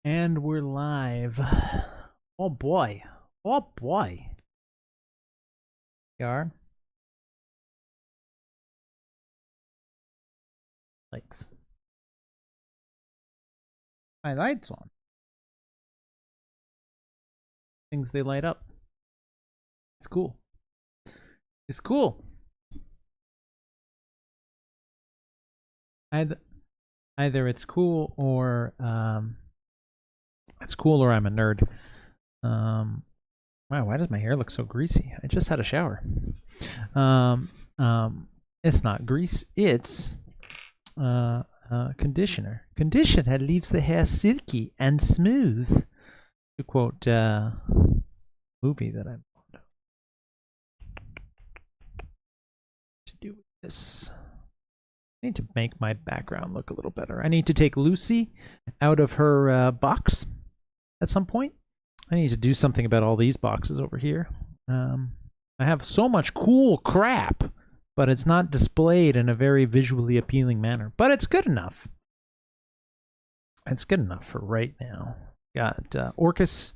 And we're live. Oh boy. Oh boy. We are. Lights. My lights on. Things they light up. It's cool. It's cool. Either it's cool or I'm a nerd. Wow, why does my hair look so greasy? I just had a shower. It's not grease, it's conditioner. Conditioner leaves the hair silky and smooth. To quote movie that I'm fond of. To do with this. I need to make my background look a little better. I need to take Lucy out of her box at some point. I need to do something about all these boxes over here. I have so much cool crap, but it's not displayed in a very visually appealing manner. But it's good enough. It's good enough for right now. Got Orcus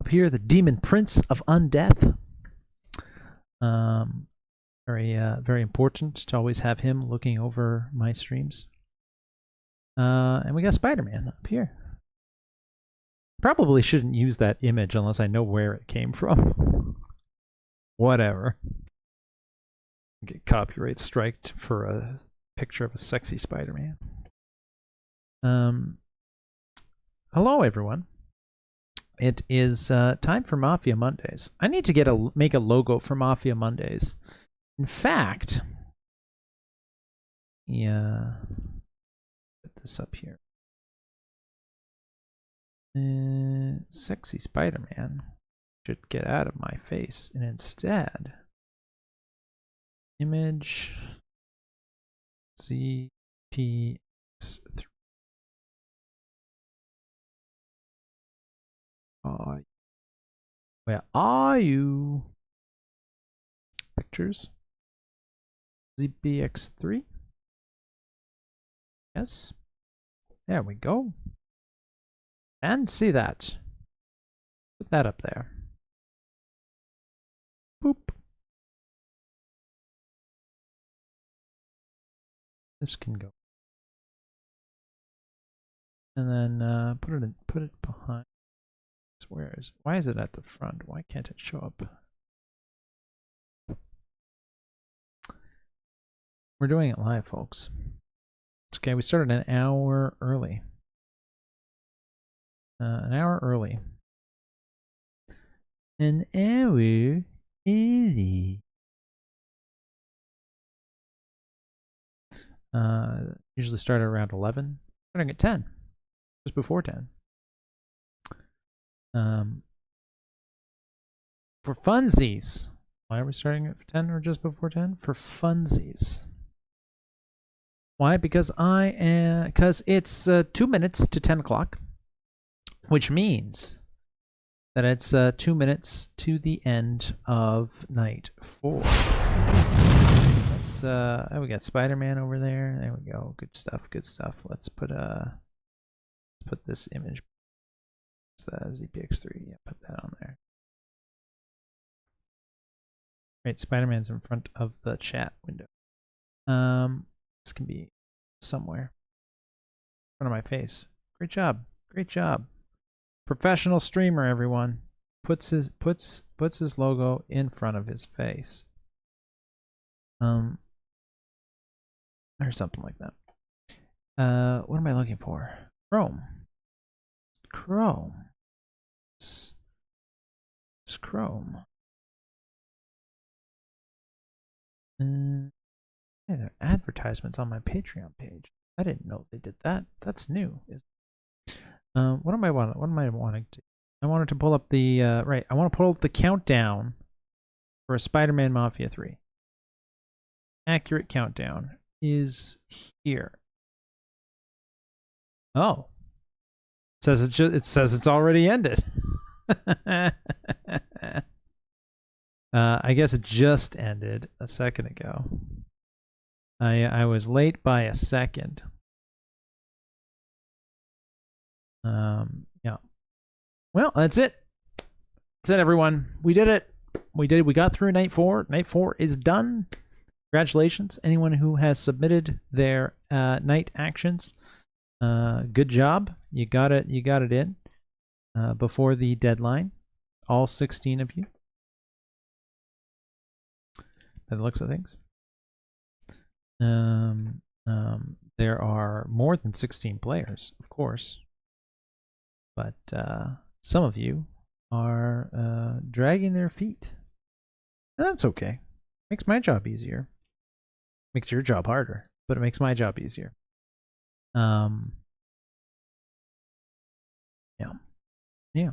up here, the Demon Prince of Undeath. Very important to always have him looking over my streams. And we got Spider-Man up here. Probably shouldn't use that image unless I know where it came from. Whatever. Get copyright striked for a picture of a sexy Spider-Man. Hello, everyone. It is time for Mafia Mondays. I need to make a logo for Mafia Mondays. In fact, yeah, put this up here. Sexy Spider-Man should get out of my face, and instead, image ZPX3. Where are you? Pictures. ZPX3. Yes. There we go. And see that. Put that up there. Boop. This can go. And then put it behind. Why is it at the front? Why can't it show up? We're doing it live, folks. It's okay, we started an hour early. An hour early. An hour early. Usually start around 11. Starting at 10. Just before 10. For funsies. Why are we starting at 10 or just before 10? For funsies. Why? Because it's 2 minutes to 10 o'clock, which means that it's 2 minutes to the end of night 4. Let's we got Spider-Man over there. There we go. Good stuff. Good stuff. Let's put this image. It's the ZPX3. Yeah, put that on there. Right, Spider-Man's in front of the chat window. This can be somewhere in front of my face. Great job. Great job. Professional streamer, everyone. Puts his logo in front of his face. Or something like that. What am I looking for? Chrome. It's Chrome. Yeah, there are advertisements on my Patreon page. I didn't know they did that. That's new. What am I wanting to? I wanted to pull up the right. I want to pull up the countdown for Spider-Man Mafia 3. Accurate countdown is here. Oh, it says it's already ended. I guess it just ended a second ago. I was late by a second. Yeah. Well, that's it. That's it, everyone. We did it. We did it. We got through night 4. Night 4 is done. Congratulations, anyone who has submitted their night actions. Good job. You got it. You got it in before the deadline. All 16 of you. By the looks of things. There are more than 16 players, of course, but some of you are dragging their feet. And that's okay. Makes my job easier. Makes your job harder, but it makes my job easier. Yeah.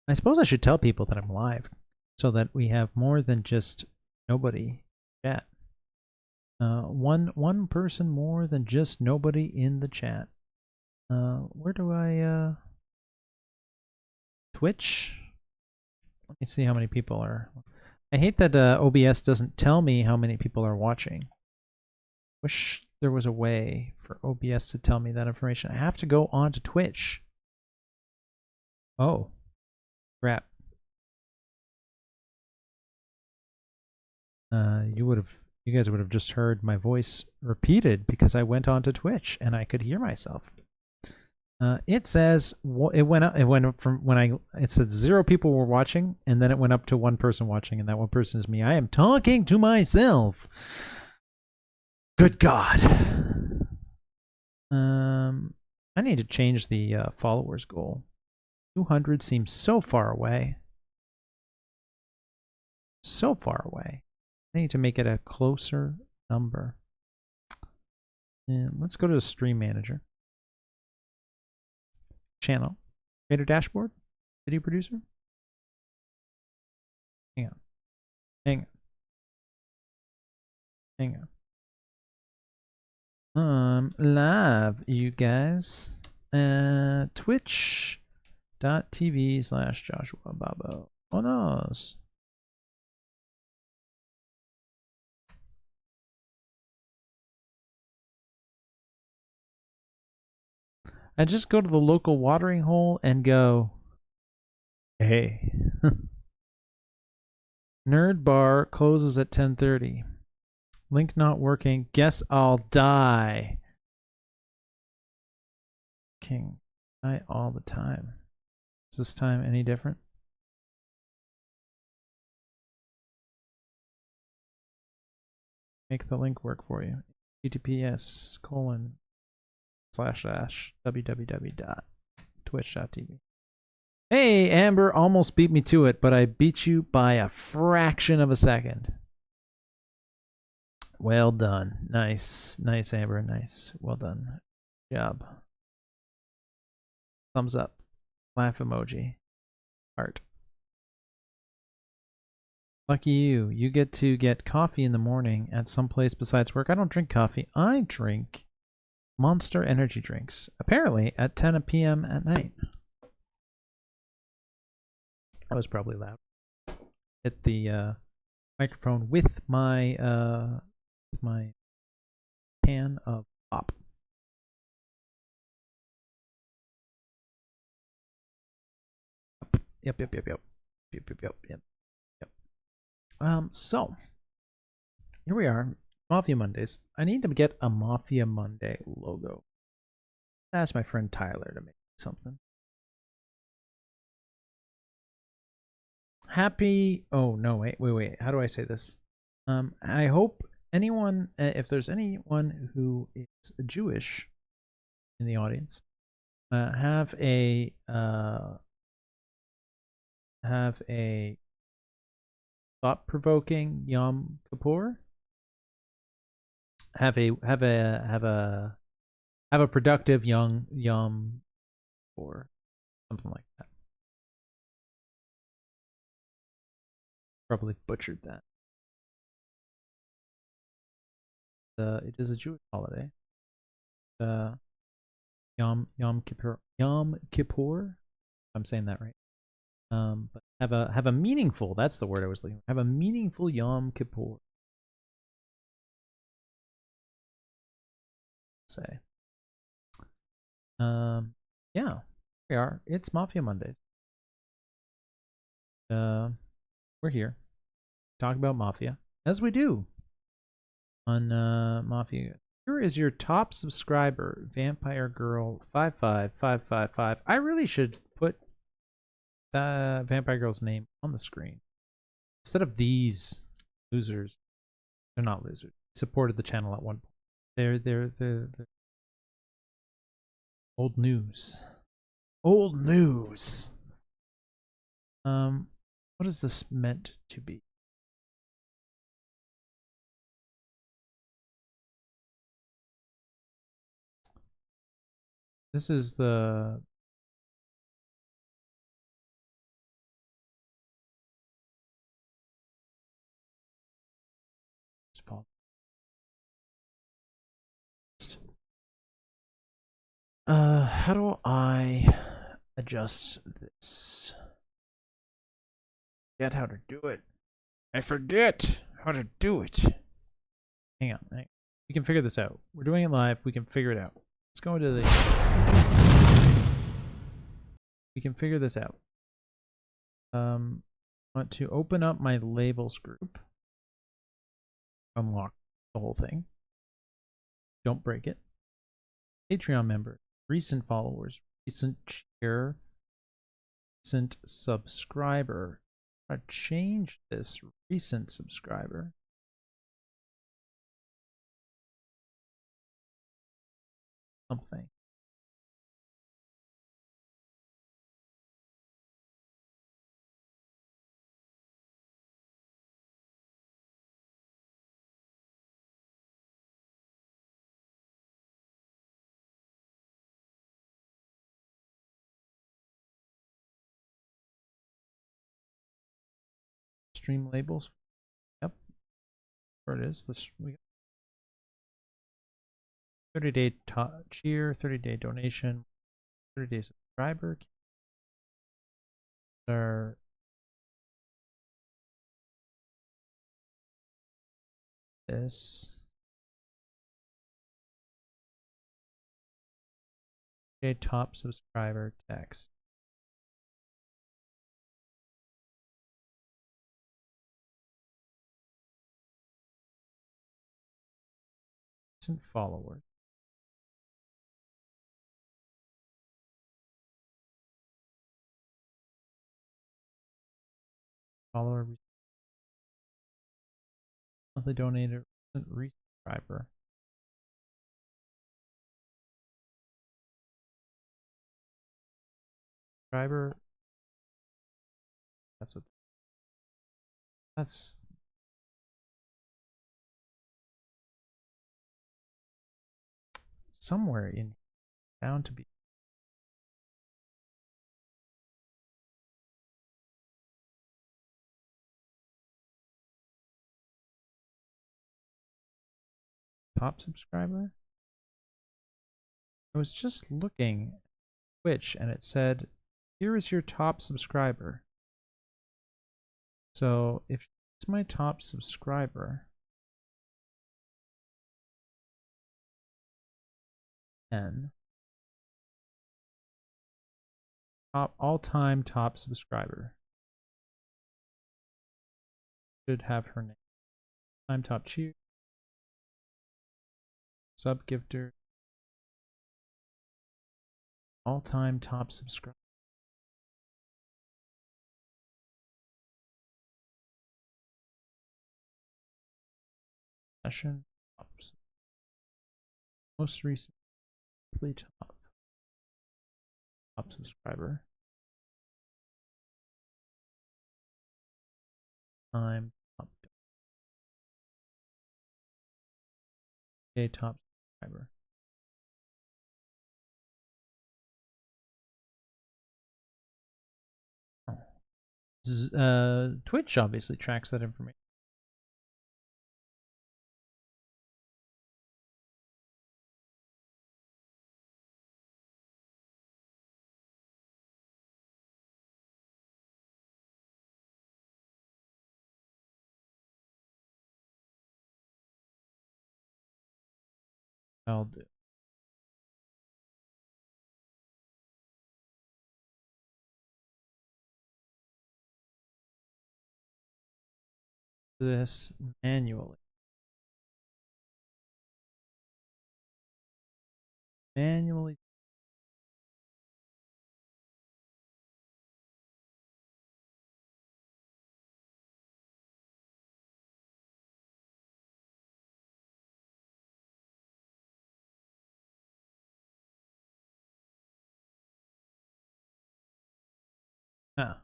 I suppose I should tell people that I'm live so that we have more than just nobody chat. One person more than just nobody in the chat. Where do I Twitch? Let me see how many people are. I hate that OBS doesn't tell me how many people are watching. Wish there was a way for OBS to tell me that information. I have to go on to Twitch. Oh, crap. You guys would have just heard my voice repeated because I went on to Twitch and I could hear myself. It says it went up from when it said 0 people were watching, and then it went up to 1 person watching, and that 1 person is me. I am talking to myself. Good God. I need to change the followers goal. 200 seems so far away. So far away. I need to make it a closer number. And let's go to the stream manager. Channel. Creator dashboard. Video producer. Hang on. Hang on. Live, you guys. Twitch.tv/Joshua Babo. Oh no. I just go to the local watering hole and go, hey. Nerd bar closes at 10:30. Link not working. Guess I'll die. King. Die all the time. Is this time any different? Make the link work for you. https://www.twitch.tv. Hey, Amber almost beat me to it, but I beat you by a fraction of a second. Well done. Nice. Nice, Amber. Nice. Well done. Good job. Thumbs up. Laugh emoji. Heart. Lucky you. You get to get coffee in the morning at some place besides work. I don't drink coffee. I drink Monster energy drinks. Apparently at 10 p.m. at night. That was probably loud. Hit the microphone with my can of pop. Yep. So here we are, Mafia Mondays. I need to get a Mafia Monday logo. Ask my friend Tyler to make something. Happy. Oh no! Wait. How do I say this? I hope anyone, if there's anyone who is Jewish in the audience, have a thought-provoking Yom Kippur. Have a productive Yom Kippur, something like that. Probably butchered that. It is a Jewish holiday. Yom Kippur. I'm saying that right. But have a meaningful. That's the word I was looking for. Have a meaningful Yom Kippur. Say. Yeah. We are. It's Mafia Mondays. We're here. Talk about Mafia. As we do on Mafia. Here is your top subscriber, Vampire Girl 55555. I really should put Vampire Girl's name on the screen. Instead of these losers. They're not losers. They supported the channel at one point. They're old news. Old news. What is this meant to be? This is the how do I adjust this? Forget how to do it. I forget how to do it. Hang on. We can figure this out. We're doing it live. We can figure it out. Let's go into the. We can figure this out. I want to open up my labels group. Unlock the whole thing. Don't break it. Patreon member, recent followers, recent share, recent subscriber. I'm gonna change this recent subscriber. Something. Stream labels. Yep. Where it is. This we got 30-day cheer, 30-day donation, 30-day subscriber. Are this a top subscriber text? Recent followers. Follower. Monthly donator. Recent resubscriber. Subscriber. That's what. That's somewhere in bound to be. Top subscriber? I was just looking at Twitch and it said, here is your top subscriber. So if it's my top subscriber, then all-time top subscriber should have her name. Time top cheer, sub gifter, all-time top subscriber. Session tops. Most recently top subscriber. Time top. A top subscriber. Twitch obviously tracks that information. I'll do. this manually. Manually. Huh.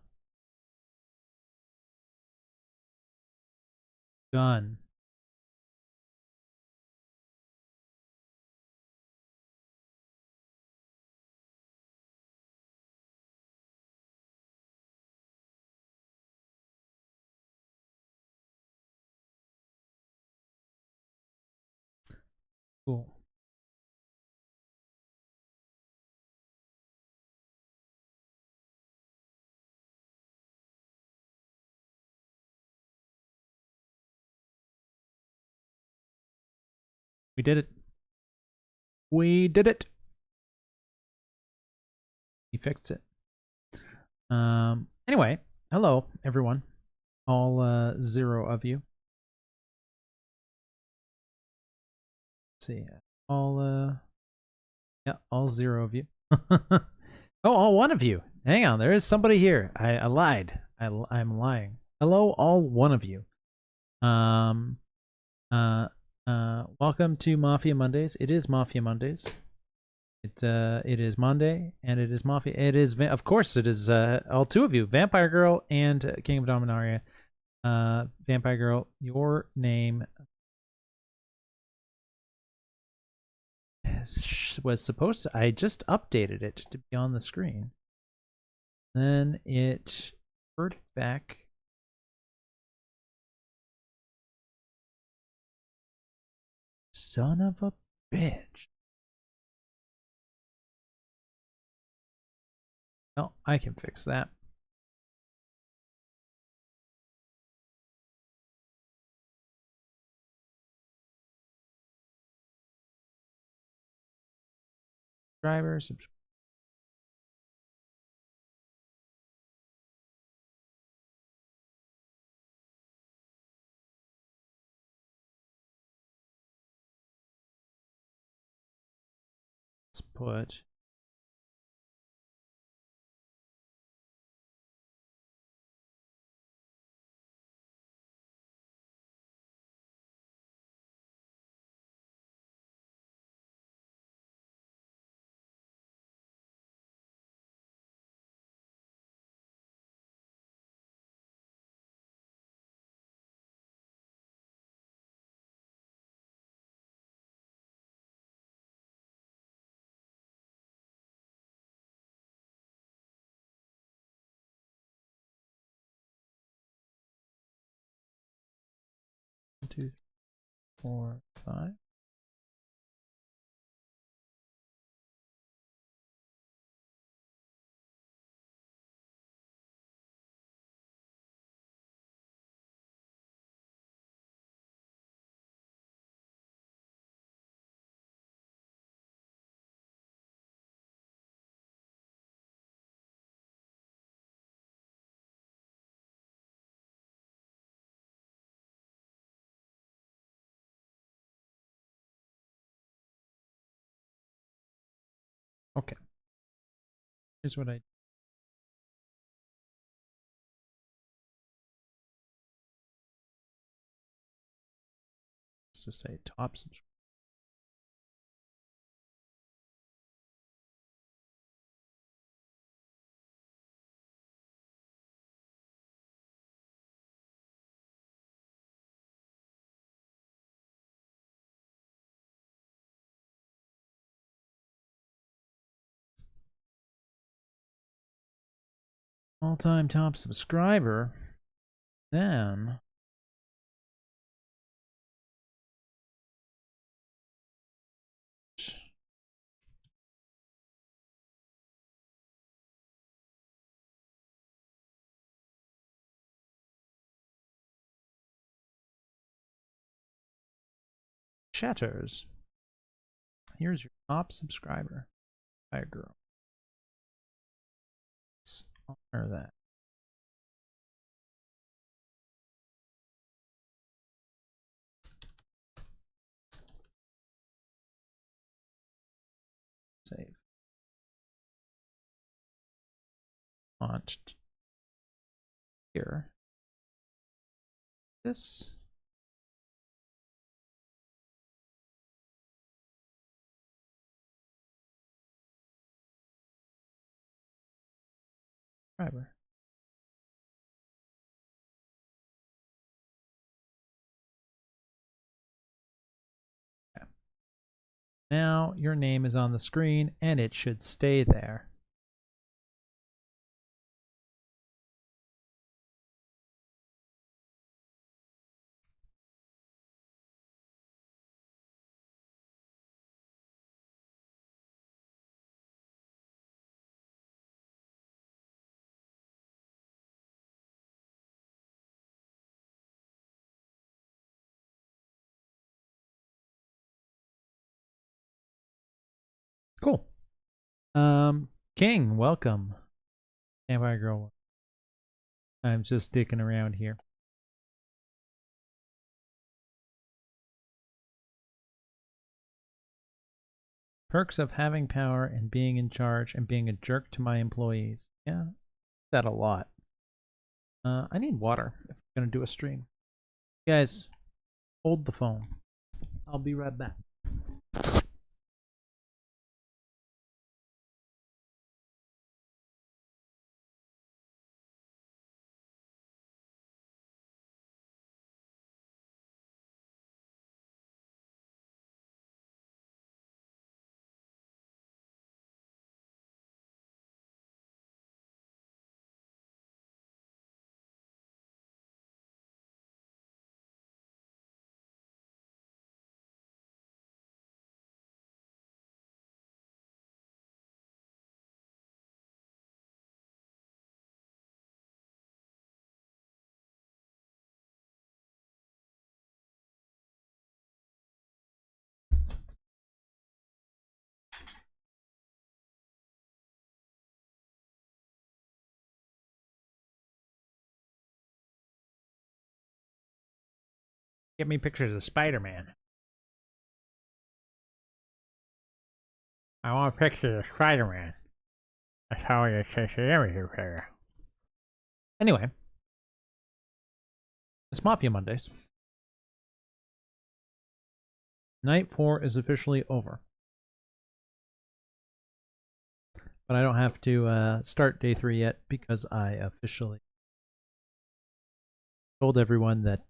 Done. Cool. We did it. We did it. He fixed it. Anyway, hello everyone. All 0 of you. Let's see. Yeah, all 0 of you. Oh, all 1 of you. Hang on, there is somebody here. I lied. I'm lying. Hello, all 1 of you. Welcome to Mafia Mondays. It is Mafia Mondays. It is Monday, and it is Mafia. It is, of course, it is all 2 of you, Vampire Girl and King of Dominaria. Vampire Girl, your name was supposed to. I just updated it to be on the screen. Then it reverted back. Son of a bitch. Oh, I can fix that. Subscriber. Let's put two, 4, 5. Okay. Here's what I. To say top subscriber. All-time top subscriber. Then chatters. Here's your top subscriber. Fire girl. Let's honor that. launched here. This. Driver. Okay. Now your name is on the screen and it should stay there. Cool. King, welcome. Vampire Girl. I'm just sticking around here. Perks of having power and being in charge and being a jerk to my employees. Yeah, that a lot. I need water if I'm gonna do a stream. Guys, hold the phone. I'll be right back. Get me pictures of Spider-Man. I want pictures of Spider-Man. That's how you say everything here. Anyway, it's Mafia Mondays. Night 4 is officially over. But I don't have to start day 3 yet because I officially told everyone that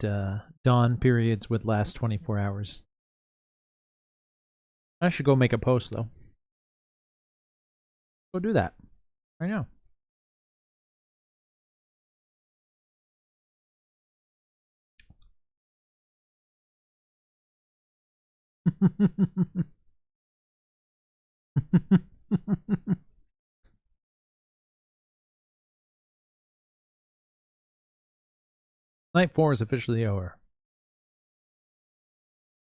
dawn periods would last 24 hours. I should go make a post though. Go do that right now. Night 4 is officially over.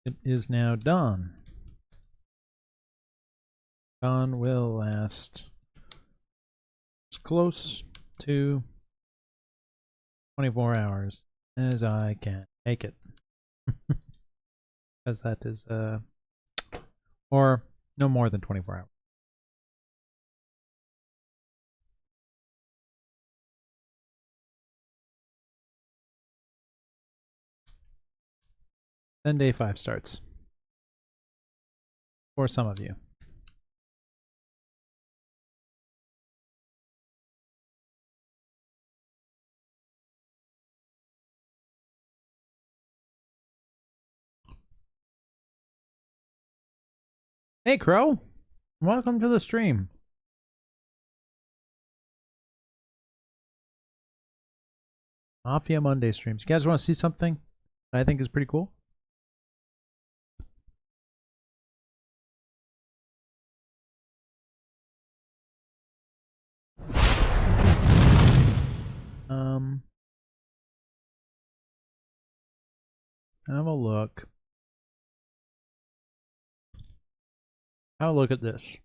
It is now dawn. Dawn will last as close to 24 hours as I can make it. Because that is, or no more than 24 hours. Then day 5 starts. For some of you. Hey Crow, welcome to the stream. Mafia Monday streams. You guys want to see something that I think is pretty cool? Have a look. Have a look at this.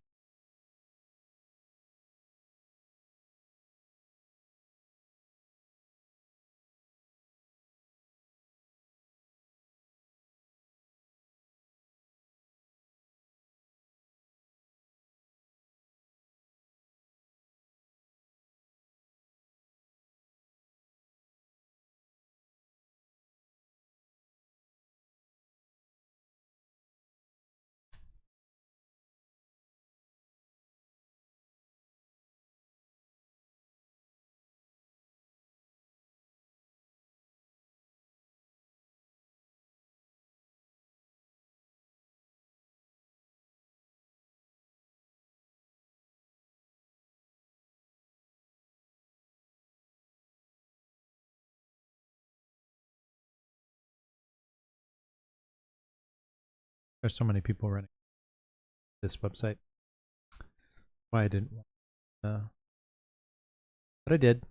There's so many people running this website. Why I didn't want but I did.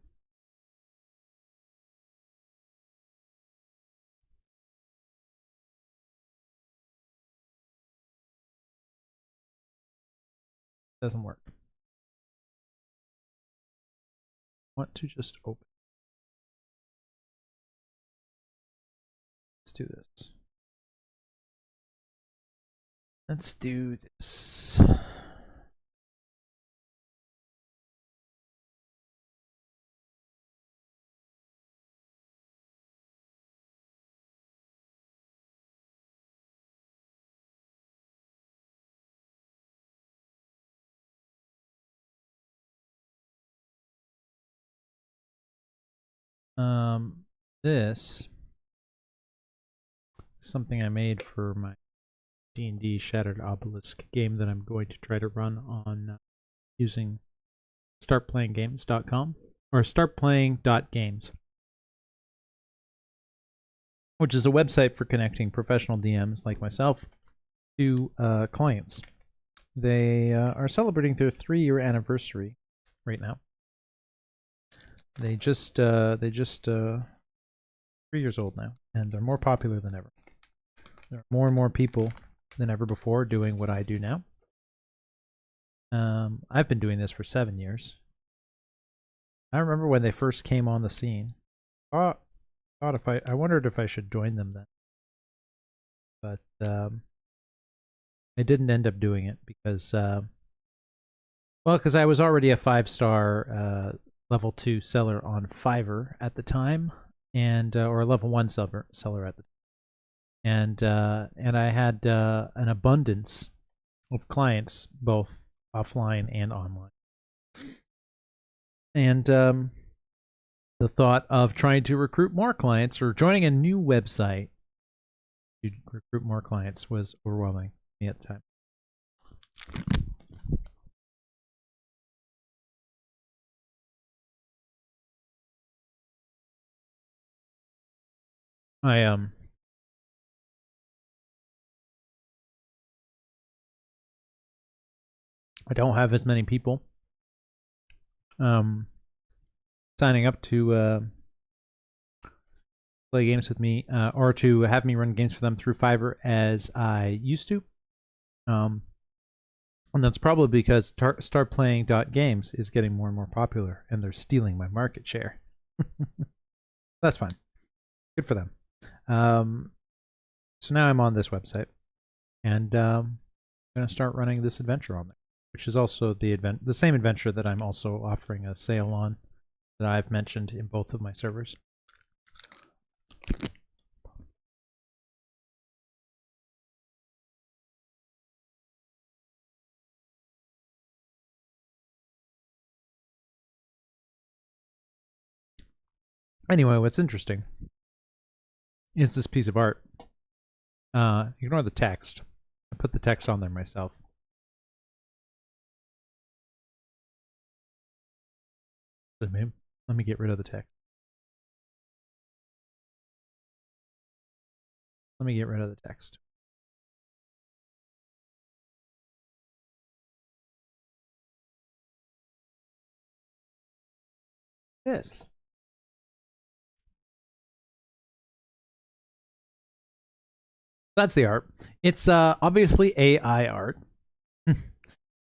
Doesn't work. Want to just open. Let's do this. Let's do this. This is something I made for my D&D Shattered Obelisk game that I'm going to try to run on using startplayinggames.com or startplaying.games, which is a website for connecting professional DMs like myself to clients. They are celebrating their 3-year anniversary right now. They just 3 years old now, and they're more popular than ever. There are more and more people than ever before doing what I do now. I've been doing this for 7 years. I remember when they first came on the scene. I wondered if I should join them then, but I didn't end up doing it because, because I was already a 5-star level 2 seller on Fiverr at the time, and or a level 1 seller at the time, and I had an abundance of clients both offline and online, and the thought of trying to recruit more clients or joining a new website to recruit more clients was overwhelming me at the time. I don't have as many people signing up to play games with me or to have me run games for them through Fiverr as I used to. And that's probably because startplaying.games is getting more and more popular and they're stealing my market share. That's fine. Good for them. So now I'm on this website, and I'm going to start running this adventure on there, which is also the same adventure that I'm also offering a sale on that I've mentioned in both of my servers. Anyway, what's interesting is this piece of art. Ignore the text. I put the text on there myself. Let me get rid of the text. Let me get rid of the text. This. That's the art. It's obviously AI art.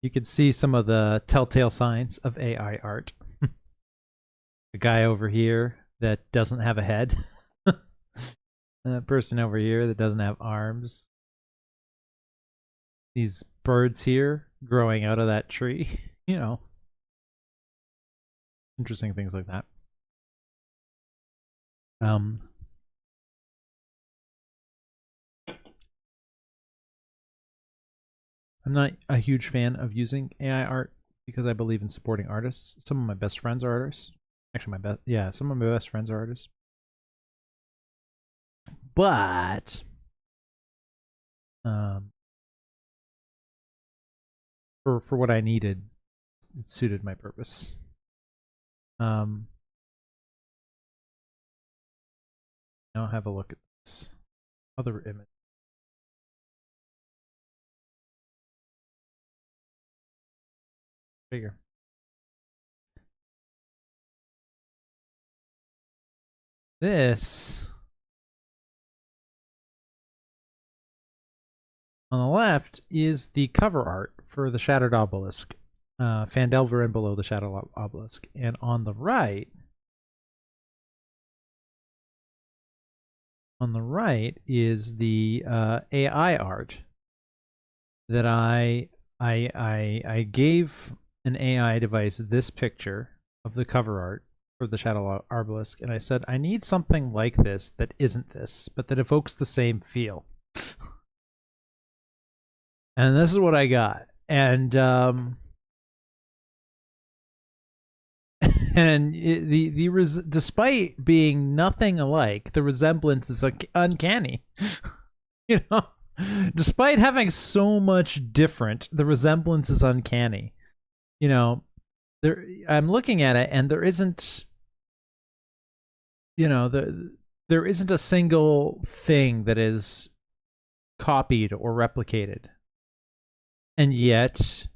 You can see some of the telltale signs of AI art. The guy over here that doesn't have a head. The person over here that doesn't have arms. These birds here growing out of that tree. You know. Interesting things like that. I'm not a huge fan of using AI art because I believe in supporting artists. Some of my best friends are artists. Actually, some of my best friends are artists. But for what I needed, it suited my purpose. Now have a look at this other image. Figure. This on the left is the cover art for the Shattered Obelisk, Phandelver and Below the Shattered Obelisk, and on the right is the AI art that I gave an AI device this picture of the cover art for the Shadow Obelisk, and I said, I need something like this that isn't this, but that evokes the same feel. And this is what I got. And despite being nothing alike, the resemblance is uncanny. You know, despite having so much different, the resemblance is uncanny. You know, I'm looking at it, and there isn't, you know, there isn't a single thing that is copied or replicated, and yet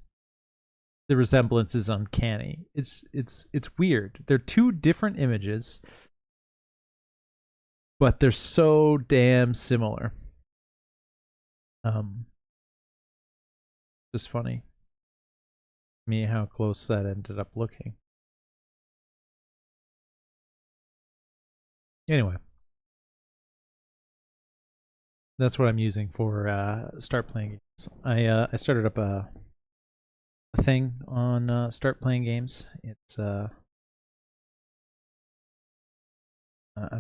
the resemblance is uncanny. It's weird. They're two different images, but they're so damn similar. Just funny me how close that ended up looking. Anyway, that's what I'm using for start playing games. I started up a thing on start playing games. It's I'm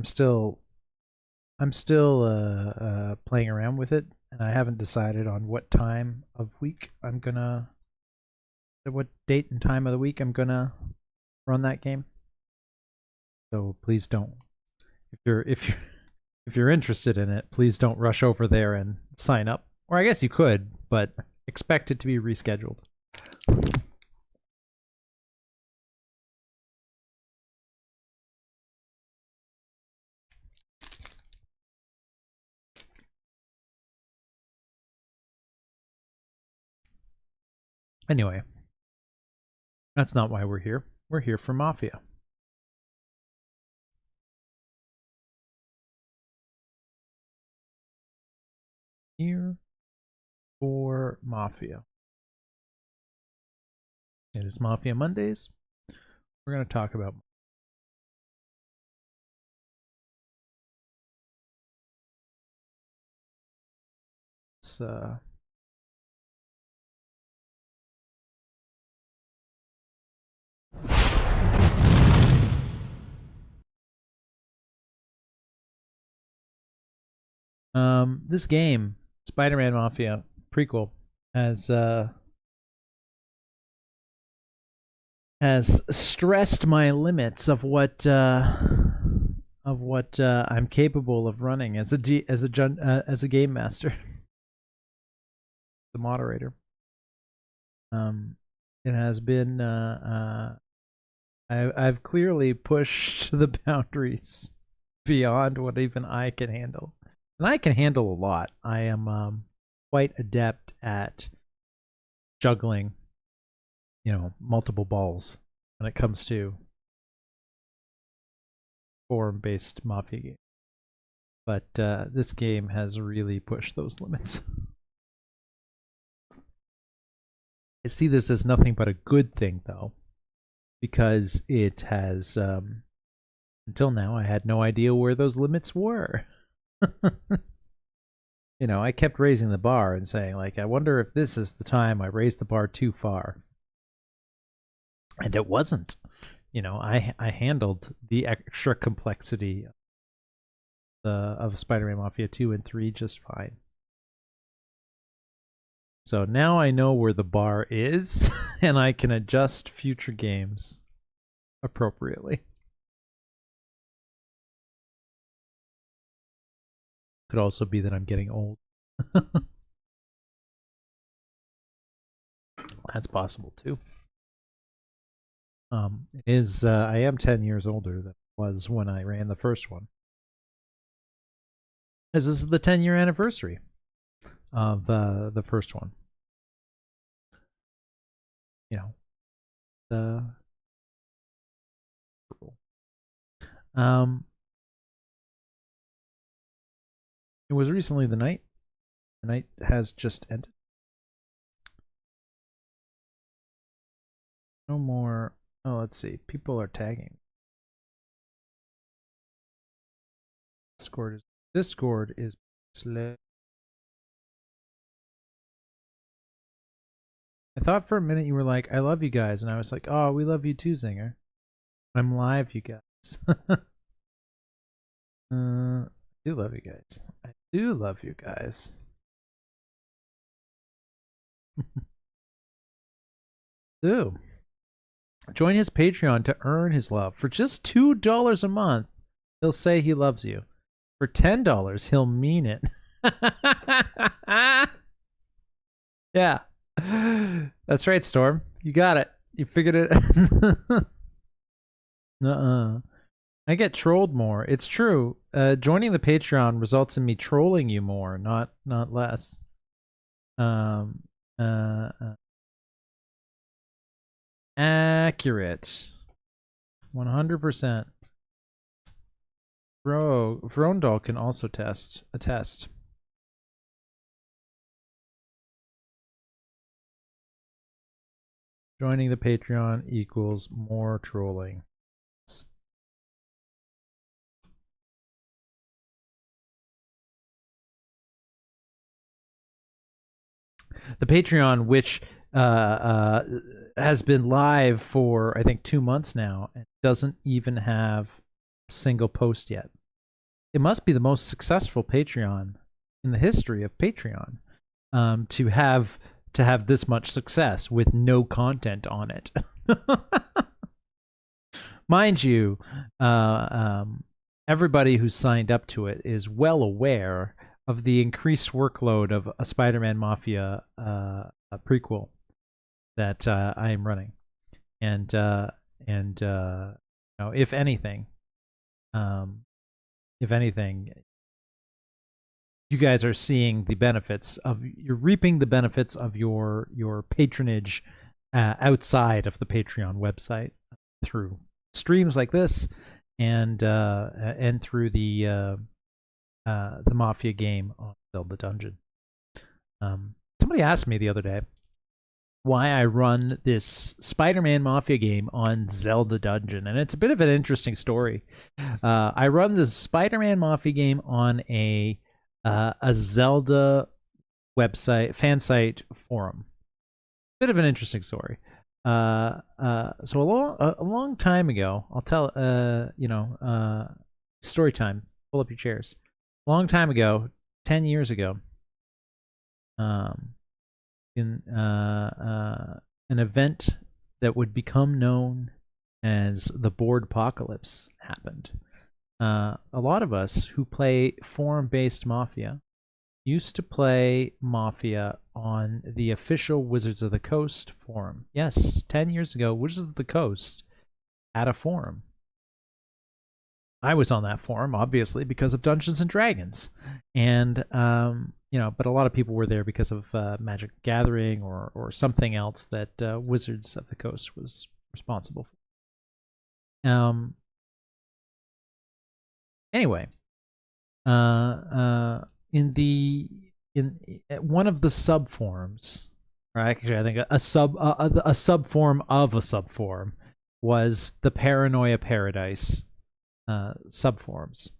still playing around with it, and I haven't decided on what time of week I'm gonna, what date and time of the week I'm gonna run that game. So please don't, if you're interested in it, please don't rush over there and sign up. Or I guess you could, but expect it to be rescheduled. Anyway, that's not why we're here. We're here for Mafia. Here for Mafia. It is Mafia Mondays. We're going to talk about this, this game, Spider-Man Mafia prequel, has stressed my limits of what I'm capable of running as a game master, the moderator. It has been I've clearly pushed the boundaries beyond what even I can handle, and I can handle a lot. I am quite adept at juggling, you know, multiple balls when it comes to forum-based Mafia games. But this game has really pushed those limits. I see this as nothing but a good thing, though, because it has, until now, I had no idea where those limits were. You know, I kept raising the bar and saying, like, I wonder if this is the time I raised the bar too far. And it wasn't. You know, I handled the extra complexity of Spider-Man Mafia 2 and 3 just fine. So now I know where the bar is, and I can adjust future games appropriately. Could also be that I'm getting old. That's possible too. It is I am 10 years older than I was when I ran the first one, as this is the 10-year anniversary of the first one. You know, Um, it was recently the night. The night has just ended. No more. Oh, let's see. People are tagging. Discord is slow. I thought for a minute you were like, "I love you guys," and I was like, "Oh, we love you too, Zinger." I'm live, you guys. I do love you guys. I do love you guys. Do join his Patreon to earn his love. For just $2 a month, he'll say he loves you. For $10, he'll mean it. Yeah. That's right, Storm. You got it. You figured it. I get trolled more. It's true. Joining the Patreon results in me trolling you more, not less. Accurate. 100%. Bro, Vrondal can also attest. Joining the Patreon equals more trolling. The Patreon, which has been live for I think 2 months now, and doesn't even have a single post yet. It must be the most successful Patreon in the history of Patreon to have this much success with no content on it. Mind you, everybody who's signed up to it is well aware of the increased workload of a Spider-Man Mafia a prequel that I am running, and if anything, you guys are seeing the benefits of you're reaping the benefits of your patronage outside of the Patreon website through streams like this and through the Mafia game on Zelda Dungeon. Somebody asked me the other day why I run this Spider-Man Mafia game on Zelda Dungeon, and it's a bit of an interesting story. I run this Spider-Man Mafia game on a Zelda website, fan site forum. Bit of an interesting story. So a long time ago, I'll tell story time. Pull up your chairs. A long time ago, 10 years ago, in an event that would become known as the Board Apocalypse happened. A lot of us who play forum-based Mafia used to play Mafia on the official Wizards of the Coast forum. Yes, 10 years ago, Wizards of the Coast had a forum. I was on that forum, obviously, because of Dungeons and Dragons. And, but a lot of people were there because of Magic the Gathering or something else that Wizards of the Coast was responsible for. Anyway, in one of the sub forums, or actually I think a sub form of a sub forum was the Paranoia Paradise sub forums.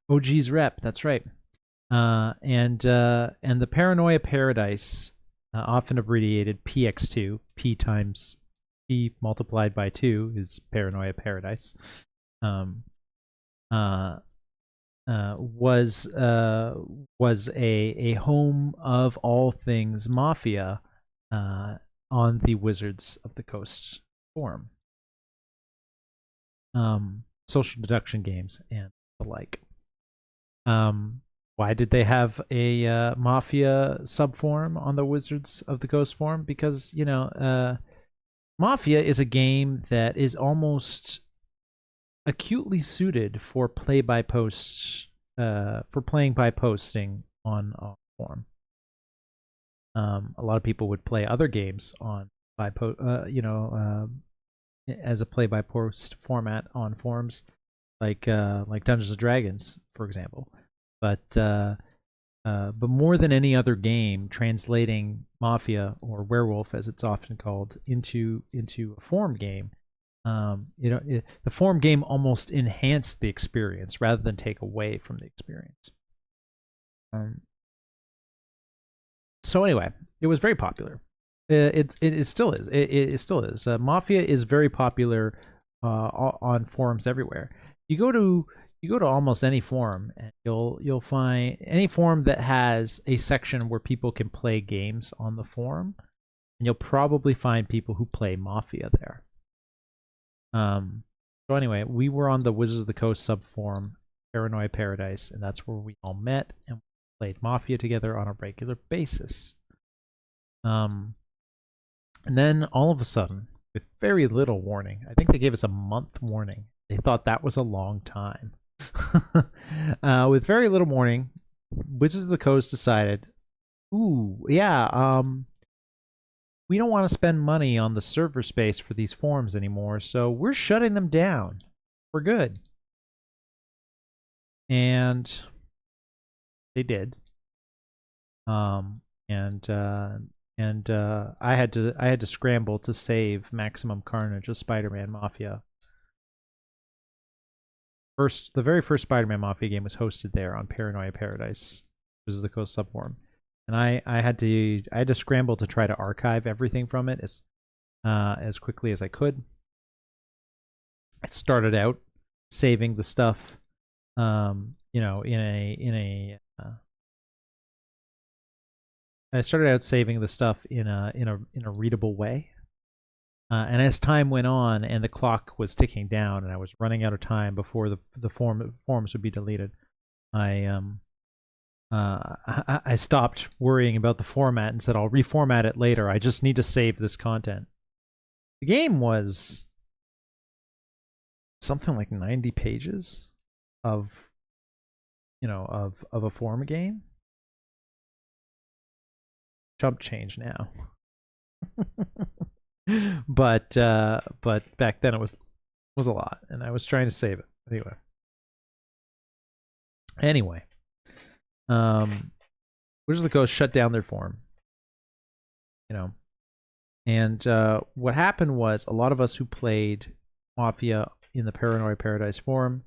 OG's rep, that's right. And the Paranoia Paradise, often abbreviated PX2, P times P multiplied by 2 is Paranoia Paradise. Was a home of all things Mafia on the Wizards of the Coast forum. Social deduction games and the like. Why did they have a Mafia subforum on the Wizards of the Coast forum? Because, Mafia is a game that is almost acutely suited for playing by posting on a forum. A lot of people would play other games on as a play-by-post format on forums, like Dungeons and Dragons, for example. But more than any other game, translating Mafia or Werewolf, as it's often called, into a forum game, the forum game almost enhanced the experience rather than take away from the experience. So anyway, it was very popular. It still is. It still is. Mafia is very popular on forums everywhere. You go to almost any forum, and you'll find any forum that has a section where people can play games on the forum, and you'll probably find people who play Mafia there. So anyway, we were on the Wizards of the Coast sub forum, Paranoia Paradise, and that's where we all met and played Mafia together on a regular basis. And then all of a sudden, with very little warning, I think they gave us a month warning. They thought that was a long time. With very little warning, Wizards of the Coast decided, we don't want to spend money on the server space for these forums anymore, so we're shutting them down for good. And they did. I had to scramble to save Maximum Carnage of Spider-Man Mafia. The very first Spider-Man Mafia game was hosted there on Paranoia Paradise, Wizards of the Coast subforum, and I had to scramble to try to archive everything from it as quickly as I could. I started out saving the stuff, I started out saving the stuff in a readable way, and as time went on and the clock was ticking down and I was running out of time before the forums would be deleted, I stopped worrying about the format and said I'll reformat it later. I just need to save this content. The game was something like 90 pages of a forum game. Chump change now. but back then it was a lot, and I was trying to save it anyway. Wizards of the Coast shut down their forum, and what happened was a lot of us who played Mafia in the Paranoia Paradise forum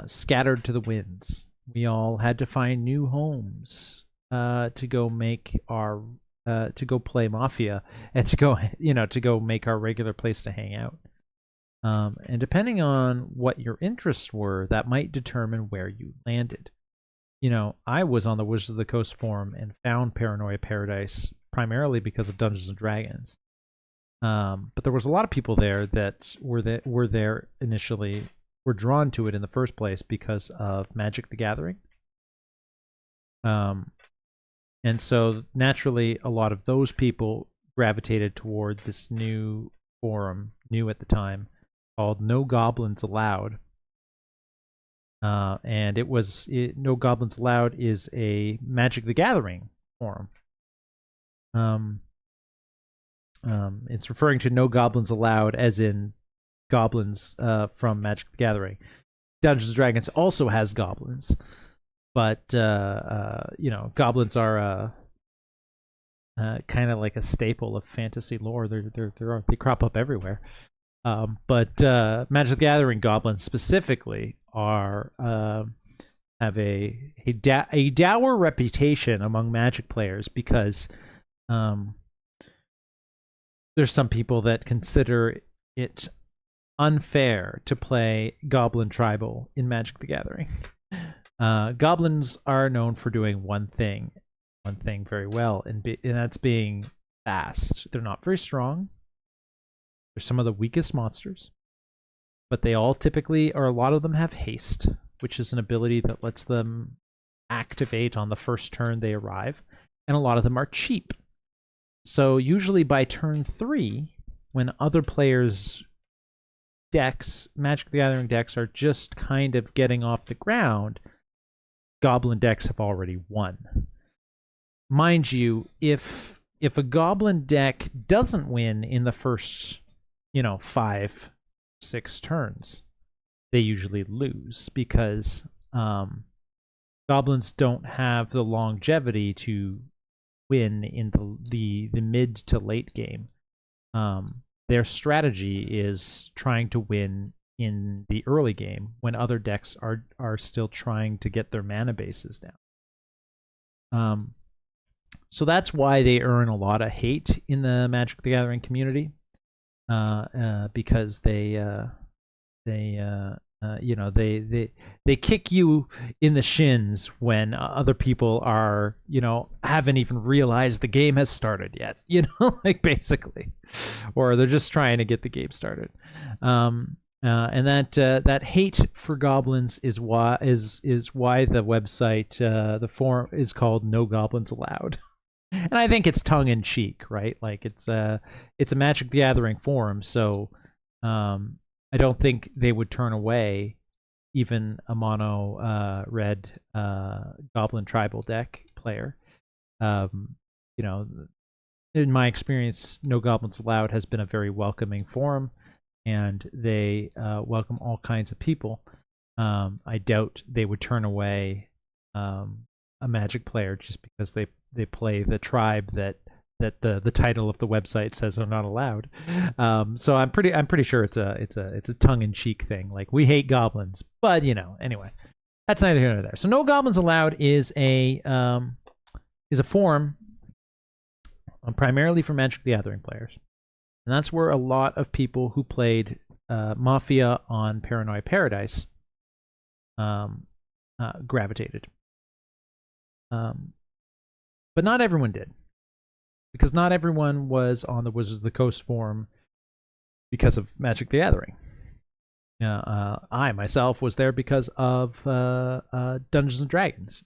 scattered to the winds. We all had to find new homes to go make our to go play Mafia and to go make our regular place to hang out. And depending on what your interests were, that might determine where you landed. I was on the Wizards of the Coast forum and found Paranoia Paradise primarily because of Dungeons and Dragons. But there was a lot of people there that were there initially, were drawn to it in the first place because of Magic the Gathering. And so naturally, a lot of those people gravitated toward this new forum, new at the time, called No Goblins Allowed. And No Goblins Allowed is a Magic the Gathering forum. It's referring to No Goblins Allowed as in goblins from Magic the Gathering. Dungeons and Dragons also has goblins. But goblins are kind of like a staple of fantasy lore. They crop up everywhere. But Magic the Gathering goblins specifically have a dour reputation among Magic players because there's some people that consider it unfair to play Goblin Tribal in Magic the Gathering. Goblins are known for doing one thing very well, and that's being fast. They're not very strong. They're some of the weakest monsters, but they all typically, or a lot of them, have haste, which is an ability that lets them activate on the first turn they arrive, and a lot of them are cheap. So usually by turn 3, when other players' decks, Magic the Gathering decks, are just kind of getting off the ground, Goblin decks have already won. Mind you, if if a goblin deck doesn't win in the first, 5, 6 turns, they usually lose because goblins don't have the longevity to win in the mid to late game. Their strategy is trying to win in the early game when other decks are still trying to get their mana bases down. So that's why they earn a lot of hate in the Magic the Gathering community, because they kick you in the shins when other people are, haven't even realized the game has started yet, like basically, or they're just trying to get the game started. And that hate for goblins is why the website, the forum is called No Goblins Allowed. And I think it's tongue in cheek, right? Like it's a Magic the Gathering forum, so I don't think they would turn away even a mono red goblin tribal deck player. In my experience, No Goblins Allowed has been a very welcoming forum, and they welcome all kinds of people. I doubt they would turn away a Magic player just because they play the tribe that the title of the website says are not allowed. So I'm pretty sure it's a tongue in cheek thing. Like, we hate goblins, but anyway, that's neither here nor there. So No Goblins Allowed is a forum primarily for Magic the Gathering players, and that's where a lot of people who played Mafia on Paranoia Paradise gravitated. But not everyone did, because not everyone was on the Wizards of the Coast forum because of Magic the Gathering. I myself was there because of Dungeons and Dragons,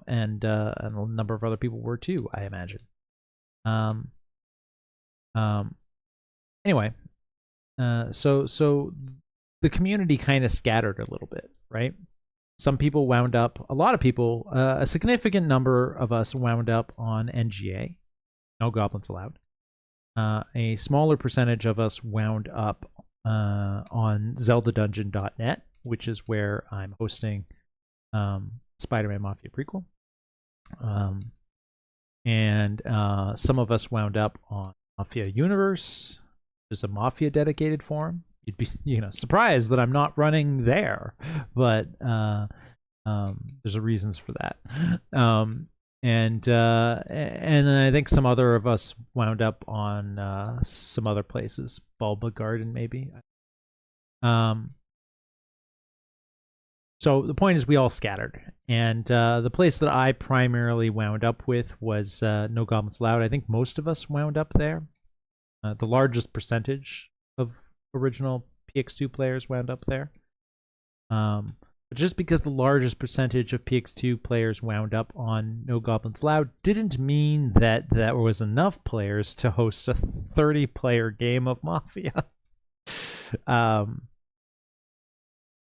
and a number of other people were too, I imagine. Anyway, so the community kind of scattered a little bit, right? Some people wound up, a lot of people, a significant number of us wound up on NGA, No Goblins Allowed. A smaller percentage of us wound up on ZeldaDungeon.net, which is where I'm hosting Spider-Man Mafia Prequel. And some of us wound up on Mafia Universe, which is a Mafia dedicated forum. You'd be surprised that I'm not running there, but there's reasons for that. And then I think some other of us wound up on some other places, Bulba Garden maybe. So the point is, we all scattered, and the place that I primarily wound up with was No Goblins Allowed. I think most of us wound up there. The largest percentage of original PX2 players wound up there. But just because the largest percentage of PX2 players wound up on No Goblins Allowed didn't mean that there was enough players to host a 30-player game of Mafia.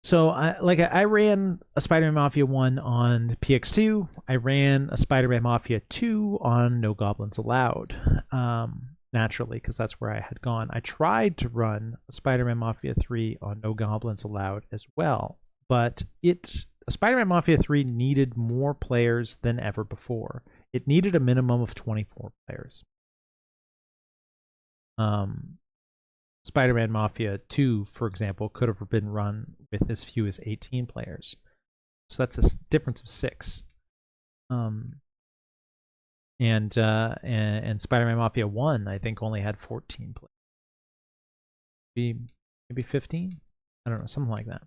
So I ran a Spider-Man Mafia 1 on PX2. I ran a Spider-Man Mafia 2 on No Goblins Allowed. Naturally, because that's where I had gone. I tried to run Spider-Man Mafia 3 on No Goblins Allowed as well, but Spider-Man Mafia 3 needed more players than ever before. It needed a minimum of 24 players. Spider-Man Mafia 2, for example, could have been run with as few as 18 players. So that's a difference of 6. And Spider-Man Mafia 1, I think, only had 14 players. Maybe 15? I don't know, something like that.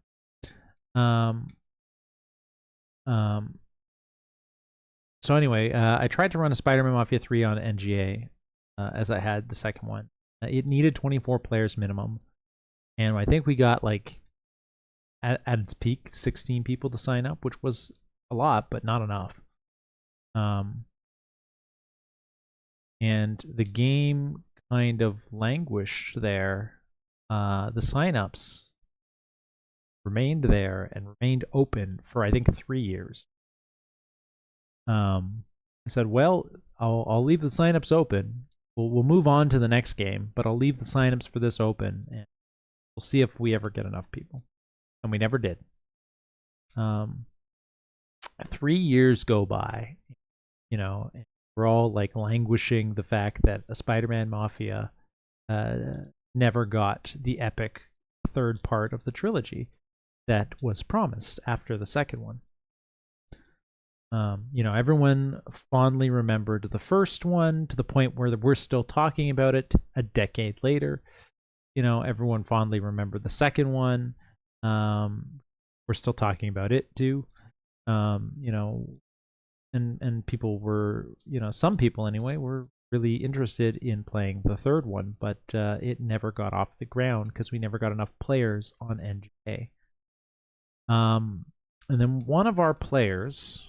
So anyway, I tried to run a Spider-Man Mafia 3 on NGA, as I had the second one. It needed 24 players minimum, and I think we got, like, at its peak, 16 people to sign up, which was a lot, but not enough. And the game kind of languished there. The signups remained there and remained open for, I think, 3 years. I said, well, I'll leave the signups open. We'll move on to the next game, but I'll leave the signups for this open, and we'll see if we ever get enough people. And we never did. 3 years go by, you know, and we're all like languishing the fact that a Spider-Man Mafia never got the epic third part of the trilogy that was promised after the second one. You know, everyone fondly remembered the first one to the point where we're still talking about it a decade later. You know, everyone fondly remembered the second one. We're still talking about it too. You know, and people were, you know, some people anyway, were really interested in playing the third one, but it never got off the ground because we never got enough players on NGA. And then one of our players,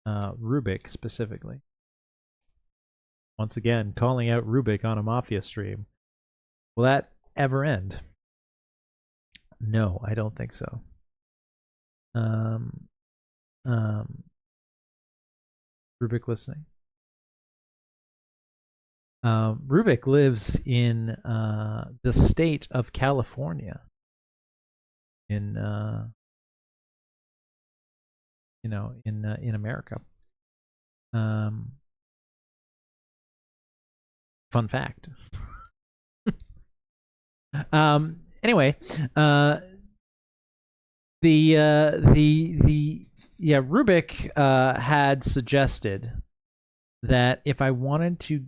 Rubik specifically, once again calling out Rubik on a Mafia stream. Will that ever end? No, I don't think so. Rubik listening. Rubik lives in the state of California. In you know, in America. Fun fact. Anyway, Rubik had suggested that if I wanted to,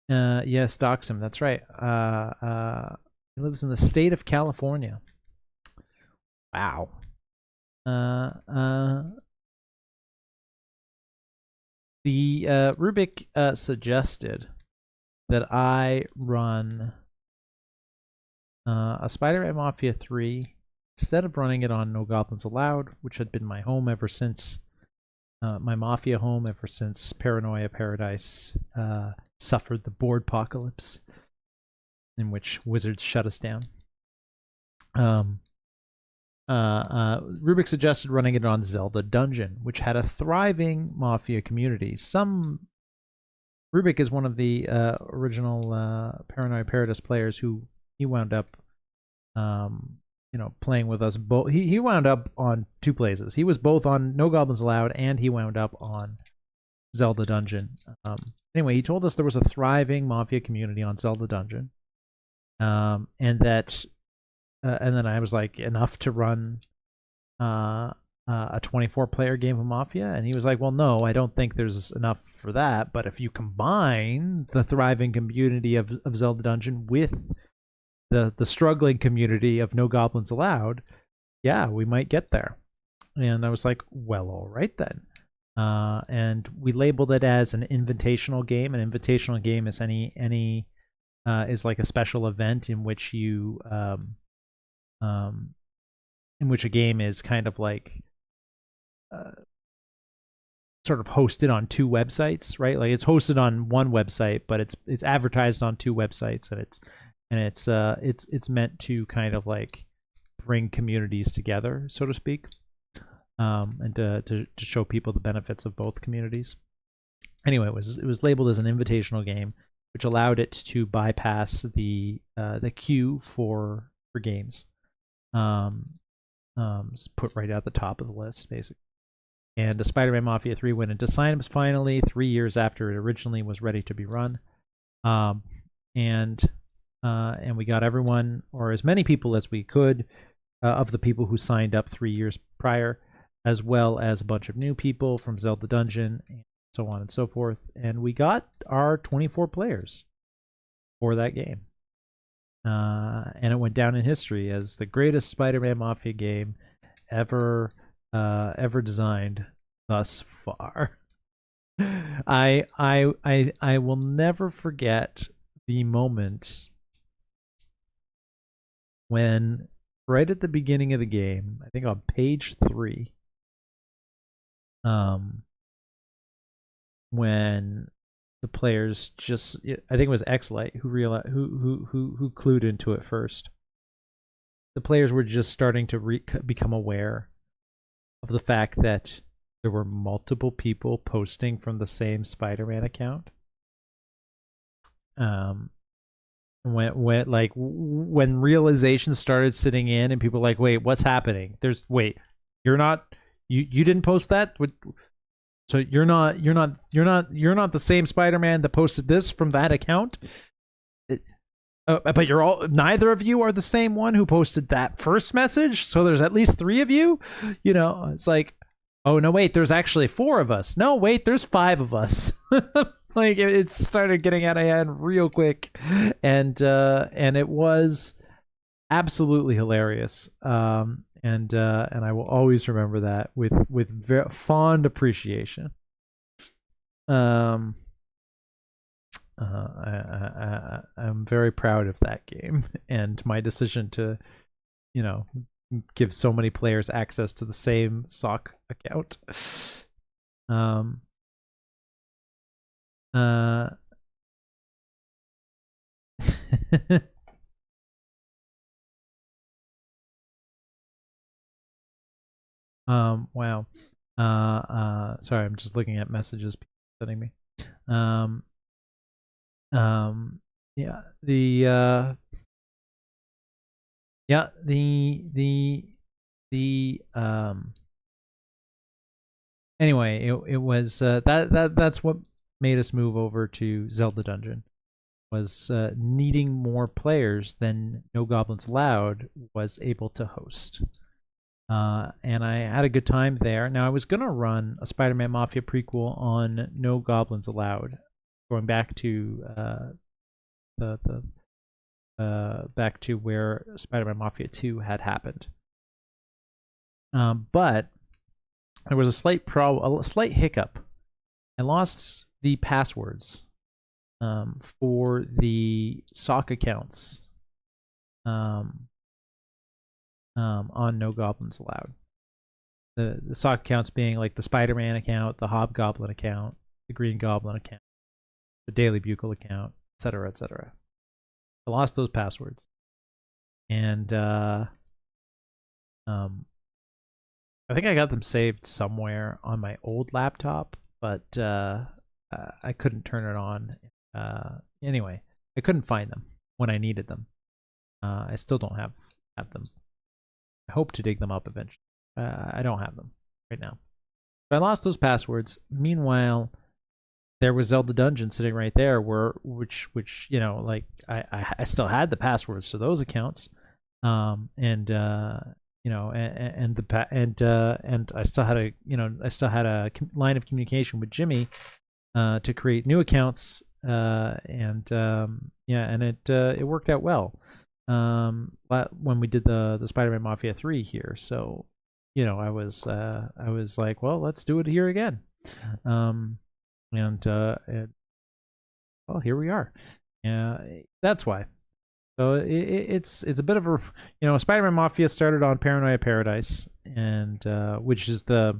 yes, dox him. That's right. He lives in the state of California. Wow. Rubik suggested that I run a Spider-Man Mafia 3 instead of running it on No Goblins Allowed, which had been my home ever since, my Mafia home ever since Paranoia Paradise suffered the board apocalypse in which Wizards shut us down. Rubik suggested running it on Zelda Dungeon, which had a thriving Mafia community. Rubik is one of the original Paranoia Paradise players who he wound up, you know, playing with us both. He wound up on two places. He was both on No Goblins Allowed, and he wound up on Zelda Dungeon. Anyway, he told us there was a thriving Mafia community on Zelda Dungeon, and that, and then I was like, enough to run a 24-player game of Mafia, and he was like, well, no, I don't think there's enough for that, but if you combine the thriving community of Zelda Dungeon with the struggling community of No Goblins Allowed, yeah, we might get there. And I was like, well, all right then. And we labeled it as an invitational game. An invitational game is is like a special event in which you in which a game is kind of like sort of hosted on two websites, right? Like it's hosted on one website, but it's advertised on two websites, and it's meant to kind of like bring communities together, so to speak, and to show people the benefits of both communities. Anyway, it was labeled as an invitational game, which allowed it to bypass the queue for games. Put right at the top of the list, basically. And the Spider-Man Mafia 3 went into signups finally 3 years after it originally was ready to be run. And we got everyone, or as many people as we could, of the people who signed up 3 years prior, as well as a bunch of new people from Zelda Dungeon, and so on and so forth. And we got our 24 players for that game. And it went down in history as the greatest Spider-Man Mafia game ever designed thus far. I will never forget the moment when, right at the beginning of the game, I think on page 3, when the players just, I think it was X-Light who realized, who clued into it first. The players were just starting to become aware of the fact that there were multiple people posting from the same Spider-Man account. When realization started sitting in and people were like, wait, what's happening? You're not you didn't post that? So you're not the same Spider-Man that posted this from that account? But neither of you are the same one who posted that first message, so there's at least 3 of you. It's like, oh no, wait, there's actually 4 of us. No, wait, there's 5 of us. Like it started getting out of hand real quick, and it was absolutely hilarious. And I will always remember that with very fond appreciation. I'm very proud of that game and my decision to, give so many players access to the same sock account. Wow. Sorry, I'm just looking at messages people sending me. Yeah, anyway, it was that's what made us move over to Zelda Dungeon, was needing more players than No Goblins Allowed was able to host. And I had a good time there. Now I was gonna run a Spider-Man Mafia prequel on No Goblins Allowed, going back to back to where Spider-Man Mafia 2 had happened. But there was a slight hiccup. I lost the passwords for the sock accounts on No Goblins Allowed. The sock accounts being like the Spider-Man account, the Hobgoblin account, the Green Goblin account, the Daily Bugle account, etc., etc. I lost those passwords, and I think I got them saved somewhere on my old laptop, but I couldn't turn it on. Anyway, I couldn't find them when I needed them. I still don't have them. I hope to dig them up eventually. I don't have them right now. But I lost those passwords. Meanwhile, there was Zelda Dungeon sitting right there, which like I still had the passwords to those accounts, and I still had a line of communication with Jimmy to create new accounts, and it worked out well. When we did the Spider-Man Mafia 3 here, so I was like, well, let's do it here again. And well, here we are. Yeah, that's why. So it's a bit of a Spider-Man Mafia started on Paranoia Paradise, and which is the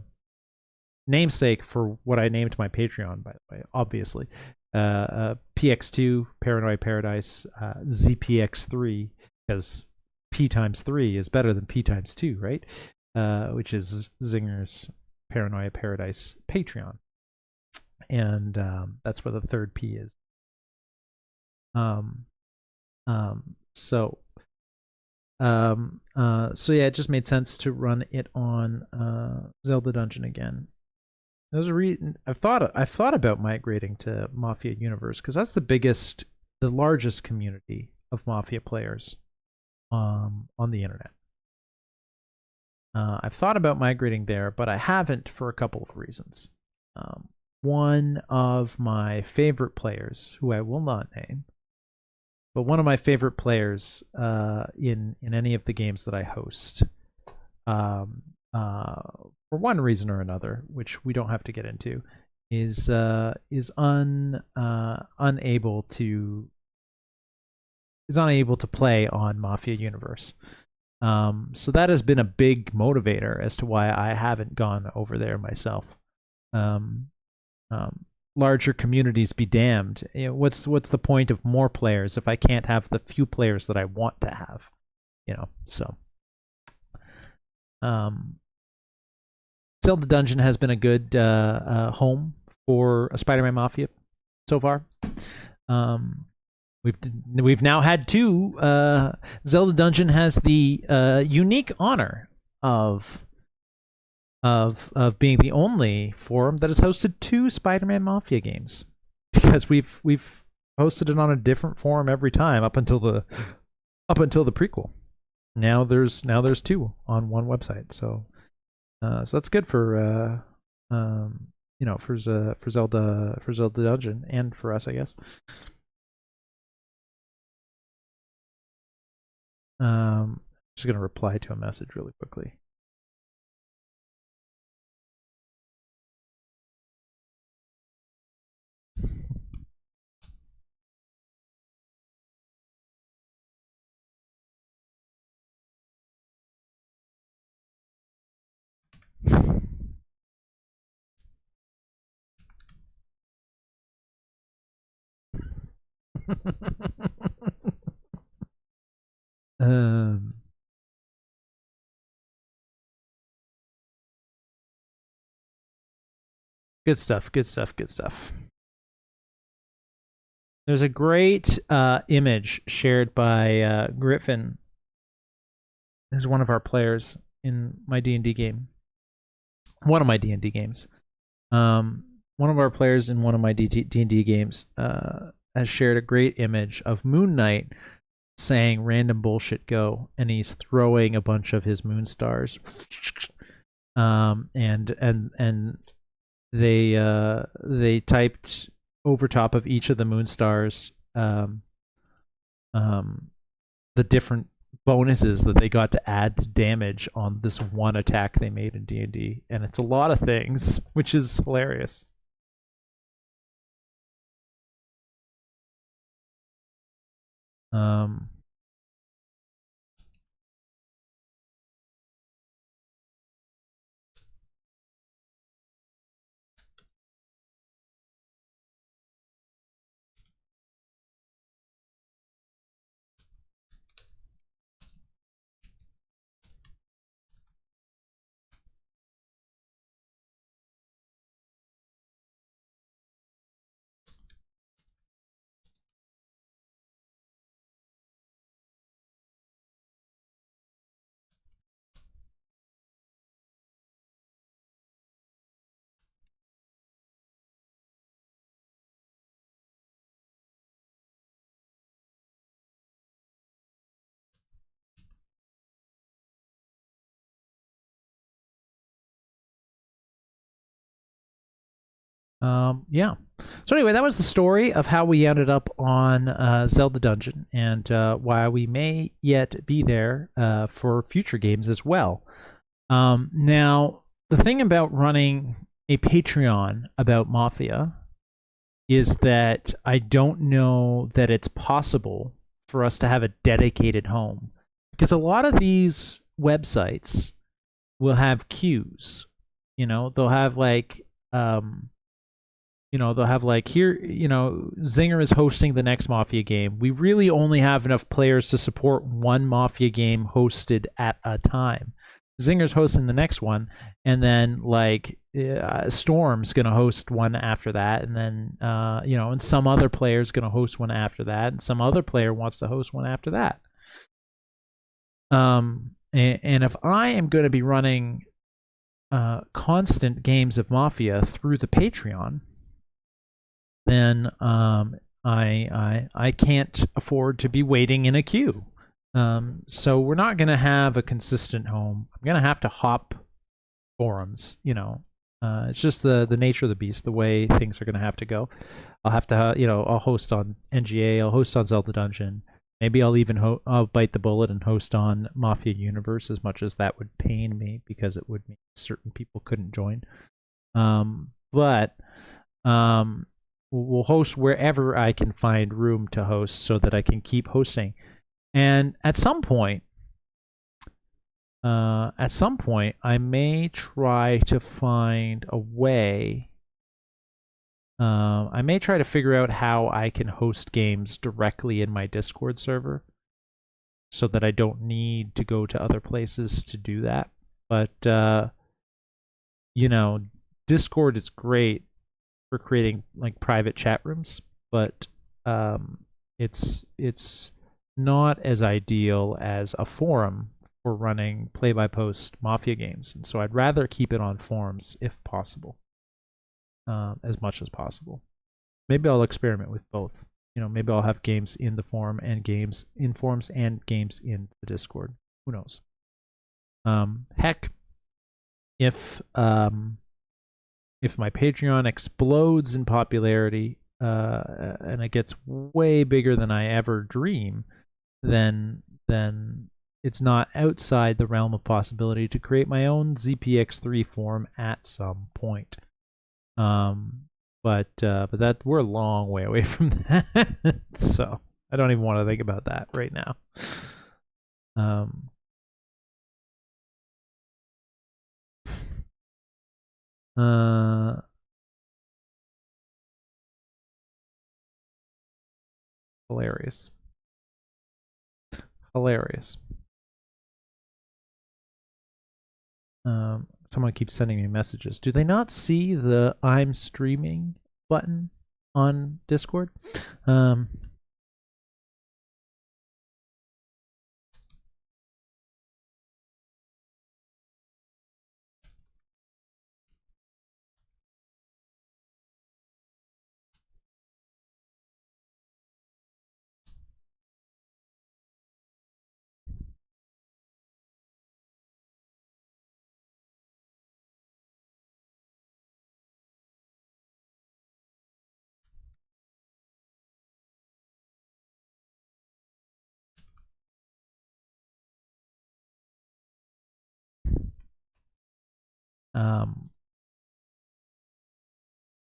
namesake for what I named my Patreon, by the way, obviously. PX2 Paranoia Paradise, ZPX3, because P times 3 is better than P times 2, right? Which is Zinger's Paranoia Paradise Patreon. And that's where the third P is. So yeah, it just made sense to run it on Zelda Dungeon again. There's a reason I've thought about migrating to Mafia Universe, because that's the largest community of Mafia players on the internet. I've thought about migrating there, but I haven't for a couple of reasons. One of my favorite players, who I will not name, but one of my favorite players in any of the games that I host, for one reason or another, which we don't have to get into, is unable to play on Mafia Universe. So that has been a big motivator as to why I haven't gone over there myself. Larger communities be damned. What's the point of more players if I can't have the few players that I want to have? Zelda Dungeon has been a good home for a Spider-Man Mafia so far. We've now had 2. Zelda Dungeon has the unique honor of being the only forum that has hosted 2 Spider-Man Mafia games, because we've hosted it on a different forum every time up until the prequel. Now there's 2 on one website, so that's good for for Zelda Dungeon, and for us, I guess. Just gonna reply to a message really quickly. Good stuff. There's a great image shared by Griffin, who's one of our players in my D&D game. One of my D&D games. One of our players in one of my D&D games has shared a great image of Moon Knight saying "random bullshit go," and he's throwing a bunch of his moon stars. And they typed over top of each of the moon stars the different bonuses that they got to add to damage on this one attack they made in D&D, and it's a lot of things, which is hilarious. Yeah. So anyway, that was the story of how we ended up on Zelda Dungeon, and why we may yet be there for future games as well. Now, the thing about running a Patreon about Mafia is that I don't know that it's possible for us to have a dedicated home, because a lot of these websites will have queues. They'll have like they'll have like, here, Zinger is hosting the next Mafia game. We really only have enough players to support one Mafia game hosted at a time. Zinger's hosting the next one, and then like Storm's gonna host one after that, and then and some other player's gonna host one after that, and some other player wants to host one after that. And if I am going to be running constant games of Mafia through the Patreon, then I can't afford to be waiting in a queue. So we're not going to have a consistent home. I'm going to have to hop forums. It's just the nature of the beast, the way things are going to have to go. I'll have to, I'll host on NGA. I'll host on Zelda Dungeon. Maybe I'll even I'll bite the bullet and host on Mafia Universe, as much as that would pain me, because it would mean certain people couldn't join. But we'll host wherever I can find room to host, so that I can keep hosting. And at some point, I may try to find a way. I may try to figure out how I can host games directly in my Discord server, so that I don't need to go to other places to do that. But you know, Discord is great for creating like private chat rooms, but it's not as ideal as a forum for running play-by-post Mafia games, and so I'd rather keep it on forums if possible, as much as possible. Maybe I'll experiment with both. Maybe I'll have games in the forum and games in forums and games in the Discord. Who knows? Heck, if my Patreon explodes in popularity and it gets way bigger than I ever dream, then it's not outside the realm of possibility to create my own ZPX3 forum at some point. But that we're a long way away from that, so I don't even want to think about that right now. Hilarious. Someone keeps sending me messages. Do they not see the I'm streaming button on Discord?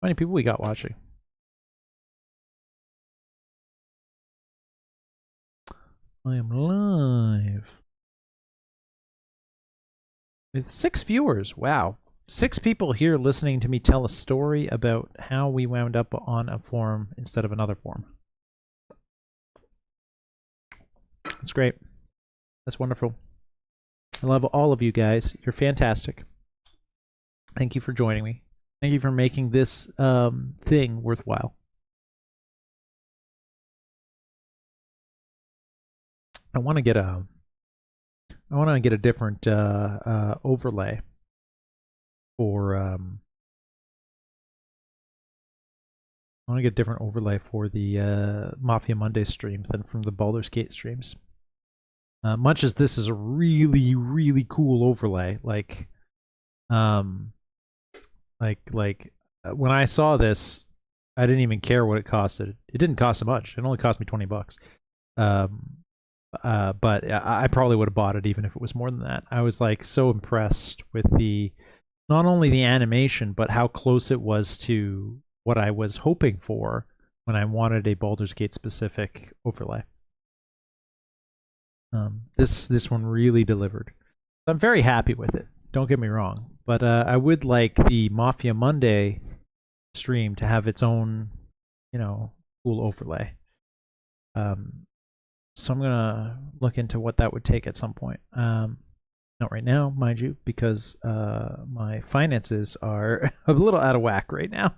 How many people we got watching? I am live with 6 viewers. Wow. 6 people here listening to me tell a story about how we wound up on a forum instead of another forum. That's great. That's wonderful. I love all of you guys. You're fantastic. Thank you for joining me. Thank you for making this thing worthwhile. I want to get a different overlay for I want to get a different overlay for the Mafia Mondays stream than from the Baldur's Gate streams. Much as this is a really, really cool overlay, like when I saw this, I didn't even care what it costed. It didn't cost so much. It only cost me $20. But I probably would have bought it even if it was more than that. I was like so impressed with not only the animation, but how close it was to what I was hoping for when I wanted a Baldur's Gate specific overlay. This one really delivered. I'm very happy with it. Don't get me wrong, but I would like the Mafia Monday stream to have its own, cool overlay. So I'm gonna look into what that would take at some point. Not right now, mind you, because my finances are a little out of whack right now.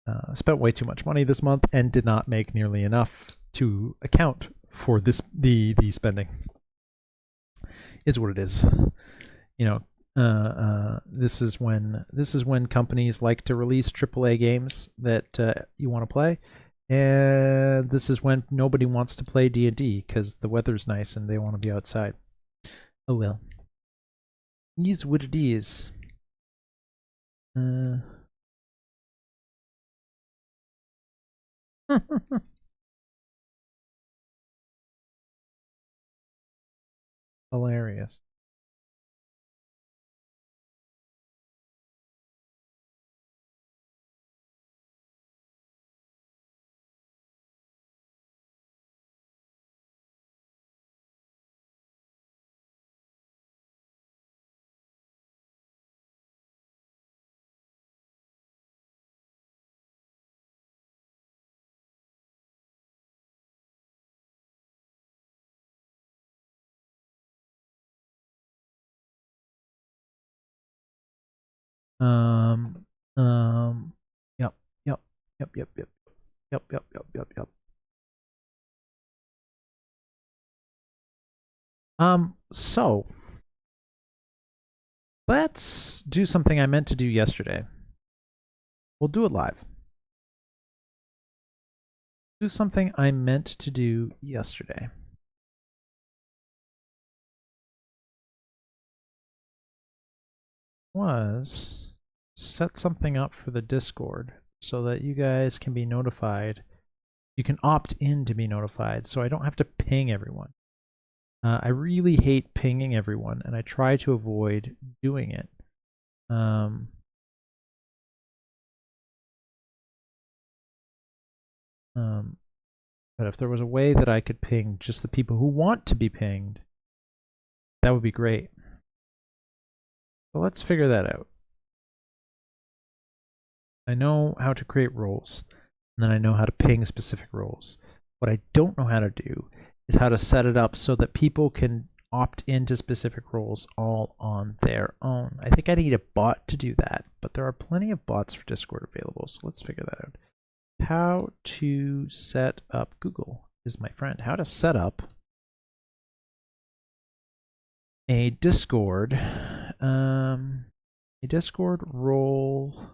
I spent way too much money this month and did not make nearly enough to account for the spending. Is what it is. This is when companies like to release AAA games that you want to play. And this is when nobody wants to play D&D because the weather's nice and they want to be outside. Oh well. It is what it is. Hilarious. Um, um, yep, yep, yep, yep, yep, yep, yep, yep, yep, yep. So let's do something I meant to do yesterday. We'll do it live. Do something I meant to do yesterday. Was set something up for the Discord so that you guys can be notified. You can opt in to be notified, so I don't have to ping everyone. I really hate pinging everyone, and I try to avoid doing it. But if there was a way that I could ping just the people who want to be pinged, that would be great. So let's figure that out. I know how to create roles, and then I know how to ping specific roles. What I don't know how to do is how to set it up so that people can opt into specific roles all on their own. I think I need a bot to do that, but there are plenty of bots for Discord available, so let's figure that out. How to set up Google is my friend. How to set up a Discord, role.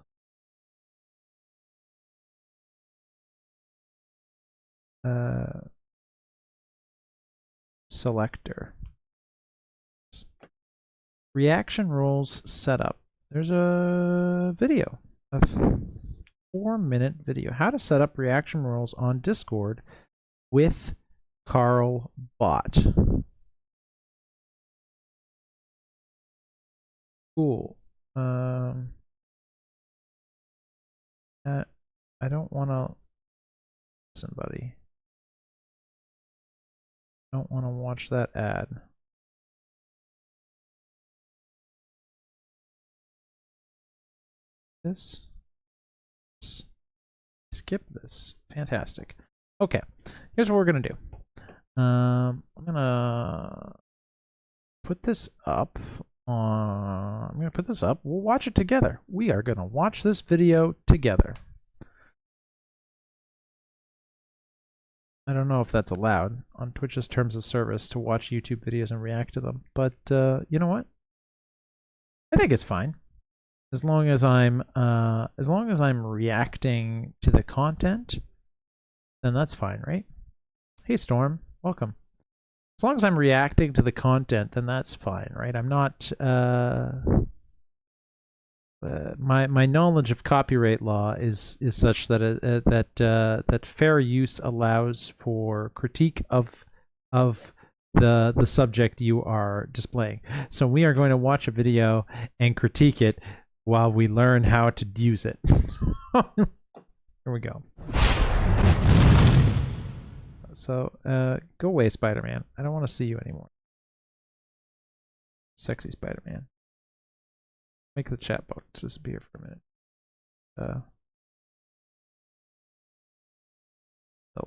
Selector. Reaction roles setup. There's a video, a 4-minute video. How to set up reaction roles on Discord with Carl Bot. Cool. I don't want to listen, buddy. I don't want to watch that ad. This. Skip this. Fantastic. Okay, here's what we're gonna do. I'm gonna put this up on. I'm gonna put this up. We'll watch it together. We are gonna watch this video together. I don't know if that's allowed on Twitch's terms of service to watch YouTube videos and react to them, but you know what? I think it's fine. As long as I'm reacting to the content, then that's fine, right? Hey Storm, welcome. As long as I'm reacting to the content, then that's fine, right? I'm not my knowledge of copyright law is such that that fair use allows for critique of the subject you are displaying. So we are going to watch a video and critique it while we learn how to use it. Here we go. So go away, Spider-Man. I don't want to see you anymore. Sexy Spider-Man. Make the chat box disappear for a minute. The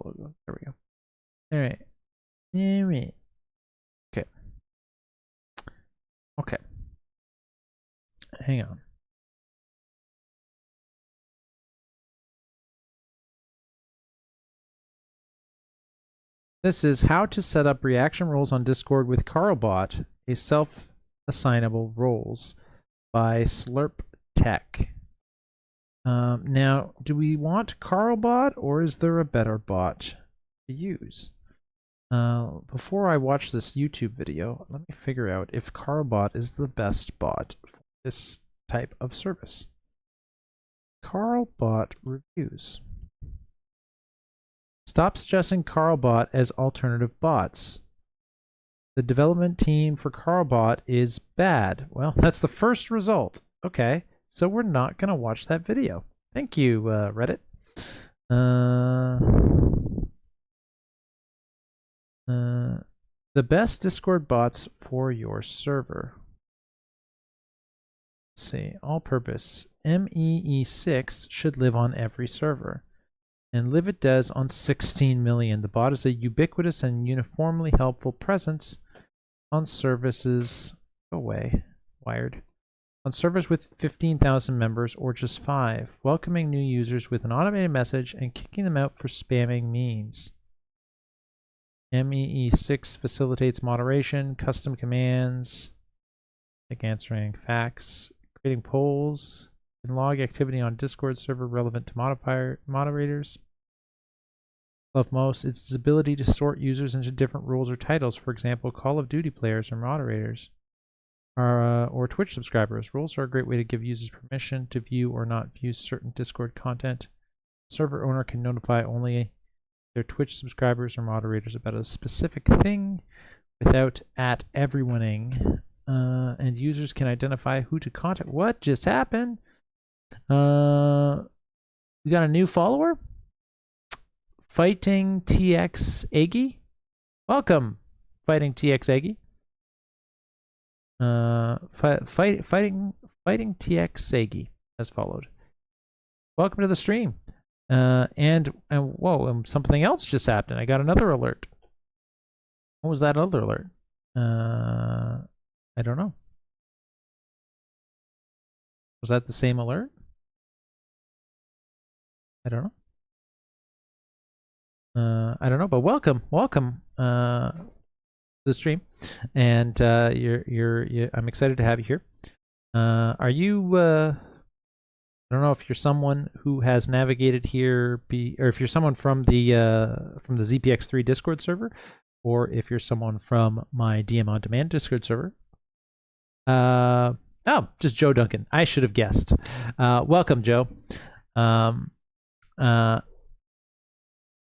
logo. There we go. All right. Okay. Okay. Hang on. This is how to set up reaction roles on Discord with CarlBot, a self-assignable roles by Slurp Tech. Now, do we want CarlBot or is there a better bot to use? Before I watch this YouTube video, let me figure out if CarlBot is the best bot for this type of service. CarlBot reviews. Stop suggesting CarlBot as alternative bots. The development team for CarlBot is bad. Well, that's the first result. Okay, so we're not going to watch that video. Thank you, Reddit. The best Discord bots for your server. Let's see. All purpose. MEE6 should live on every server. And live it does on 16 million. The bot is a ubiquitous and uniformly helpful presence on services. Go away. Wired. On servers with 15,000 members or just 5, welcoming new users with an automated message and kicking them out for spamming memes. MEE6 facilitates moderation, custom commands, like answering facts, creating polls, and log activity on Discord server relevant to moderators. Love most its ability to sort users into different roles or titles. For example, Call of Duty players or moderators, or Twitch subscribers. Roles are a great way to give users permission to view or not view certain Discord content. Server owner can notify only their Twitch subscribers or moderators about a specific thing without at everyoneing. And users can identify who to contact. What just happened? We got a new follower? Fighting TX Aggie? Welcome, Fighting TX Aggie. Fighting TX Aggie has followed. Welcome to the stream. And whoa, something else just happened. I got another alert. What was that other alert? I don't know. Was that the same alert? I don't know, but welcome to the stream, and I'm excited to have you here. Are you? I don't know if you're someone who has navigated here, or if you're someone from the ZPX3 Discord server, or if you're someone from my DM on Demand Discord server. Oh, just Joe Duncan. I should have guessed. Welcome, Joe.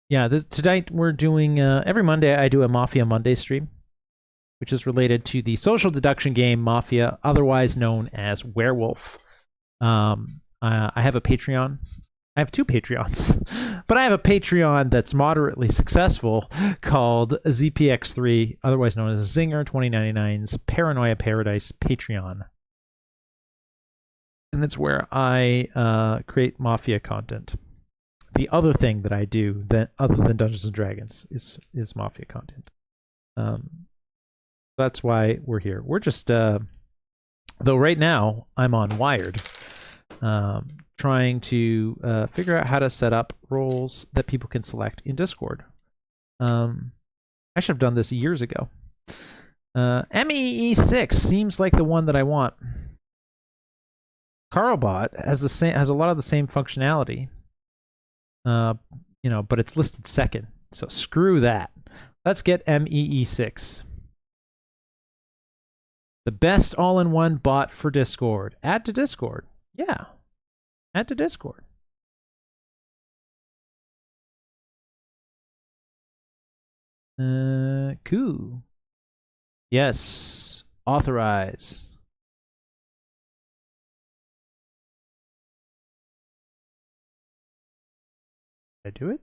Yeah, tonight we're doing, every Monday I do a Mafia Mondays stream, which is related to the social deduction game Mafia, otherwise known as Werewolf. I have a Patreon. I have 2 Patreons, but I have a Patreon that's moderately successful called ZPX3, otherwise known as Zinger 2099's Paranoia Paradise Patreon. And it's where I create Mafia content. The other thing that I do, that other than Dungeons and Dragons, is Mafia content. That's why we're here. We're just, though right now I'm on Wired, trying to figure out how to set up roles that people can select in Discord. I should have done this years ago. MEE6 seems like the one that I want. Carlbot has a lot of the same functionality. But it's listed second. So screw that. Let's get MEE6. The best all-in-one bot for Discord. Add to Discord. Yeah. Add to Discord. Cool. Yes. Authorize. Did I do it?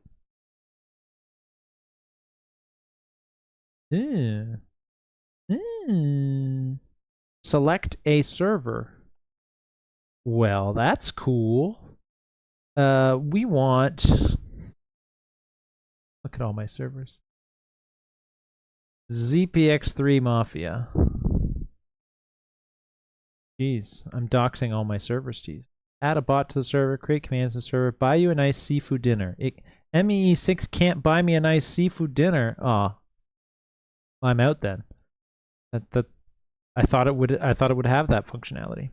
Select a server. Well, that's cool. We want... Look at all my servers. ZPX3 Mafia. Jeez, I'm doxing all my servers, geez. Add a bot to the server, create commands to the server, buy you a nice seafood dinner. MEE6 can't buy me a nice seafood dinner. Aw. Well, I'm out then. I thought it would have that functionality.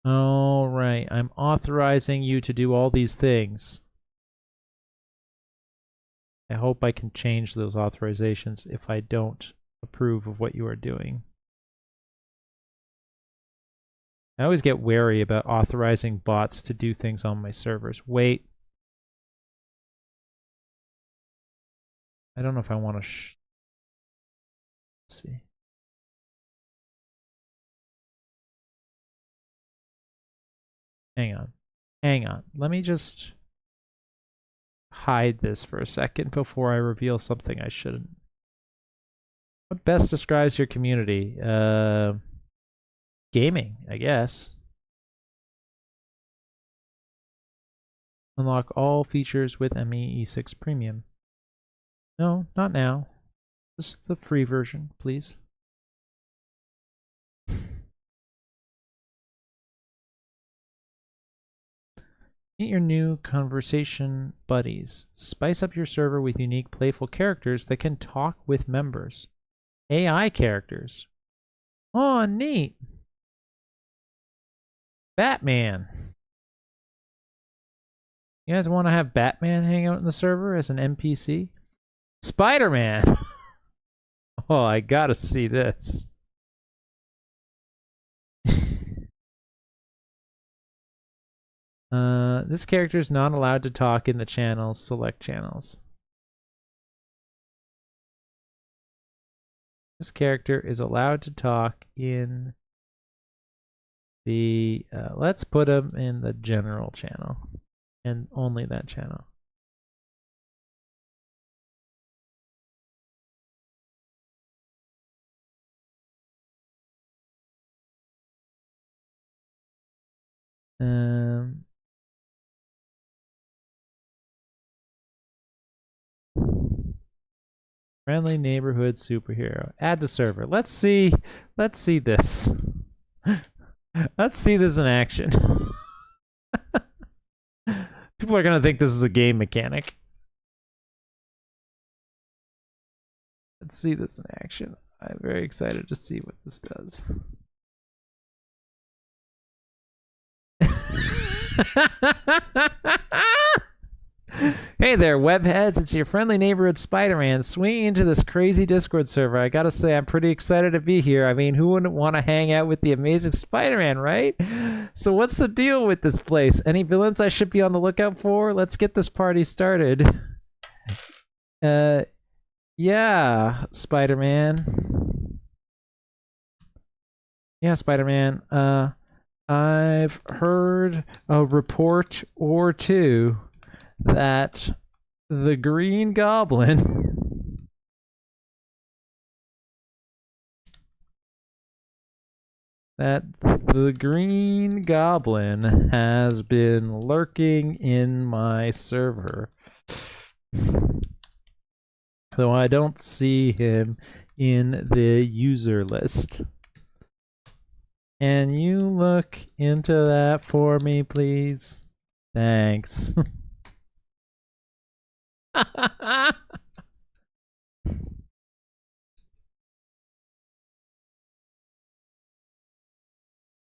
All right, I'm authorizing you to do all these things. I hope I can change those authorizations if I don't approve of what you are doing. I always get wary about authorizing bots to do things on my servers. Wait. I don't know if I want to let's see. Hang on. Hang on. Let me just hide this for a second before I reveal something I shouldn't. What best describes your community? Gaming, I guess. Unlock all features with MEE6 Premium. No, not now. Just the free version, please. Meet your new conversation buddies. Spice up your server with unique, playful characters that can talk with members. AI characters. Oh, neat. Batman. You guys want to have Batman hang out in the server as an NPC? Spider-Man. Oh, I gotta see this. This character is not allowed to talk in the channels. Select channels. This character is allowed to talk in the... let's put him in the general channel. And only that channel. Friendly neighborhood superhero. Add to server. Let's see this. Let's see this in action. People are gonna think this is a game mechanic. Let's see this in action. I'm very excited to see what this does. Hey there, webheads. It's your friendly neighborhood Spider-Man swinging into this crazy Discord server. I gotta say, I'm pretty excited to be here. I mean, who wouldn't want to hang out with the amazing Spider-Man, right? So what's the deal with this place? Any villains I should be on the lookout for? Let's get this party started. Yeah, Spider-Man. Yeah, Spider-Man. I've heard a report or two that the Green Goblin has been lurking in my server. Though I don't see him in the user list. Can you look into that for me, please? Thanks.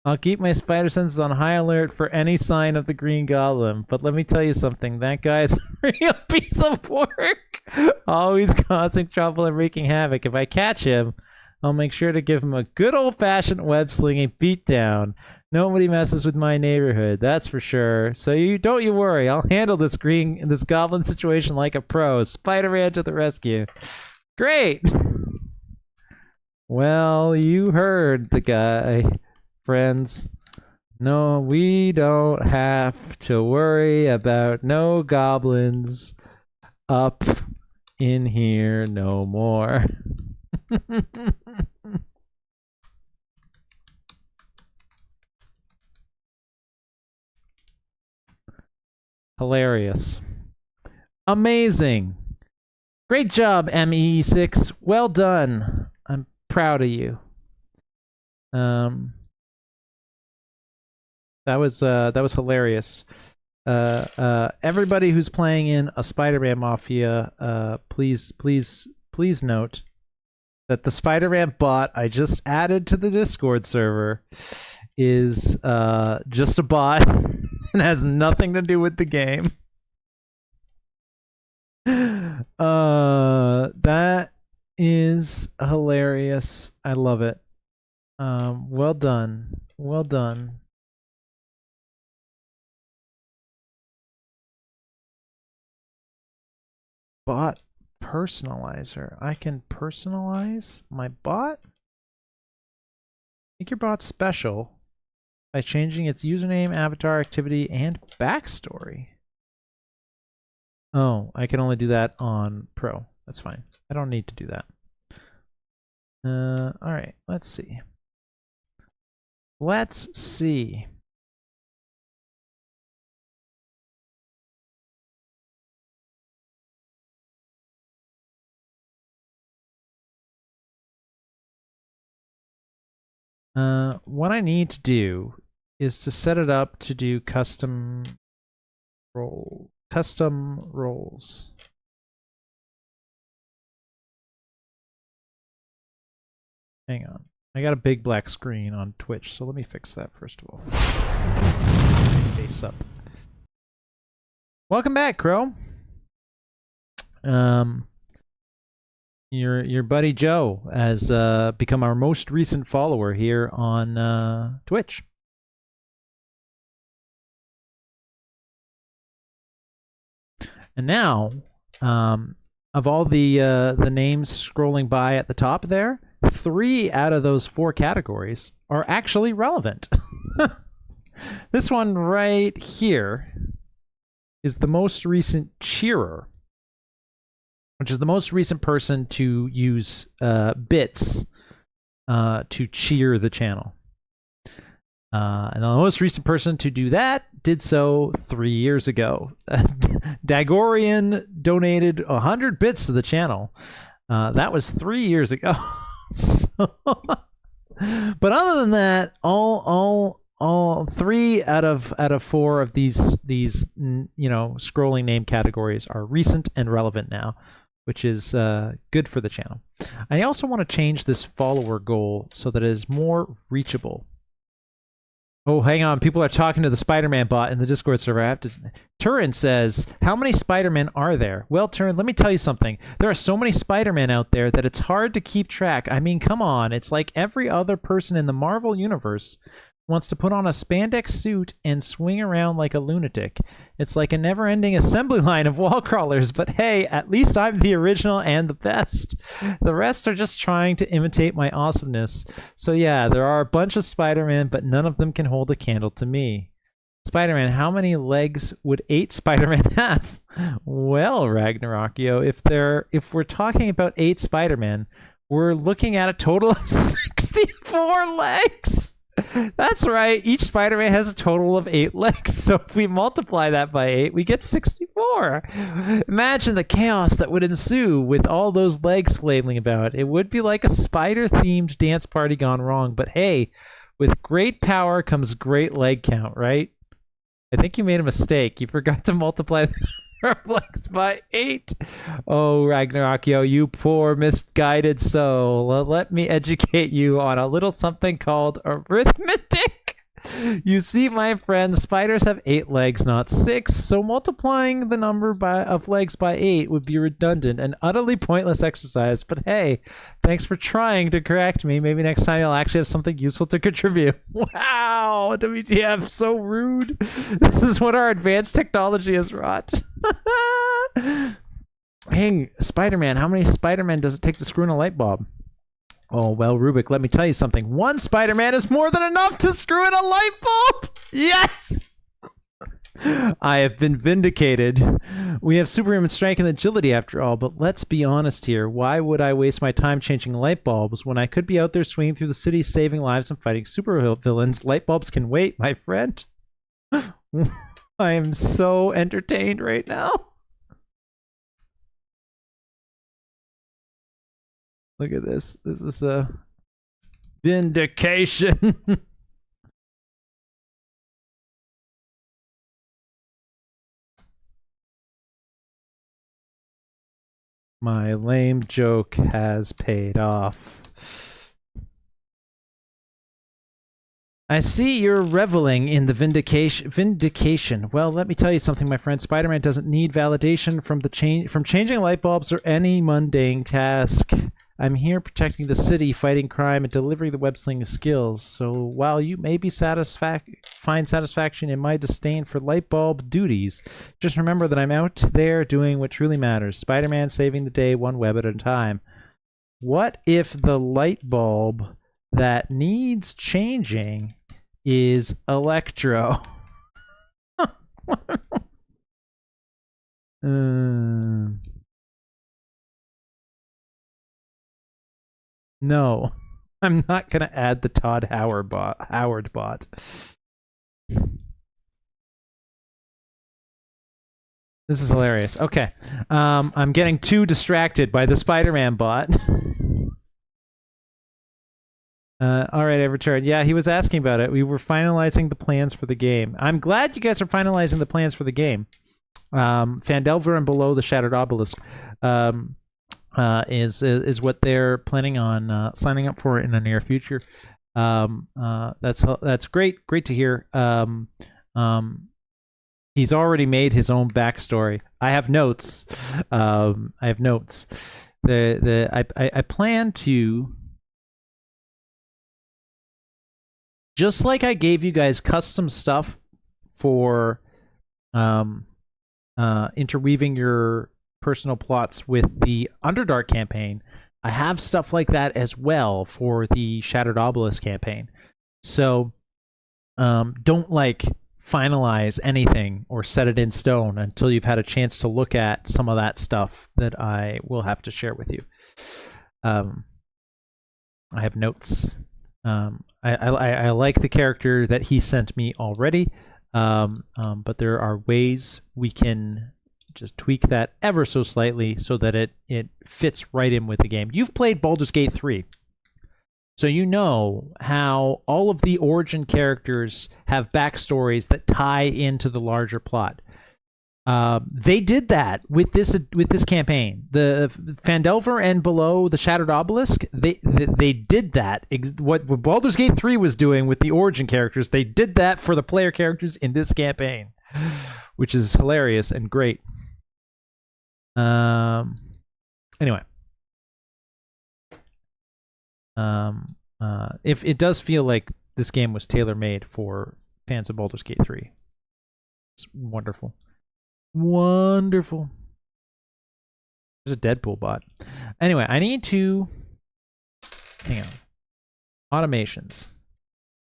I'll keep my spider senses on high alert for any sign of the Green Goblin, but let me tell you something, that guy's a real piece of work! Always causing trouble and wreaking havoc. If I catch him, I'll make sure to give him a good old-fashioned web-slinging beatdown. Nobody messes with my neighborhood, that's for sure. So don't you worry, I'll handle this goblin situation like a pro. Spider-Man to the rescue. Great! Well, you heard the guy, friends. No, we don't have to worry about no goblins up in here no more. Hilarious. Amazing. Great job, ME6. Well done. I'm proud of you. That was hilarious. Everybody who's playing in a Spider-Man Mafia, please note that the Spider-Man bot I just added to the Discord server is just a bot and has nothing to do with the game. That is hilarious. I love it. Well done. Well done. Bot personalizer. I can personalize my bot? Make your bot special by changing its username, avatar, activity, and backstory. Oh, I can only do that on Pro. That's fine. I don't need to do that. Alright, let's see. Let's see. What I need to do is to set it up to do custom roles. Hang on. I got a big black screen on Twitch, so let me fix that first of all. Face up. Welcome back, Crow. Your buddy Joe has become our most recent follower here on Twitch. And now, of all the names scrolling by at the top there, 3 out of those 4 categories are actually relevant. This one right here is the most recent cheerer, which is the most recent person to use bits to cheer the channel. And the most recent person to do that did so 3 years ago. Dagorian donated 100 bits to the channel. That was 3 years ago. So, but other than that, all 3 out of 4 of these scrolling name categories are recent and relevant now, which is good for the channel. I also want to change this follower goal so that it is more reachable. Oh, hang on. People are talking to the Spider-Man bot in the Discord server. I have to... Turin says, how many Spider-Men are there? Well, Turin, let me tell you something. There are so many Spider-Men out there that it's hard to keep track. I mean, come on. It's like every other person in the Marvel Universe wants to put on a spandex suit and swing around like a lunatic. It's like a never-ending assembly line of wall crawlers, but hey, at least I'm the original and the best. The rest are just trying to imitate my awesomeness. So yeah, there are a bunch of Spider-Man, but none of them can hold a candle to me. Spider-Man, how many legs would 8 Spider-Man have? Well, Ragnarokio, if we're talking about 8 Spider-Man, we're looking at a total of 64 legs! That's right. Each Spider-Man has a total of 8 legs. So if we multiply that by 8, we get 64. Imagine the chaos that would ensue with all those legs flailing about. It would be like a spider-themed dance party gone wrong. But hey, with great power comes great leg count, right? I think you made a mistake. You forgot to multiply the legs by 8. Oh, Ragnarokio, you poor misguided soul. Let me educate you on a little something called arithmetic. You see, my friend, spiders have 8 legs, not 6, so multiplying the number of legs by 8 would be redundant and utterly pointless exercise. But hey, thanks for trying to correct me. Maybe next time you'll actually have something useful to contribute. Wow, WTF, so rude. This is what our advanced technology has wrought. Hey, Spider-Man, how many Spider-Man does it take to screw in a light bulb? Oh, well, Rubik, let me tell you something. 1 Spider-Man is more than enough to screw in a light bulb! Yes! I have been vindicated. We have superhuman strength and agility after all, but let's be honest here. Why would I waste my time changing light bulbs when I could be out there swinging through the city, saving lives and fighting super villains? Light bulbs can wait, my friend. I am so entertained right now. Look at this. This is a vindication. My lame joke has paid off. I see you're reveling in the vindication. Well, let me tell you something, my friend. Spider-Man doesn't need validation from changing light bulbs or any mundane task. I'm here protecting the city, fighting crime, and delivering the web-slinging skills. So while you may be find satisfaction in my disdain for light bulb duties, just remember that I'm out there doing what truly matters. Spider-Man saving the day one web at a time. What if the light bulb that needs changing is Electro? No, I'm not gonna add the Todd Howard bot. This is hilarious. Okay, I'm getting too distracted by the Spider-Man bot. All right, I returned. Yeah, he was asking about it. We were finalizing the plans for the game. I'm glad you guys are finalizing the plans for the game. Phandelver and Below the Shattered Obelisk is what they're planning on signing up for in the near future. That's great. Great to hear. He's already made his own backstory. I have notes. I plan to, just like I gave you guys custom stuff for interweaving your personal plots with the Underdark campaign, I have stuff like that as well for the Shattered Obelisk campaign. So don't finalize anything or set it in stone until you've had a chance to look at some of that stuff that I will have to share with you. I have notes. I like the character that he sent me already, but there are ways we can just tweak that ever so slightly so that it fits right in with the game. You've played Baldur's Gate 3. So you know how all of the origin characters have backstories that tie into the larger plot. They did that with this campaign. The Phandelver and Below the Shattered Obelisk, they did that. What Baldur's Gate 3 was doing with the origin characters, they did that for the player characters in this campaign, which is hilarious and great. Anyway. If it does feel like this game was tailor-made for fans of Baldur's Gate 3. It's wonderful. Wonderful. There's a Deadpool bot. Anyway, I need to... Hang on. Automations.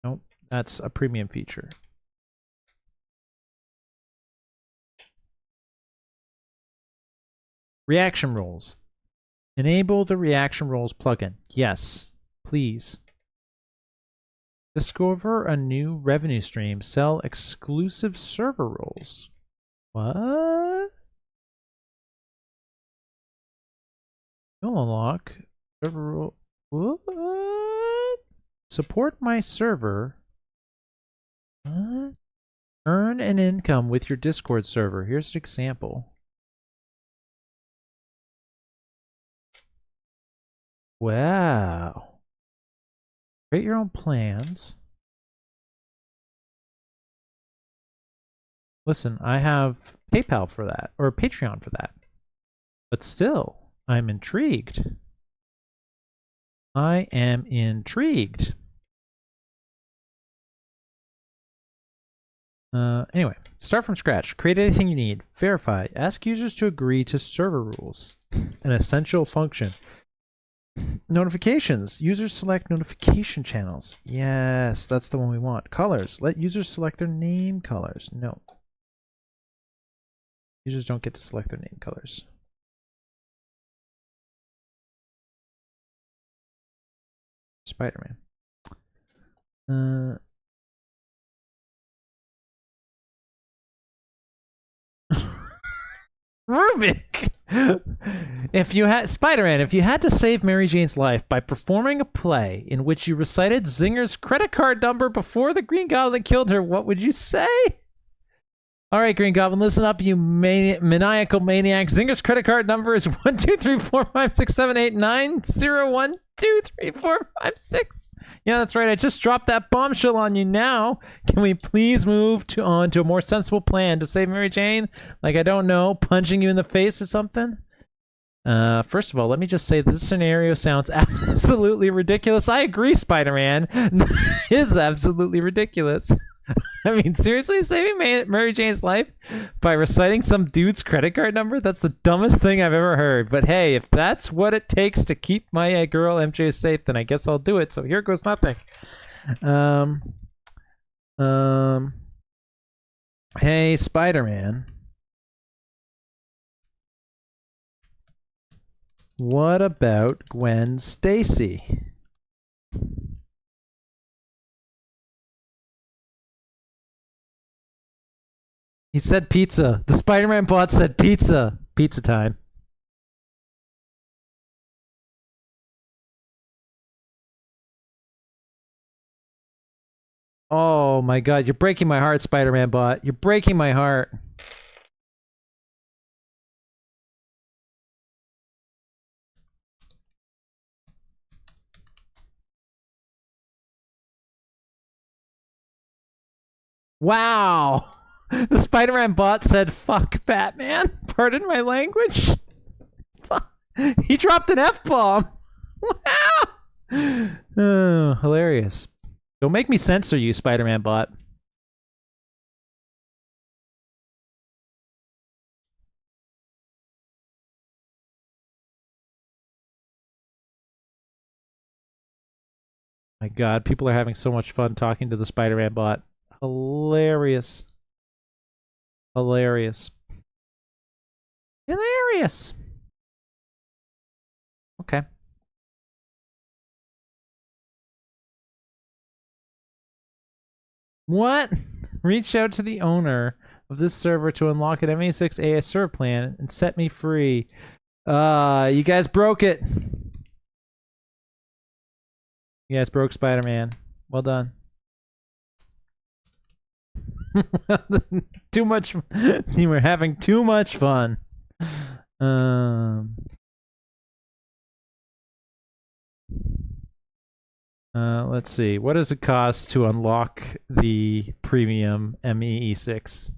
Nope, that's a premium feature. Reaction roles. Enable the reaction roles plugin. Yes, please. Discover a new revenue stream. Sell exclusive server roles. What? You'll unlock server role. What? Support my server. What? Earn an income with your Discord server. Here's an example. Wow. Create your own plans. Listen, I have PayPal for that, or Patreon for that. But still, I'm intrigued. I am intrigued. Anyway, start from scratch. Create anything you need. Verify. Ask users to agree to server rules. An essential function. Notifications. Users select notification channels. Yes, that's the one we want. Colors. Let users select their name colors. No. Users don't get to select their name colors. Spider-Man. Rubik! If you had Spider-Man, if you had to save Mary Jane's life by performing a play in which you recited Zinger's credit card number before the Green Goblin killed her, what would you say? All right, Green Goblin, listen up, you maniacal maniac. Zinger's credit card number is 123456789012345 Yeah, that's right. I just dropped that bombshell on you now. Can we please move on to a more sensible plan to save Mary Jane? Like, I don't know, punching you in the face or something? First of all, let me just say this scenario sounds absolutely ridiculous. I agree, Spider-Man. It is absolutely ridiculous. I mean, seriously, saving Mary Jane's life by reciting some dude's credit card number? That's the dumbest thing I've ever heard. But hey, if that's what it takes to keep my girl MJ safe, then I guess I'll do it. So here goes nothing. Hey, Spider-Man. What about Gwen Stacy? He said pizza. The Spider-Man bot said pizza. Pizza time. Oh my god, you're breaking my heart, Spider-Man bot. You're breaking my heart. Wow. The Spider-Man bot said, fuck Batman. Pardon my language. He dropped an F-bomb. Wow. Oh, hilarious. Don't make me censor you, Spider-Man bot. My god, people are having so much fun talking to the Spider-Man bot. Hilarious. Hilarious. Hilarious. Okay. What? Reach out to the owner of this server to unlock an ME6 AI server plan and set me free. You guys broke it. You guys broke Spider-Man. Well done. Too much. You were having too much fun. Let's see. What does it cost to unlock the premium MEE6?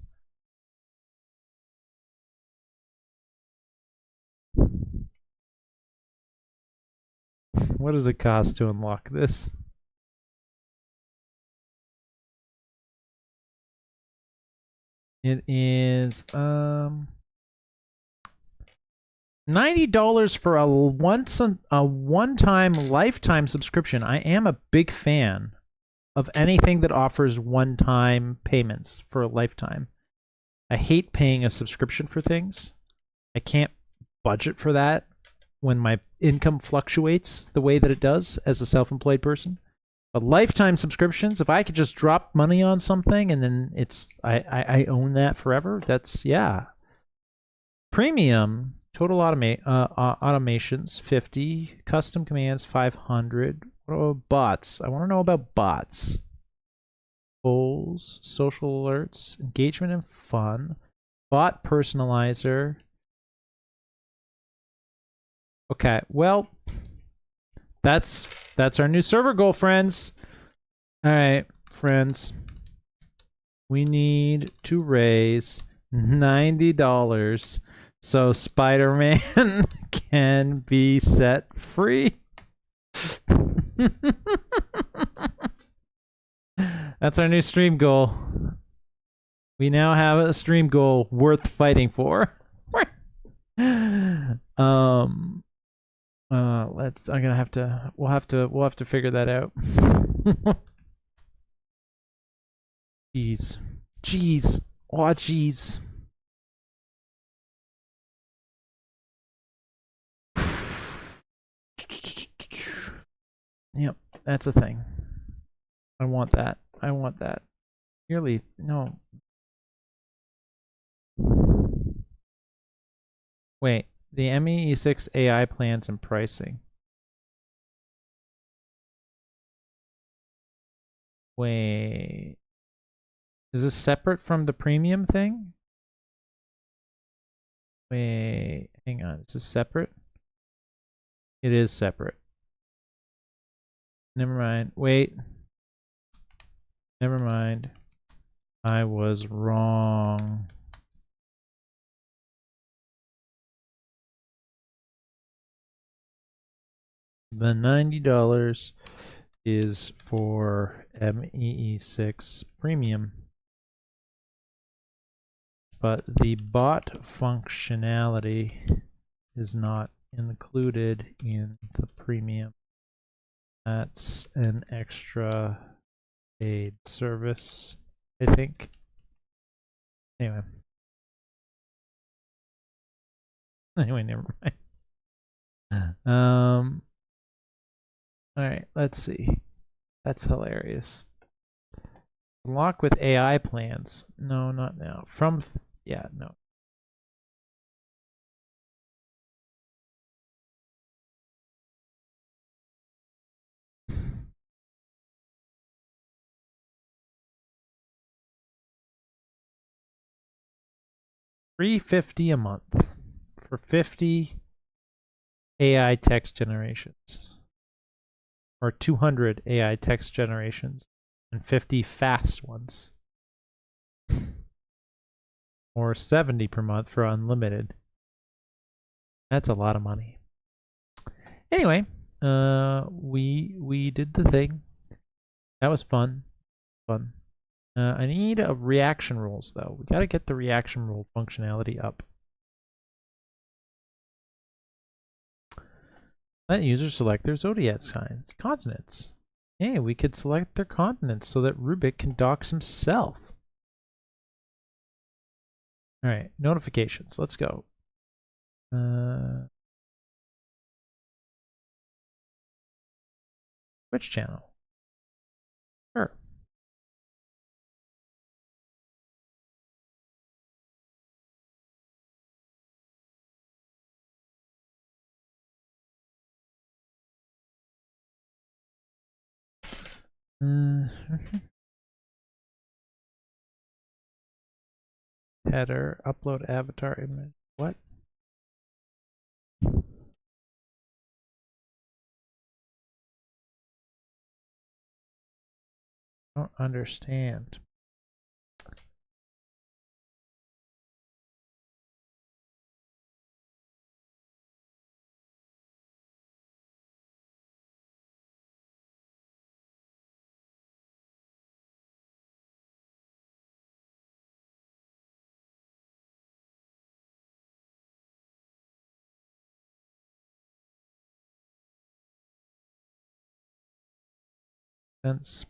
What does it cost to unlock this? It is $90 for a one-time lifetime subscription. I am a big fan of anything that offers one-time payments for a lifetime. I hate paying a subscription for things. I can't budget for that when my income fluctuates the way that it does as a self-employed person. But lifetime subscriptions, if I could just drop money on something and then I own that forever, that's, yeah. Premium, total automations, 50. Custom commands, 500. What about bots? I want to know about bots. Polls, social alerts, engagement and fun. Bot personalizer. Okay, well, that's our new server goal, friends. All right, friends. We need to raise $90 so Spider-Man can be set free. That's our new stream goal. We now have a stream goal worth fighting for. I'm gonna have to. We'll have to figure that out. Jeez. Oh, jeez. Yep, that's a thing. I want that. Nearly, no. Wait, the MEE6 AI plans and pricing. Wait. Is this separate from the premium thing? Wait, hang on. Is this separate? It is separate. Never mind. Wait. Never mind. I was wrong. The $90 is for MEE6 Premium. But the bot functionality is not included in the Premium. That's an extra paid service, I think. Anyway. Anyway, never mind. All right, let's see. That's hilarious. Unlock with AI plans. No, not now. Yeah, no. $3.50 a month for 50 AI text generations, or 200 AI text generations and 50 fast ones, or 70 per month for unlimited. That's a lot of money. Anyway, we did the thing. That was fun. I need a reaction rules though. We got to get the reaction rule functionality up. Let users select their zodiac signs, continents. Hey, we could select their continents so that Rubik can dox himself. All right, notifications. Let's go. Which channel? Sure. Header, upload avatar image. What? I don't understand. Events,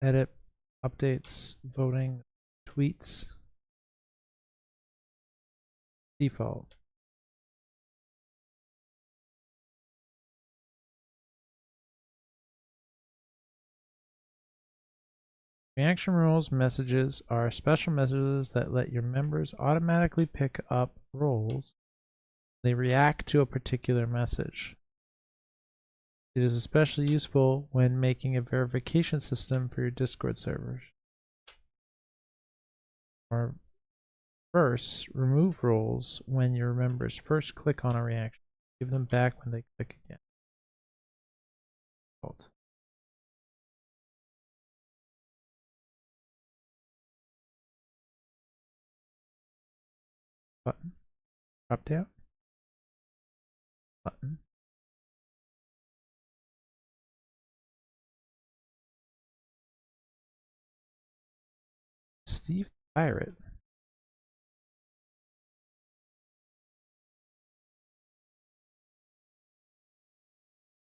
edit, updates, voting, tweets, default. Reaction rules messages are special messages that let your members automatically pick up roles. They react to a particular message. It is especially useful when making a verification system for your Discord servers. Or first, remove roles when your members first click on a reaction. Give them back when they click again. Button. Drop down. Button. Steve the Pirate.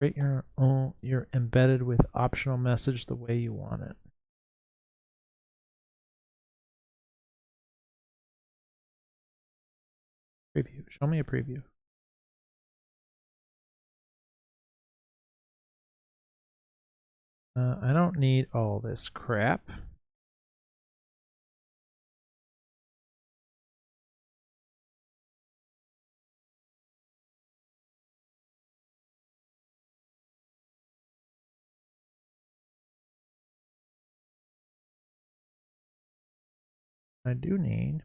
Create your own, your embedded with optional message the way you want it. Preview. Show me a preview. I don't need all this crap. I do need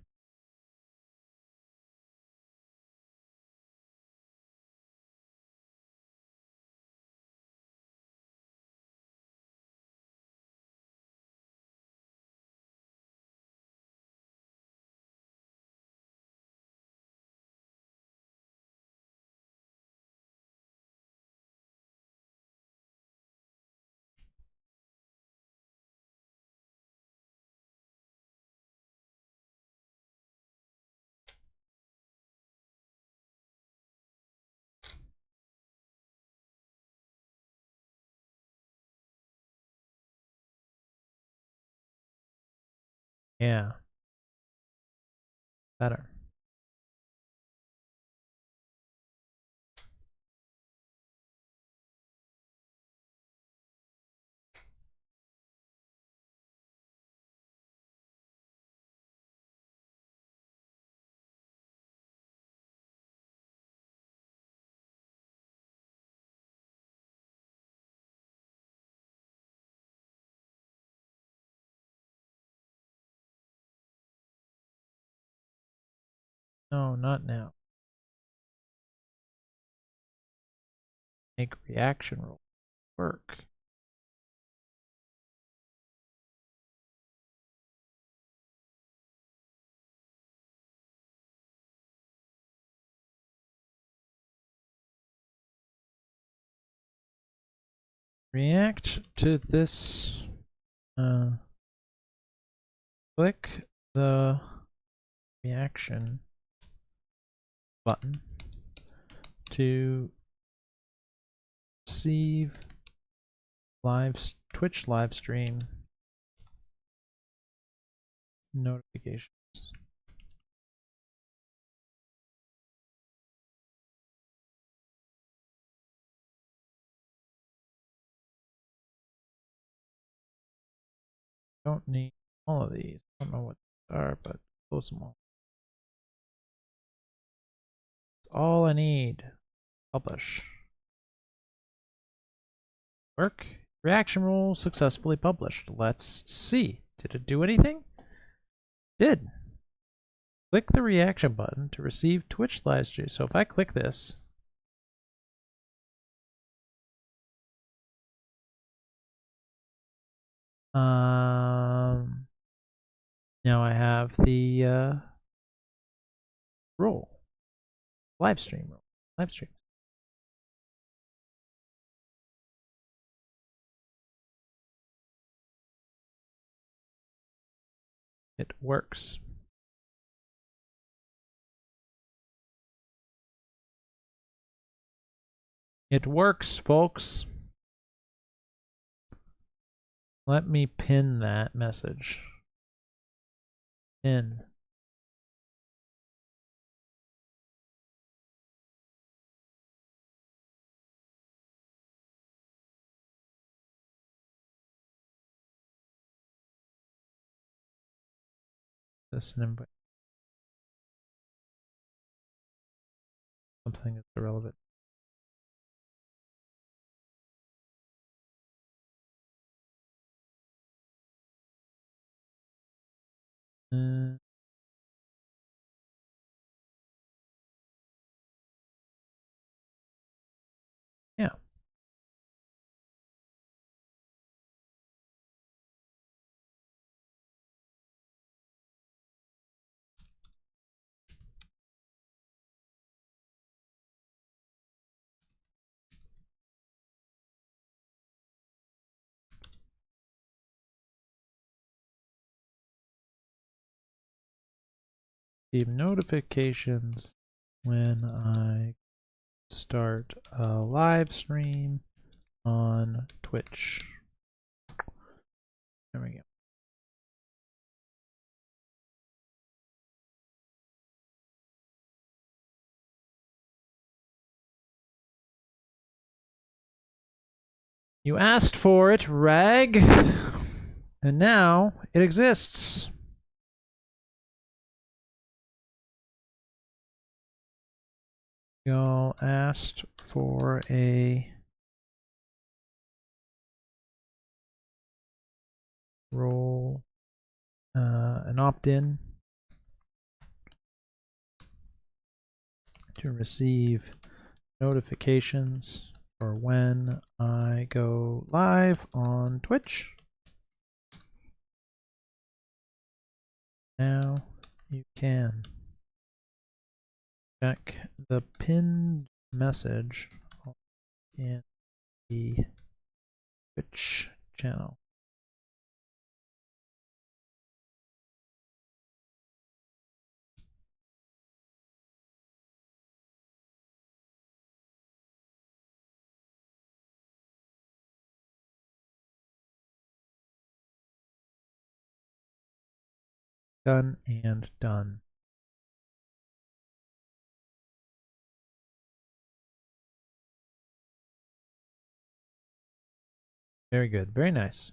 yeah. Better. No, not now. Make reaction roll work. React to this. Click the reaction button to receive Twitch live stream notifications. Don't need all of these. I don't know what they are, but close them all. That's all I need. Publish. Work. Reaction rule successfully published. Let's see. Did it do anything? Did. Click the reaction button to receive Twitch live stream. So if I click this, now I have the roll. Live stream roll. Live stream. It works. It works, folks. Let me pin that message. Pin. This an invite. Something that's irrelevant. Yeah. Receive notifications when I start a live stream on Twitch. There we go. You asked for it, Rag, and now it exists. Y'all asked for a role, an opt-in to receive notifications for when I go live on Twitch. Now you can check the pinned message in the Twitch channel. Done and done. Very good. Very nice.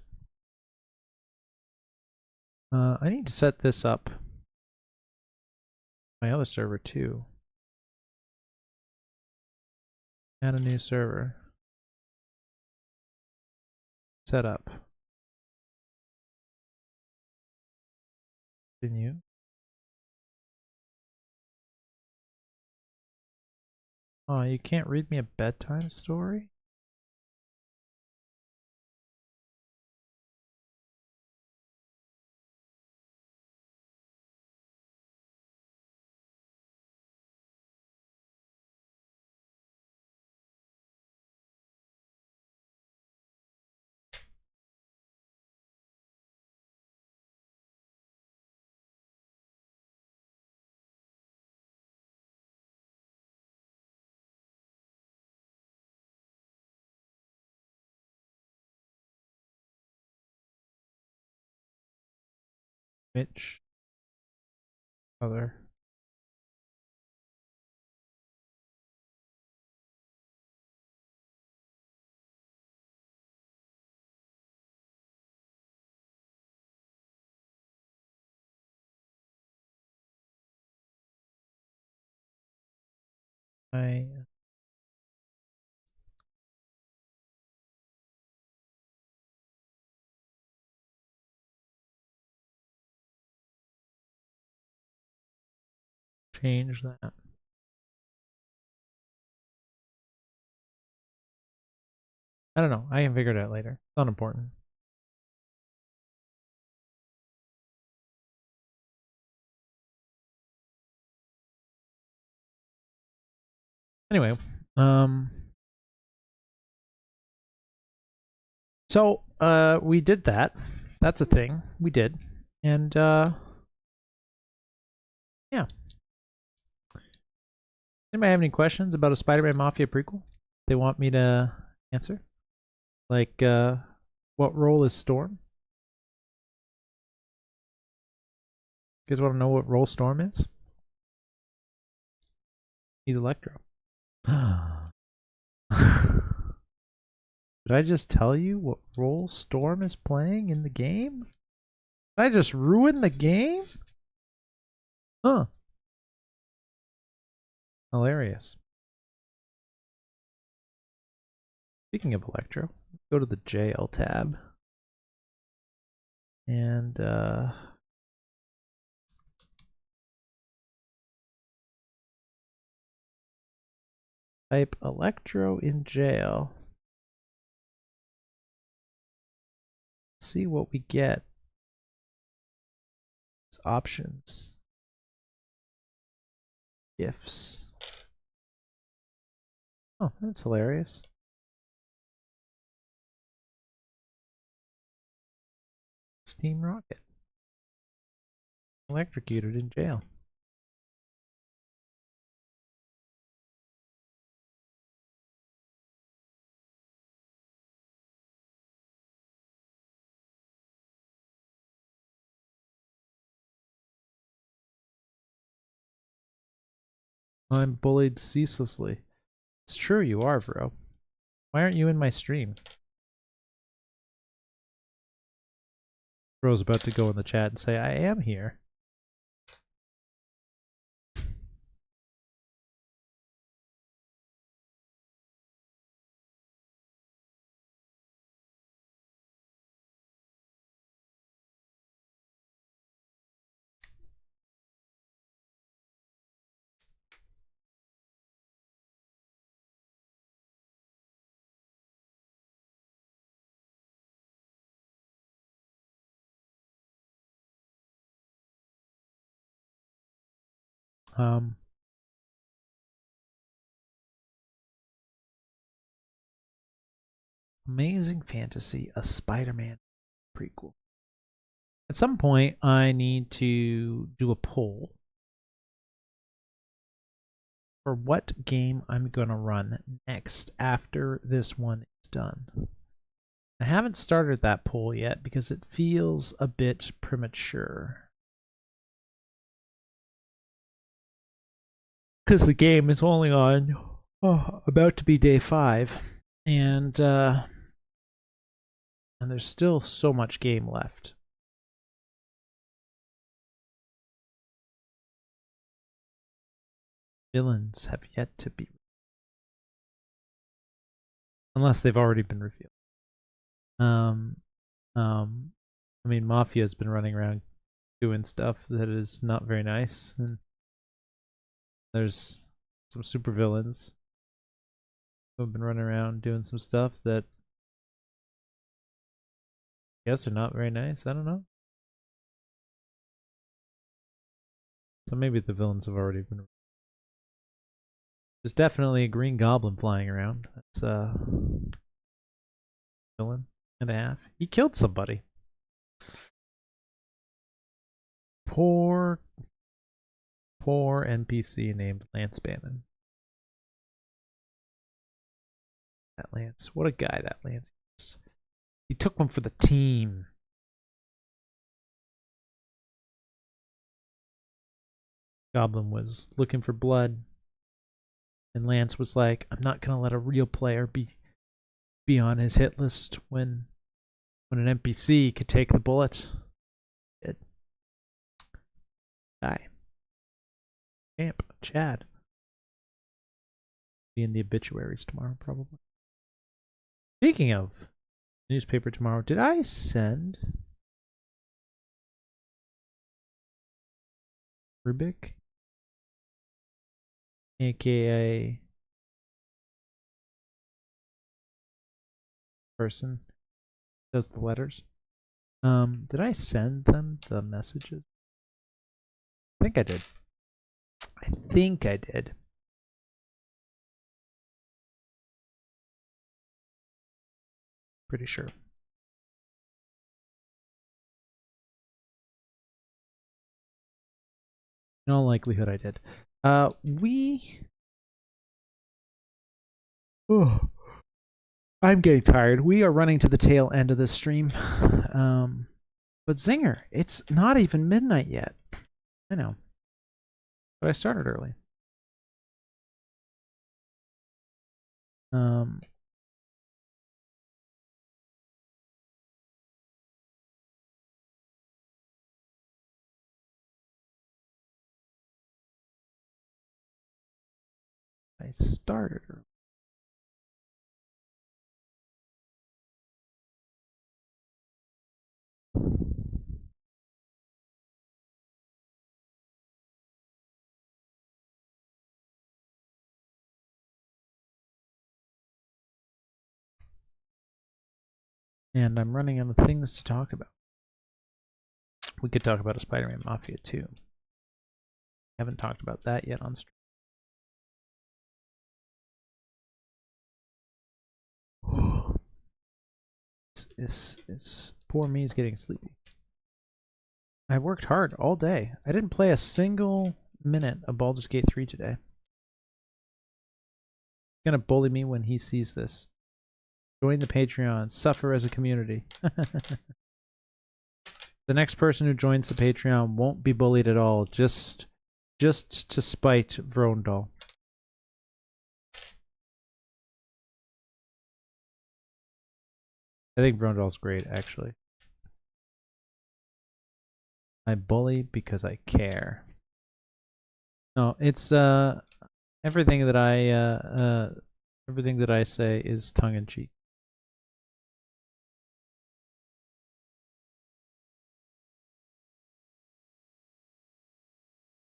I need to set this up. My other server too. Add a new server. Set up. Continue. Oh, you can't read me a bedtime story? Which other? I change that. I don't know. I can figure it out later. It's not important. Anyway, so we did that. That's a thing we did, and yeah. Anybody have any questions about a Spider-Man Mafia prequel? They want me to answer? Like, what role is Storm? You guys want to know what role Storm is? He's Electro. Did I just tell you what role Storm is playing in the game? Did I just ruin the game? Huh. Hilarious. Speaking of Electro, go to the jail tab. And type Electro in jail. Let's see what we get. It's options. Gifts. Oh, that's hilarious. Steam Rocket. Electrocuted in jail. I'm bullied ceaselessly. It's true, you are, bro. Why aren't you in my stream? Bro's about to go in the chat and say, I am here. Amazing Fantasy, a Spider-Man prequel. At some point, I need to do a poll for what game I'm going to run next after this one is done. I haven't started that poll yet because it feels a bit premature. Because the game is only on about to be day 5, and there's still so much game left. Villains have yet to be, unless they've already been revealed. I mean, Mafia's been running around doing stuff that is not very nice, and there's some super villains. I've been running around doing some stuff that I guess are not very nice. I don't know. So maybe the villains have already been. There's definitely a green goblin flying around. That's a villain and a half. He killed somebody. Poor NPC named Lance Bannon. That Lance. What a guy that Lance is. He took one for the team. Goblin was looking for blood. And Lance was like, I'm not gonna let a real player be on his hit list when an NPC could take the bullet. It die. Champ, Chad. Be in the obituaries tomorrow, probably. Speaking of newspaper tomorrow, did I send Rubik, aka person who does the letters? Did I send them the messages? I think I did. I think I did. Pretty sure. In all likelihood, I did. Oh, I'm getting tired. We are running to the tail end of this stream. But Zinger, it's not even midnight yet. I know. But I started early. I started early. And I'm running out of things to talk about. We could talk about a Spider-Man Mafia too. Haven't talked about that yet on stream. Poor me is getting sleepy. I worked hard all day. I didn't play a single minute of Baldur's Gate 3 today. He's gonna bully me when he sees this. Join the Patreon. Suffer as a community. The next person who joins the Patreon won't be bullied at all. Just to spite Vrondal. I think Vrondal's great, actually. I bully because I care. No, it's everything that I say is tongue in cheek.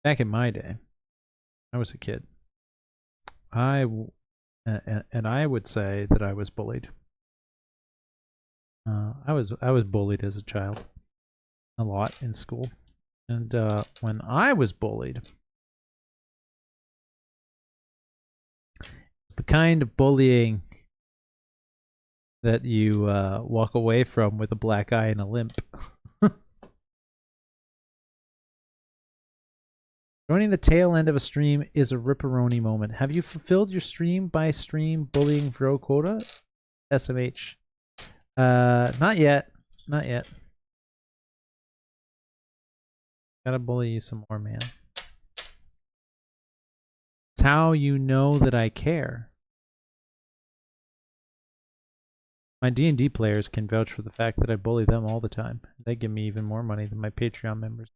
Back in my day, I was a kid. And I would say that I was bullied. I was bullied as a child, a lot in school, and when I was bullied, it's the kind of bullying that you walk away from with a black eye and a limp. Joining the tail end of a stream is a ripperoni moment. Have you fulfilled your stream by stream bullying Vro quota? SMH. Not yet. Not yet. Gotta bully you some more, man. It's how you know that I care. My D&D players can vouch for the fact that I bully them all the time. They give me even more money than my Patreon members.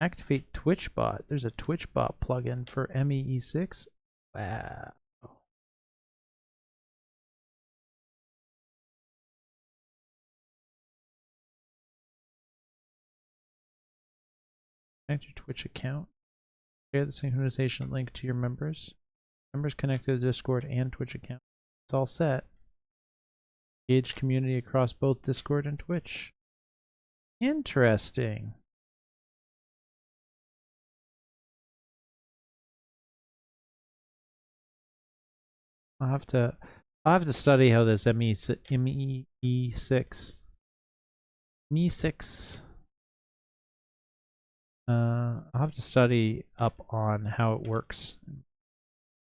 Activate Twitch bot. There's a Twitch bot plugin for MEE6. Wow. Connect your Twitch account. Share the synchronization link to your members. Members connect to the Discord and Twitch account. It's all set. Engage community across both Discord and Twitch. Interesting. I'll have to study how this ME6 I'll have to study up on how it works,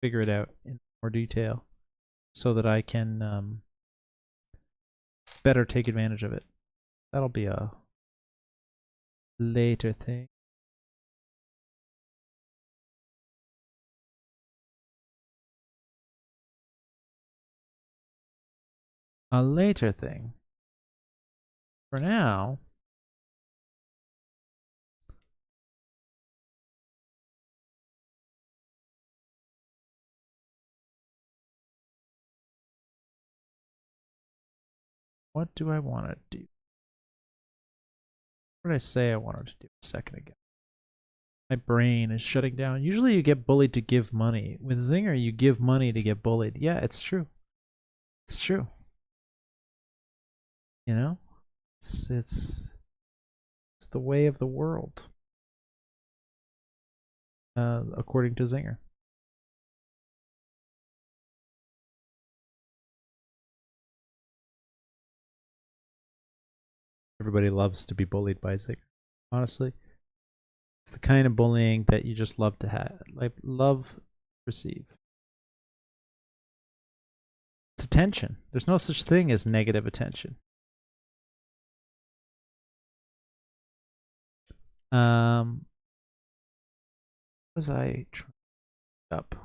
figure it out in more detail, so that I can better take advantage of it. That'll be a later thing. A later thing. For now, what do I want to do? What did I say I wanted to do a second ago? My brain is shutting down. Usually you get bullied to give money. With Zinger, you give money to get bullied. Yeah, it's true. It's true. You know? It's the way of the world. According to Zinger. Everybody loves to be bullied by Zinger. Honestly. It's the kind of bullying that you just love to have, like love receive. It's attention. There's no such thing as negative attention. Was I trying up?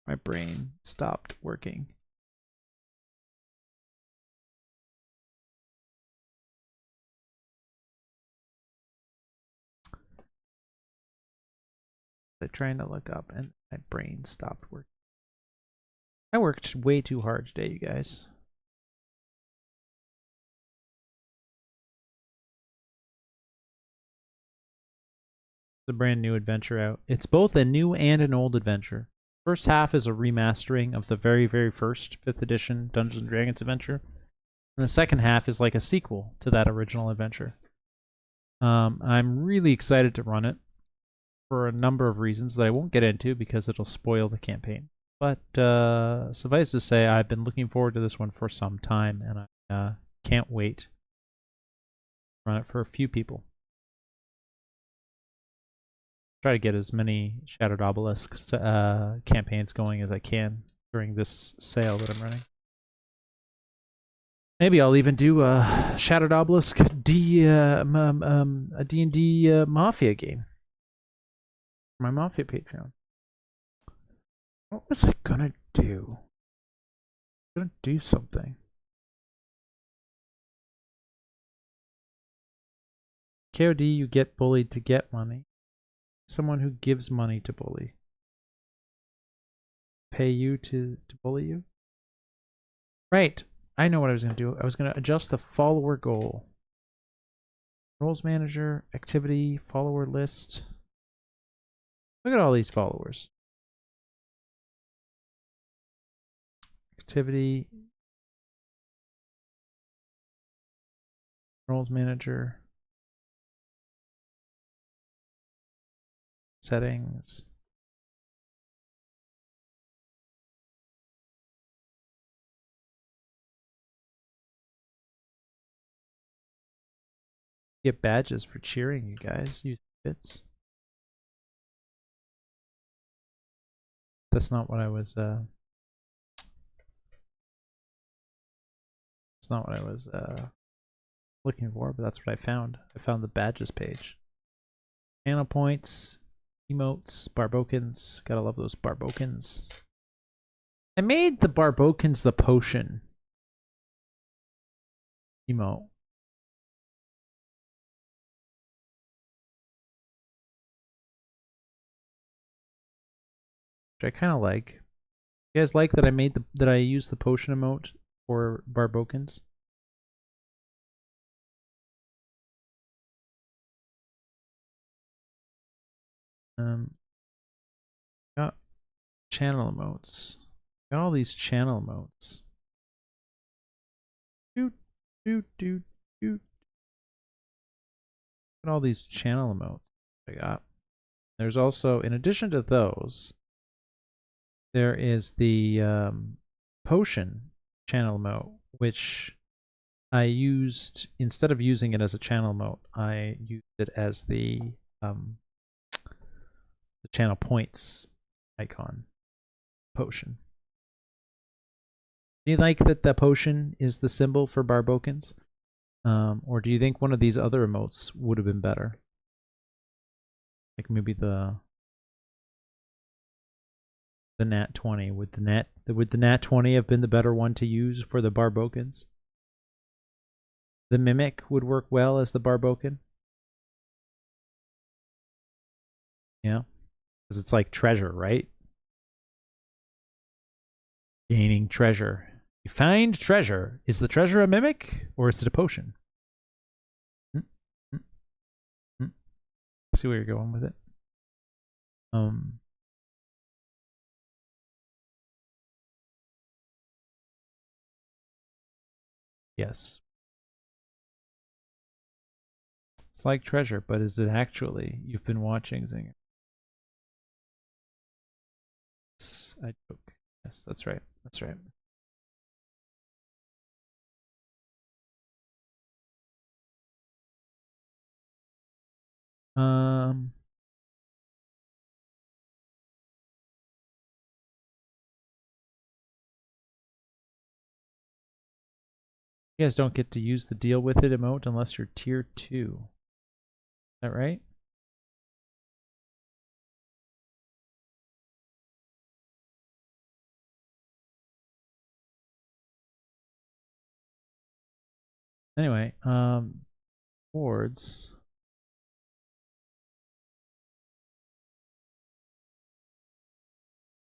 My brain stopped working. I'm trying to look up and my brain stopped working. I worked way too hard today, you guys. The brand new adventure out. It's both a new and an old adventure. First half is a remastering of the very, very first 5th edition Dungeons & Dragons adventure. And the second half is like a sequel to that original adventure. I'm really excited to run it for a number of reasons that I won't get into because it'll spoil the campaign. But suffice to say, I've been looking forward to this one for some time, and I can't wait to run it for a few people. Try to get as many Shattered Obelisk campaigns going as I can during this sale that I'm running. Maybe I'll even do a Shattered Obelisk a D&D Mafia game. My Mafia Patreon. What was I gonna do? I'm gonna do something. KOD, you get bullied to get money. Someone who gives money to bully. Pay you to bully you? Right. I know what I was gonna do. I was gonna adjust the follower goal. Roles manager, activity, follower list. Look at all these followers. Activity. Roles manager. Settings. Get badges for cheering, you guys. Use bits. That's not what I was that's not what I was looking for, but that's what I found. I found the badges page. Channel points, emotes, Barbokins. Gotta love those Barbokins. I made the Barbokins the potion emote. Which I kind of like. You guys like that I made that I used the potion emote for Barbokins? Got channel emotes. Got all these channel emotes. Doot, doot, doot, doot. Got all these channel emotes I got. There's also, in addition to those, there is the potion channel emote, which I used, instead of using it as a channel emote, I used it as the channel points icon potion. Do you like that the potion is the symbol for Barbokans? Or do you think one of these other emotes would have been better? Like maybe the Nat 20. Would the Nat 20 have been the better one to use for the Barbokans? The Mimic would work well as the Barbokan. Yeah. Because it's like treasure, right? Gaining treasure. You find treasure. Is the treasure a mimic or is it a potion? See where you're going with it. Yes. It's like treasure, but is it actually? You've been watching Zinger. I joke. Yes, that's right. That's right. You guys don't get to use the deal with it emote unless you're tier 2. Is that right? Anyway, rewards.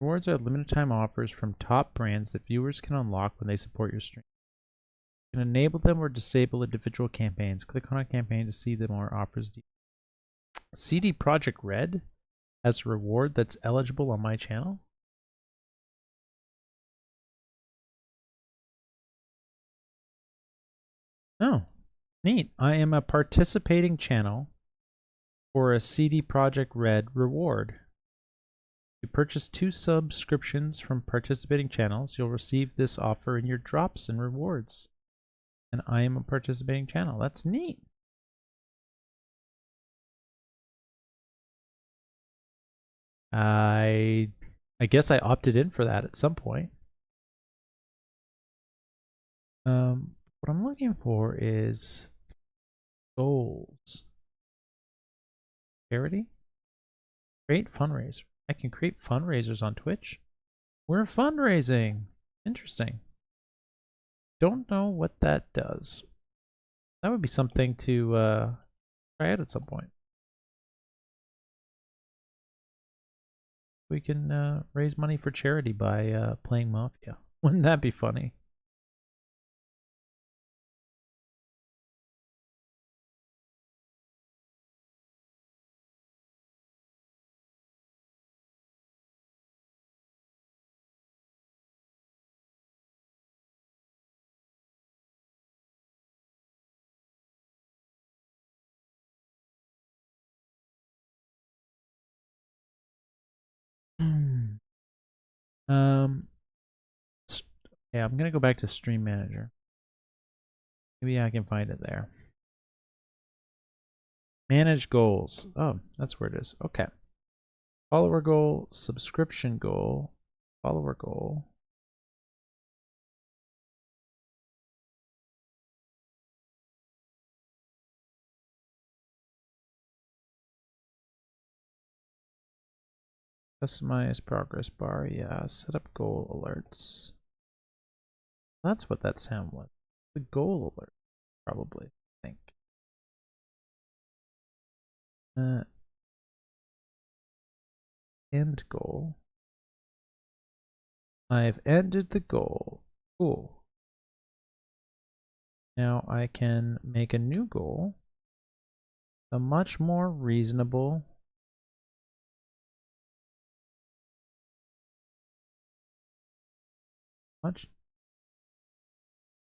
Rewards are limited time offers from top brands that viewers can unlock when they support your stream. You can enable them or disable individual campaigns. Click on a campaign to see the more offers. CD Projekt Red has a reward that's eligible on my channel. Oh, neat. I am a participating channel for a CD Projekt Red reward. If you purchase 2 subscriptions from participating channels, you'll receive this offer in your drops and rewards. And I am a participating channel. That's neat. I guess I opted in for that at some point. What I'm looking for is goals. Charity? Create fundraiser. I can create fundraisers on Twitch. We're fundraising. Interesting. Don't know what that does. That would be something to try out at some point. We can raise money for charity by playing Mafia. Wouldn't that be funny? Um, yeah, I'm gonna go back to Stream Manager. Maybe I can find it there. Manage goals. Oh, that's where it is. Okay. Follower goal, subscription goal, follower goal. Customize progress bar. Yeah, set up goal alerts. That's what that sound was. The goal alert, probably, I think. End goal. I've ended the goal. Cool. Now I can make a new goal. A much more reasonable Much.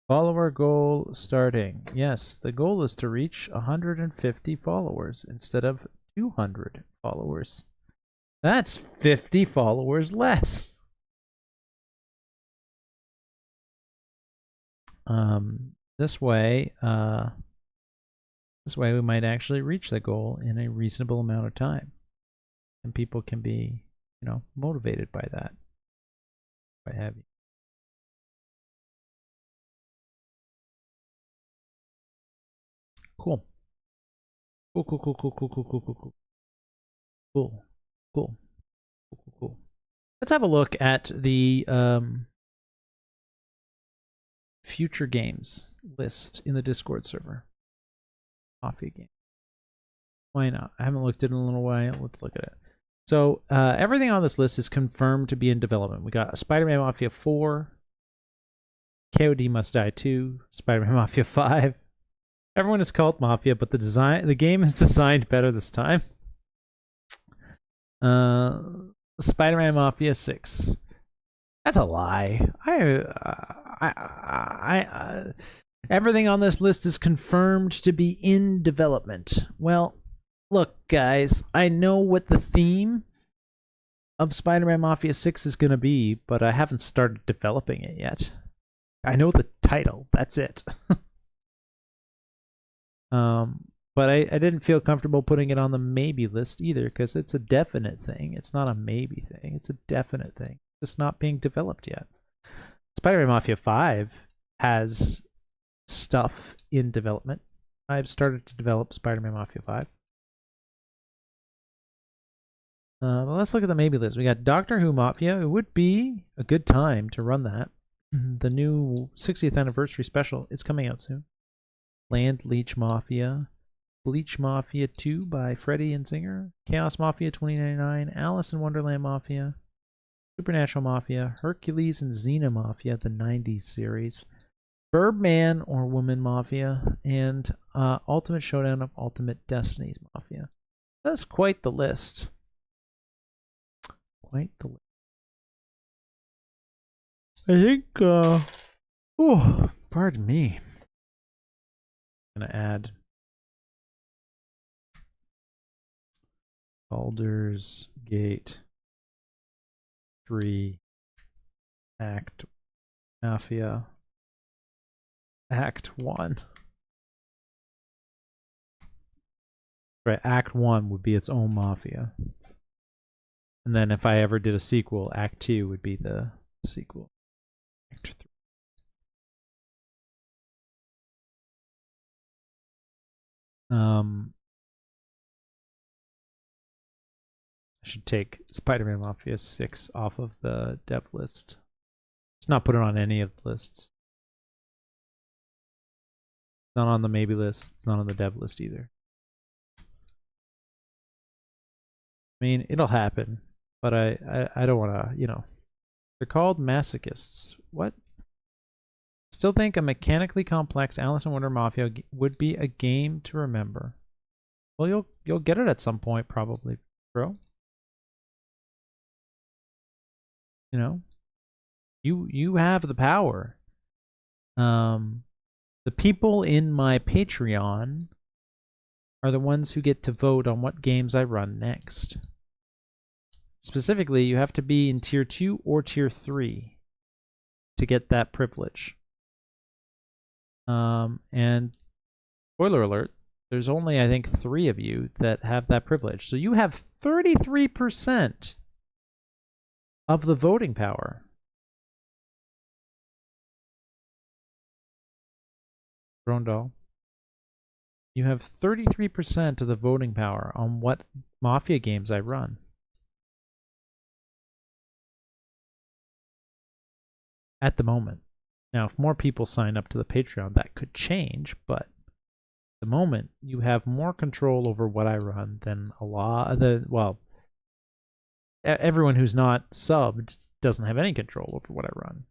Follower goal starting. Yes, the goal is to reach 150 followers instead of 200 followers. That's 50 followers less. This way we might actually reach the goal in a reasonable amount of time, and people can be, you know, motivated by that. What have you? Cool. Cool. Let's have a look at the future games list in the Discord server. Mafia game. Why not? I haven't looked at it in a little while. Let's look at it. So everything on this list is confirmed to be in development. We got Spider-Man Mafia 4, KOD Must Die 2, Spider-Man Mafia 5. Everyone is called Mafia, but the game is designed better this time. Spider-Man Mafia 6. That's a lie. Everything on this list is confirmed to be in development. Well, look, guys, I know what the theme of Spider-Man Mafia 6 is going to be, but I haven't started developing it yet. I know the title. That's it. But I didn't feel comfortable putting it on the maybe list either, because it's a definite thing. It's not a maybe thing. It's a definite thing. It's not being developed yet. Spider-Man Mafia 5 has stuff in development. I've started to develop Spider-Man Mafia 5. Well, let's look at the maybe list. We got Doctor Who Mafia. It would be a good time to run that. The new 60th anniversary special is coming out soon. Land Leech Mafia. Bleach Mafia 2 by Freddy and Singer. Chaos Mafia 2099. Alice in Wonderland Mafia. Supernatural Mafia. Hercules and Xena Mafia, the 90s series. Birdman or Woman Mafia. And Ultimate Showdown of Ultimate Destinies Mafia. That's quite the list. Quite the list. I think, oh, pardon me. I'm gonna add Baldur's Gate 3 Act Mafia Act 1. Right, Act 1 would be its own Mafia. And then if I ever did a sequel, Act 2 would be the sequel. Act 3. I should take Spider-Man Mafia 6 off of the dev list. It's not put it on any of the lists. It's not on the maybe list. It's not on the dev list either. I mean, it'll happen, but I don't want to, you know. They're called masochists. What? Still think a mechanically complex Alice in Wonder Mafia would be a game to remember. Well, you'll get it at some point, probably, bro. You know, you have the power. The people in my Patreon are the ones who get to vote on what games I run next. Specifically, you have to be in tier 2 or tier 3 to get that privilege. And spoiler alert, there's only, I think, 3 of you that have that privilege. So you have 33% of the voting power. Drone You have 33% of the voting power on what Mafia games I run. At the moment. Now, if more people sign up to the Patreon, that could change, but at the moment, you have more control over what I run than a lot of the, well, everyone who's not subbed doesn't have any control over what I run.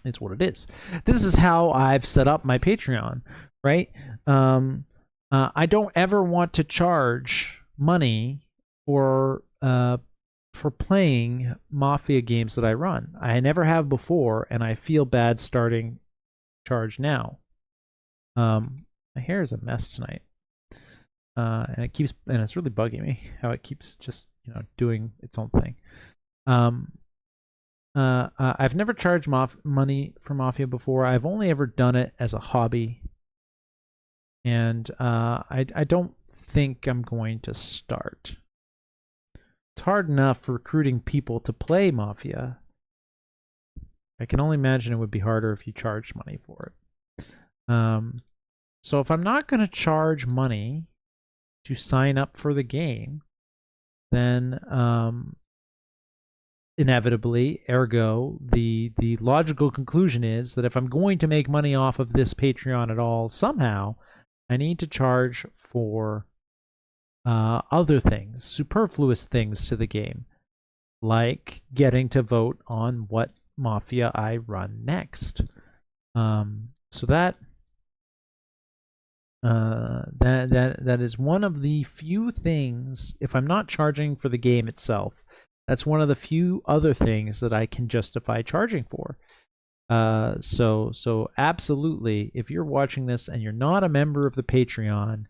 It's what it is. This is how I've set up my Patreon, right? I don't ever want to charge money for for playing Mafia games that I run. I never have before, and I feel bad starting charge now. My hair is a mess tonight, and it's really bugging me how it keeps just doing its own thing. I've never charged money for Mafia before. I've only ever done it as a hobby, and I don't think I'm going to start. It's hard enough recruiting people to play Mafia. I can only imagine it would be harder if you charged money for it. So if I'm not going to charge money to sign up for the game, then inevitably, ergo, the logical conclusion is that if I'm going to make money off of this Patreon at all, somehow, I need to charge for other things, superfluous things to the game, like getting to vote on what Mafia I run next. So that is one of the few things, if I'm not charging for the game itself, that's one of the few other things that I can justify charging for. So absolutely, if you're watching this and you're not a member of the Patreon,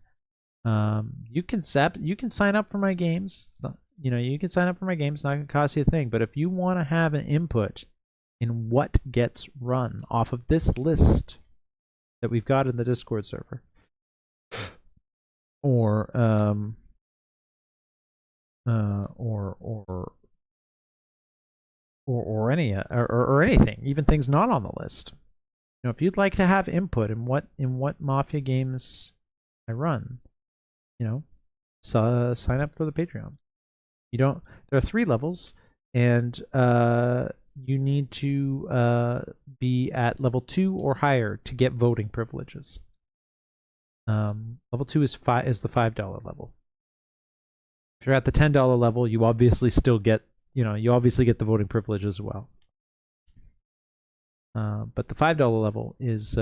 you can sign up for my games. You can sign up for my games. It's not going to cost you a thing. But if you want to have an input in what gets run off of this list that we've got in the Discord server, or anything, even things not on the list. If you'd like to have input in what Mafia games I run, so sign up for the Patreon. There are 3 levels, and you need to be at level 2 or higher to get voting privileges. Level 2 is the $5 level. If you're at the $10 level, you obviously still get the voting privilege as well. But the $5 level is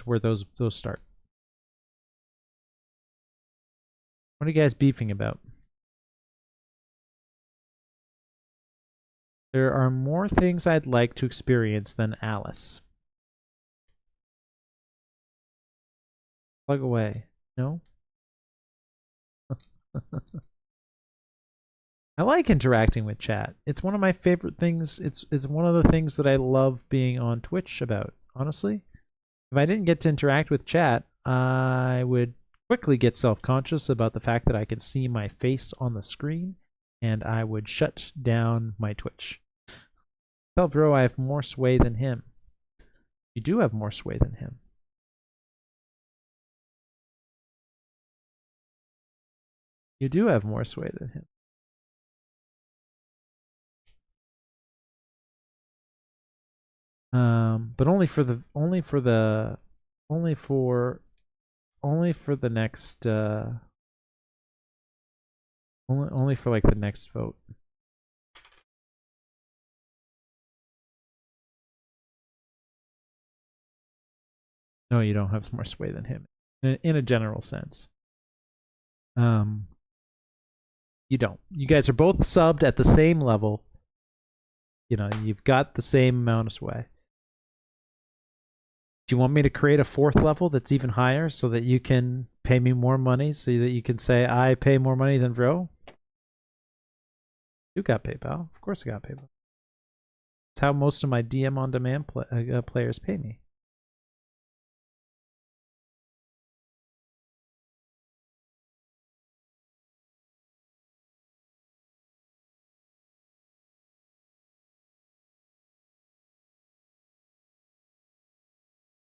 where those start. What are you guys beefing about? There are more things I'd like to experience than Alice. Plug away. No? I like interacting with chat. It's one of my favorite things. It's one of the things that I love being on Twitch about, honestly. If I didn't get to interact with chat, I would quickly get self-conscious about the fact that I could see my face on the screen, and I would shut down my Twitch. Tell Vro I have more sway than him. You do have more sway than him. You do have more sway than him. But only for the next only for like the next vote. No, you don't have more sway than him in a general sense. You don't. You guys are both subbed at the same level. You've got the same amount of sway. Do you want me to create a 4th level that's even higher so that you can pay me more money, so that you can say I pay more money than Vro? You got PayPal. Of course I got PayPal. It's how most of my DM on demand players pay me.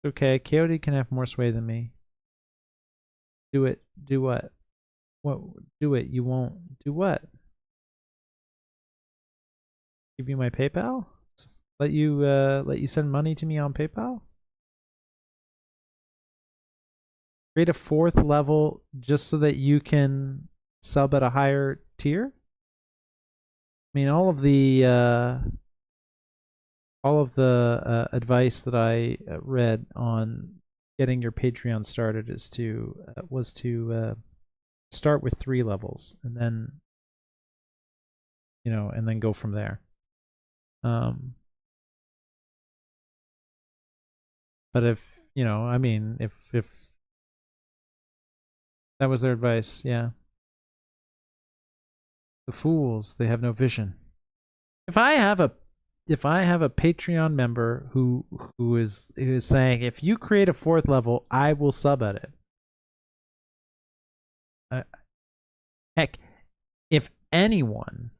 Okay, Coyote can have more sway than me. Do it. Do what? What? Do it. You won't. Do what? Give you my PayPal? Let you send money to me on PayPal? Create a 4th level just so that you can sub at a higher tier? I mean, all of the advice that I read on getting your Patreon started was to start with 3 levels, and then you know, and then go from there. But if, you know, I mean, if that was their advice, yeah. The fools, they have no vision. If I have a Patreon member who is saying, if you create a 4th level, I will sub at it. Heck, if anyone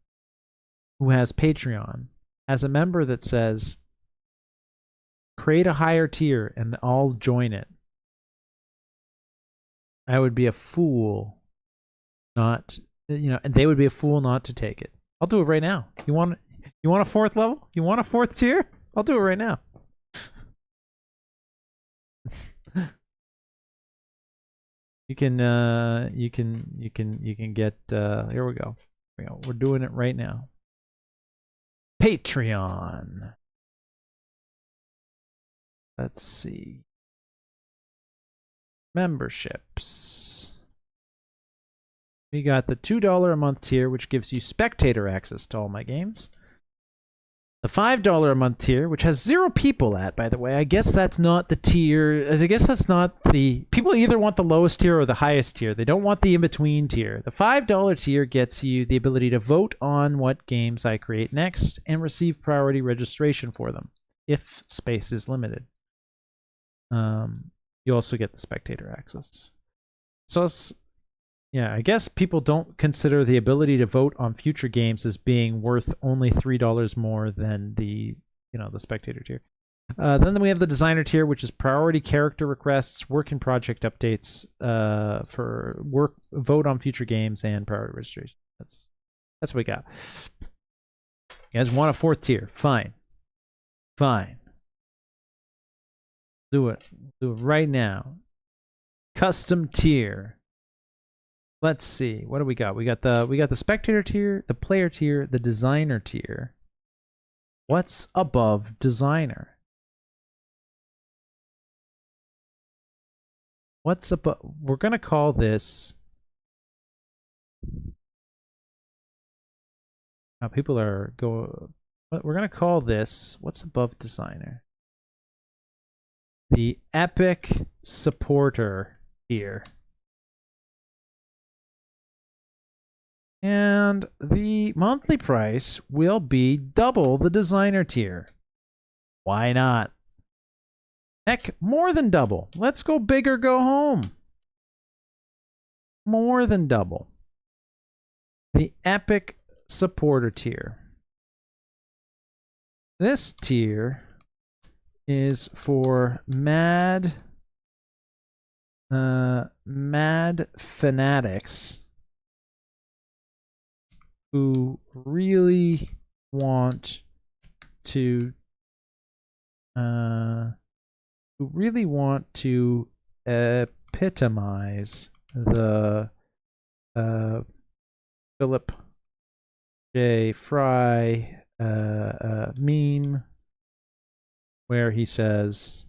who has Patreon has a member that says, create a higher tier and I'll join it, I would be a fool not, you know, and they would be a fool not to take it. I'll do it right now. You want a 4th level? You want a 4th tier? I'll do it right now. You can get here we go. We're doing it right now. Patreon. Let's see. Memberships. We got the $2 a month tier, which gives you spectator access to all my games. The $5 a month tier, which has 0 people at, by the way. I guess that's not the tier. I guess that's not the... People either want the lowest tier or the highest tier. They don't want the in-between tier. The $5 tier gets you the ability to vote on what games I create next and receive priority registration for them, if space is limited. You also get the spectator access. So it's... Yeah, I guess people don't consider the ability to vote on future games as being worth only $3 more than the, you know, the spectator tier. Then we have the designer tier, which is priority character requests, work and project updates, for vote on future games, and priority registration. That's what we got. You guys want a 4th tier? Fine. Do it right now. Custom tier. Let's see. What do we got? We got the spectator tier, the player tier, the designer tier. What's above designer? What's above? We're gonna call this. Now people are we're gonna call this. What's above designer? The epic supporter tier. And the monthly price will be double the designer tier. Why not? Heck, more than double. Let's go big or go home. More than double. The epic supporter tier. This tier is for mad fanatics who really want to epitomize the Philip J. Fry meme where he says,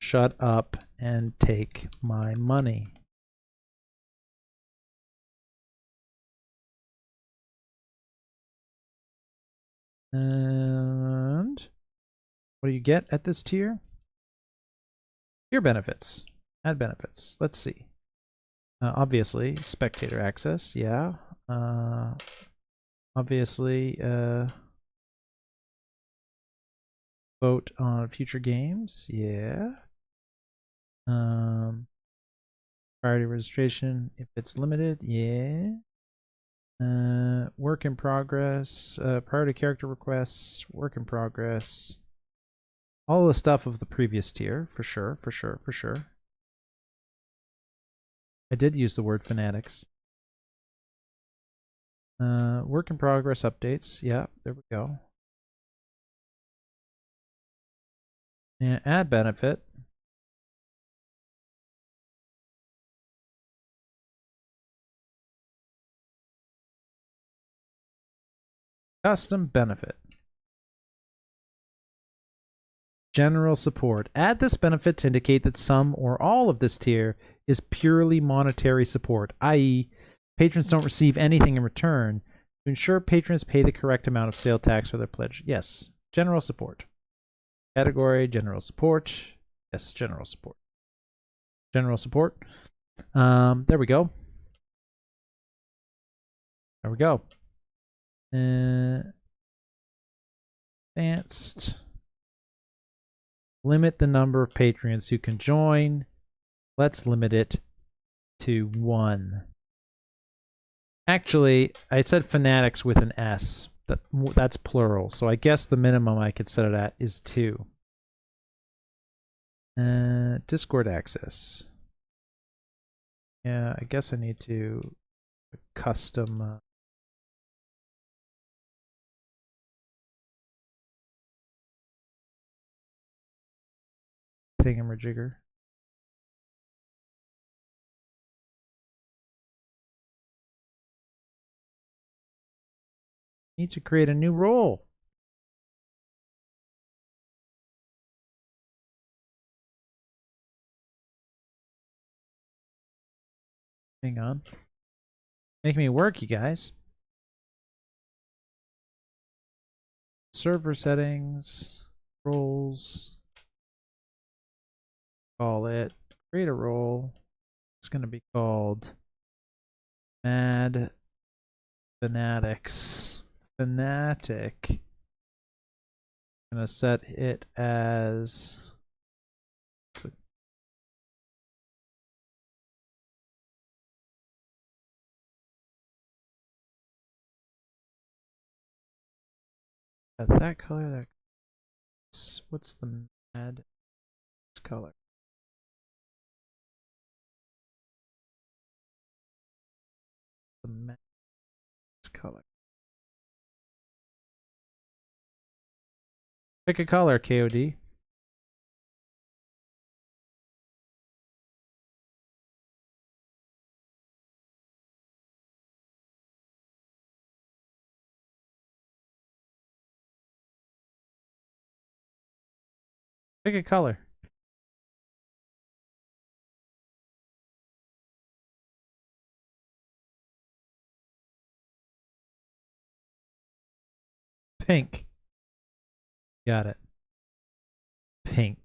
"Shut up and take my money." And what do you get at this tier? Tier benefits. Add benefits. Let's see. Obviously, spectator access. Yeah. Obviously, vote on future games. Yeah. Priority registration if it's limited. Yeah. Work in progress, priority character requests, work in progress. All the stuff of the previous tier, for sure. I did use the word fanatics. Work in progress updates. Yeah, there we go. And add benefit. Custom benefit. General support. Add this benefit to indicate that some or all of this tier is purely monetary support, i.e., patrons don't receive anything in return. To ensure patrons pay the correct amount of sale tax for their pledge. Yes. General support. Category, general support. Yes, general support. General support. There we go. There we go. Advanced. Limit the number of patrons who can join. Let's limit it to 1. Actually, I said fanatics with an S. That's plural. So I guess the minimum I could set it at is 2. Discord access. Yeah, I guess I need to custom thingamajigger. Need to create a new role. Hang on. Make me work, you guys. Server settings, roles. Call it. Create a role. It's going to be called Mad Fanatics. Fanatic. I'm going to set it as that color. What's the mad color? The mad color. Pick a color, KOD. Pick a color. Pink. Got it. Pink.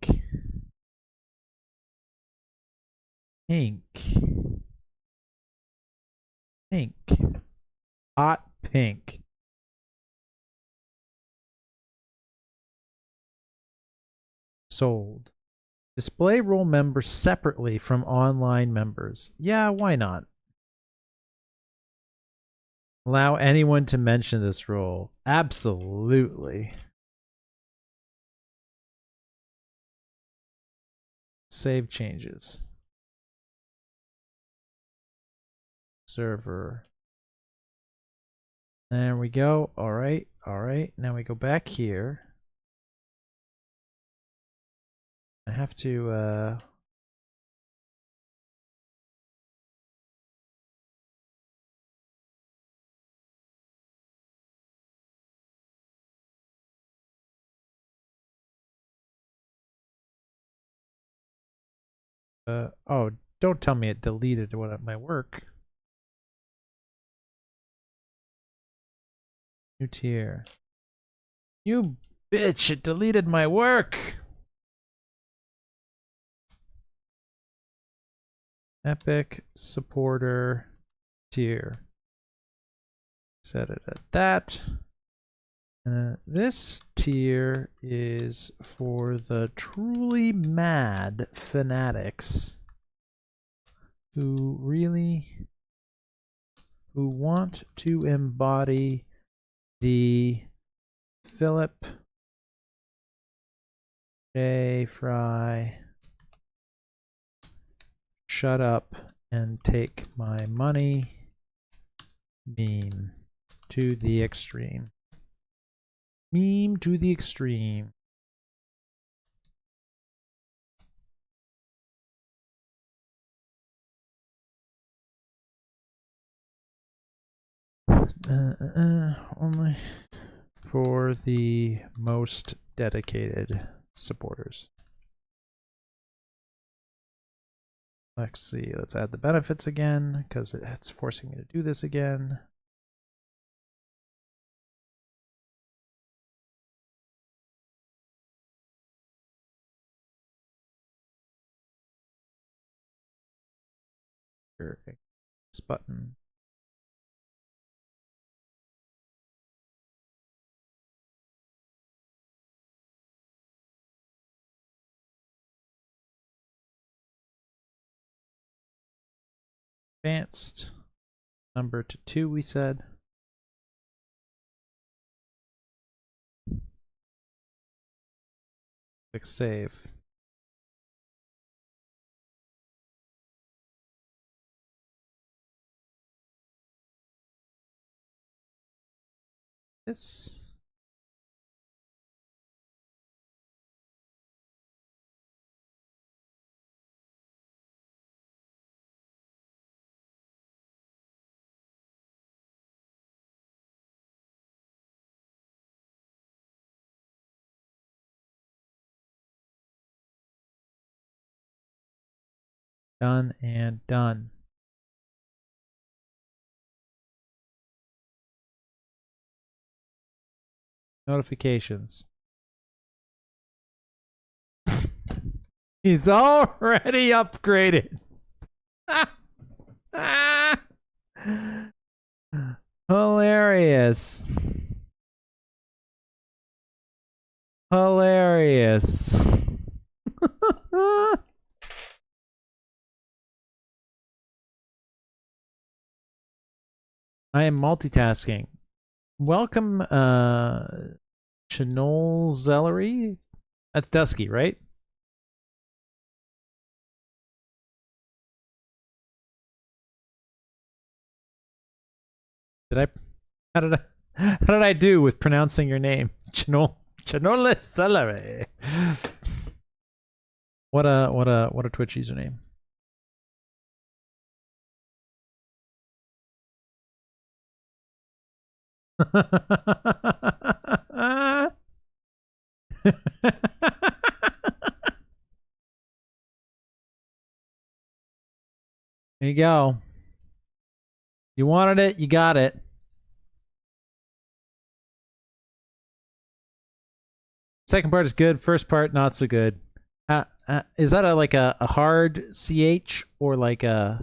Pink. Pink. Hot pink. Sold. Display role members separately from online members. Yeah, why not? Allow anyone to mention this role. Absolutely. Save changes. Server. There we go. All right. All right. Now we go back here. I have to oh, don't tell me it deleted my work. New tier. You bitch, it deleted my work. Epic supporter tier. Set it at that. This tier is for the truly mad fanatics who want to embody the Philip J. Fry shut up and take my money meme to the extreme. Meme to the extreme. Only for the most dedicated supporters. Let's see, let's add the benefits again because it's forcing me to do this again. Here, this button. Advanced. Number to 2, we said. Click save. This. Done and done. Notifications. He's already upgraded. Hilarious. Hilarious. I am multitasking. Welcome, Chinol Zellery. That's Dusky, right? Did I? How did I? How did I do with pronouncing your name, Chinol Zellery? What a Twitch username. There you go. You wanted it, you got it. Second part is good. First part not so good. Is that like a hard CH or like a?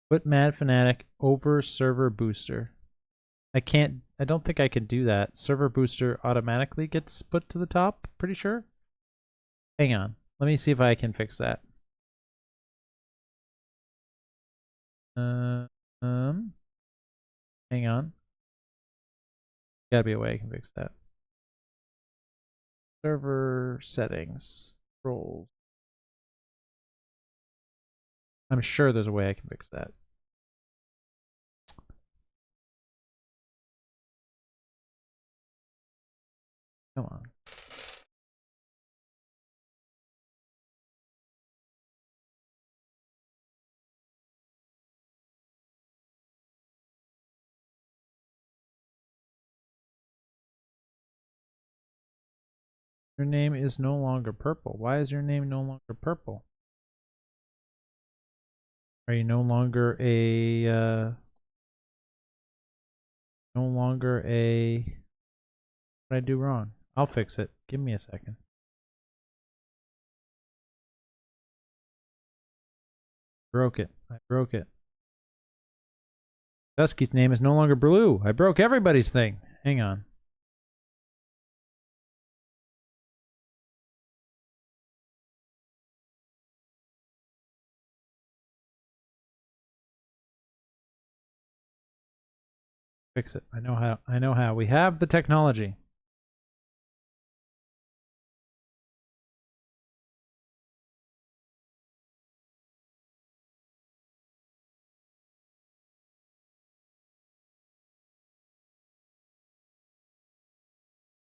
Put Mad Fanatic over Server Booster. I don't think I can do that. Server Booster automatically gets put to the top, pretty sure. Hang on. Let me see if I can fix that. Hang on. Gotta be a way I can fix that. Server settings. Roles. I'm sure there's a way I can fix that. Come on. Your name is no longer purple. Why is your name no longer purple? Are you no longer a what did I do wrong? I'll fix it. Give me a second. Broke it. I broke it. Dusky's name is no longer blue. I broke everybody's thing. Hang on. Fix it. I know how. I know how. We have the technology.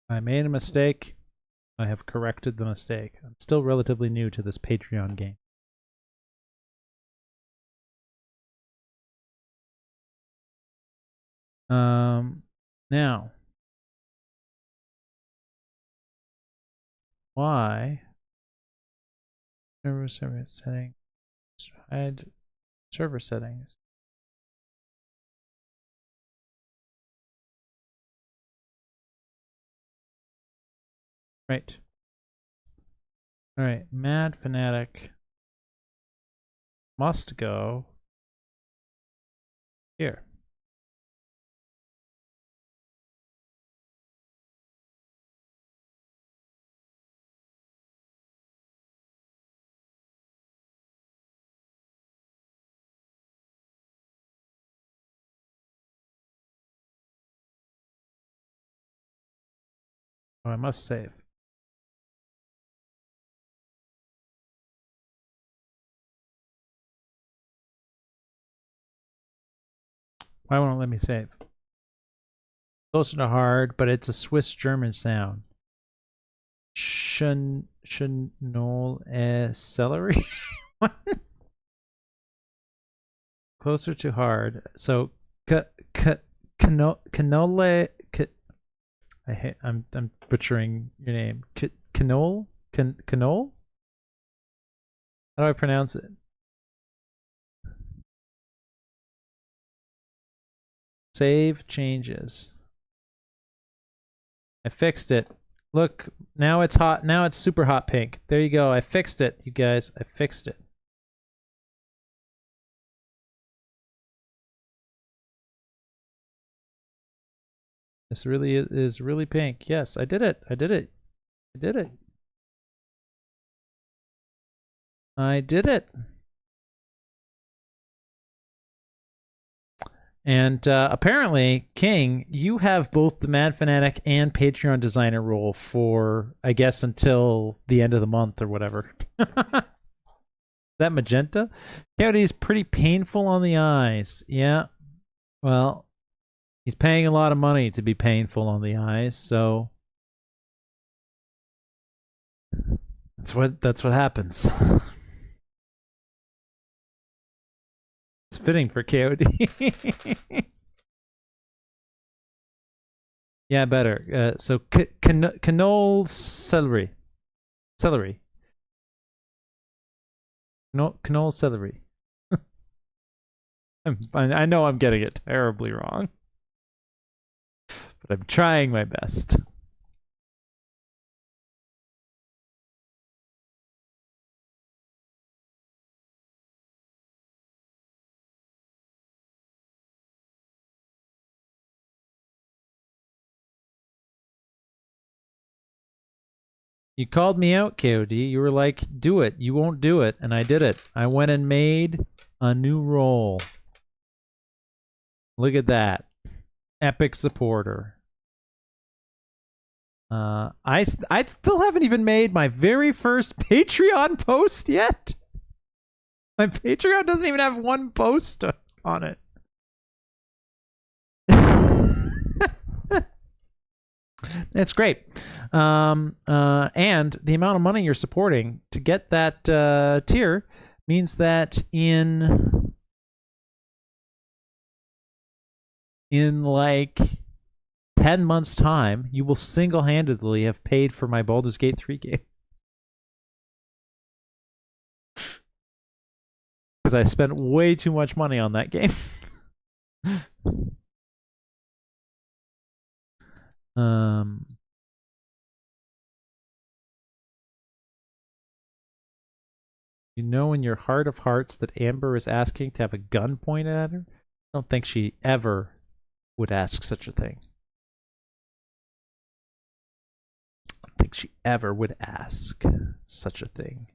I made a mistake. I have corrected the mistake. I'm still relatively new to this Patreon game. Now, why? Server settings. Hide server settings. Right. All right. Mad Fanatic must go here. Oh, I must save. Why won't it let me save? Closer to hard, but it's a Swiss German sound. Chenol celery. Closer to hard. So canole. I'm butchering your name. Canole. Canole. How do I pronounce it? Save changes. I fixed it. Look, now it's hot. Now it's super hot pink. There you go. I fixed it, you guys. I fixed it. This really is really pink. Yes, I did it. I did it. I did it. I did it. And apparently, King, you have both the Mad Fanatic and Patreon designer role for, I guess, until the end of the month or whatever. That magenta? Coyote's pretty painful on the eyes. Yeah. Well, he's paying a lot of money to be painful on the eyes, so that's what happens. It's fitting for Coyote. Yeah, better. So cannoli celery. Celery. No, cannoli celery. I know I'm getting it terribly wrong, but I'm trying my best. You called me out, KOD. You were like, do it. You won't do it. And I did it. I went and made a new role. Look at that. Epic supporter. I still haven't even made my very first Patreon post yet. My Patreon doesn't even have one post on it. It's great. And the amount of money you're supporting to get that tier means that in like 10 months' time, you will single-handedly have paid for my Baldur's Gate 3 game. Because I spent way too much money on that game. You know in your heart of hearts that Amber is asking to have a gun pointed at her? I don't think she ever would ask such a thing. I don't think she ever would ask such a thing.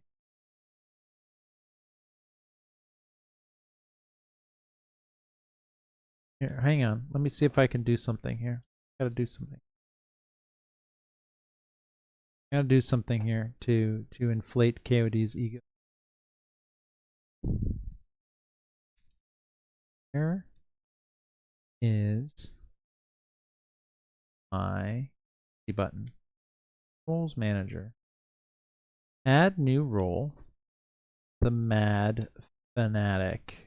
Here, hang on. Let me see if I can do something here. Gotta do something. Gotta do something here to inflate KOD's ego. Where is my button? Roles manager. Add new role. The Mad Fanatic.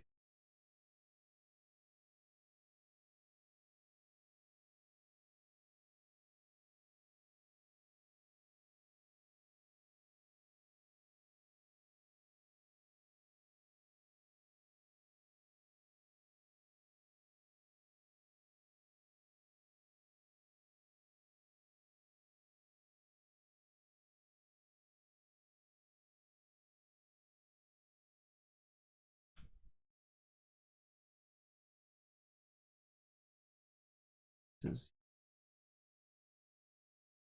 is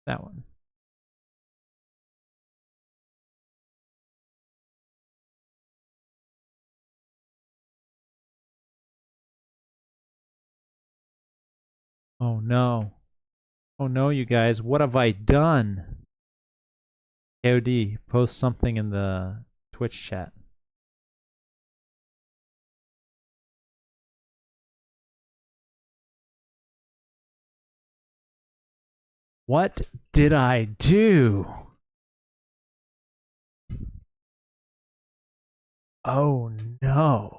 that one. Oh no. Oh no, you guys, what have I done? KOD, post something in the Twitch chat. What did I do? Oh no.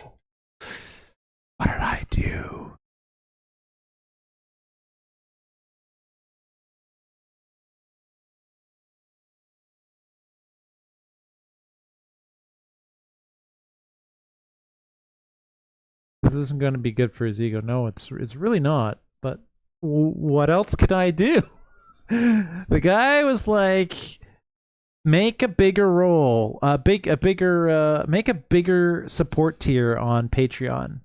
What did I do? This isn't going to be good for his ego. No, it's really not. But what else could I do? The guy was like, make a bigger role, make a bigger support tier on Patreon,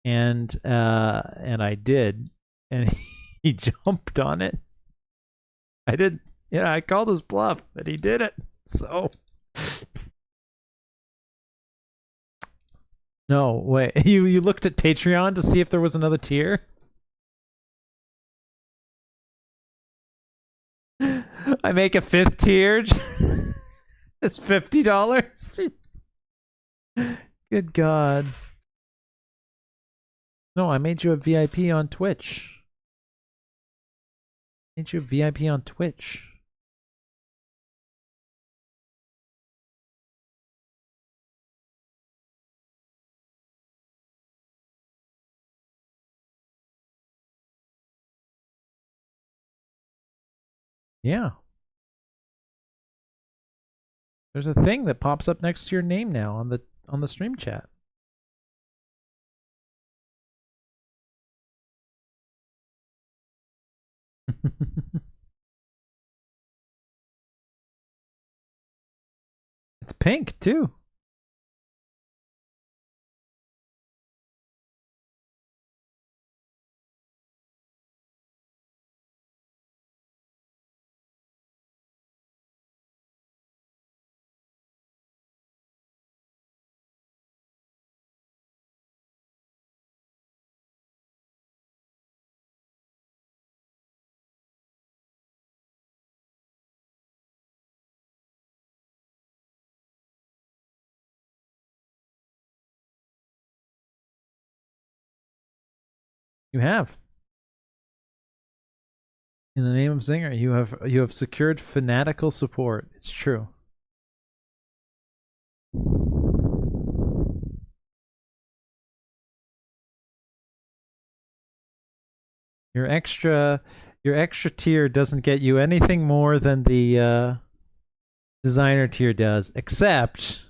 and I did, and he jumped on it. I did, yeah, I called his bluff, and he did it. So. No, wait. You looked at Patreon to see if there was another tier? I make a 5th tier. It's $50. Good God. No, I made you a VIP on Twitch. Made you a VIP on Twitch. Yeah. There's a thing that pops up next to your name now on the stream chat. It's pink too. You have. In the name of Zinger, you have secured fanatical support. It's true. Your extra tier doesn't get you anything more than the designer tier does, except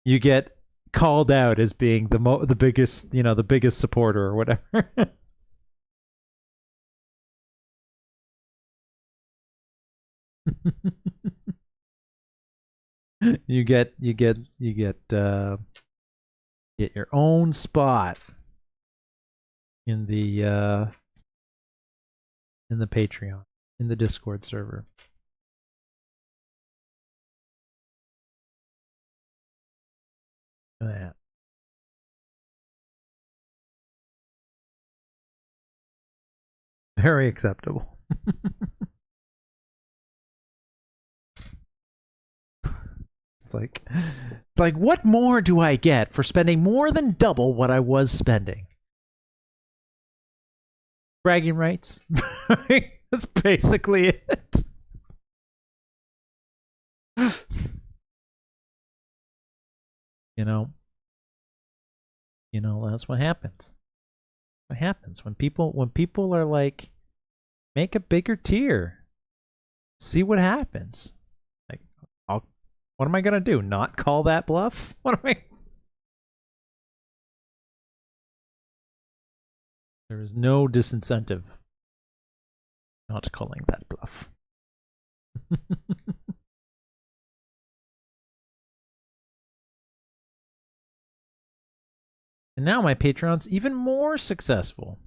you get called out as being the biggest, the biggest supporter or whatever. you get your own spot in the Patreon, in the Discord server. That. Very acceptable. It's like, what more do I get for spending more than double what I was spending? Bragging rights. That's basically it. That's what happens. What happens when people are like, make a bigger tier. See what happens. Like, what am I gonna do? Not call that bluff? What am I? There is no disincentive not calling that bluff. And now my Patreon's even more successful.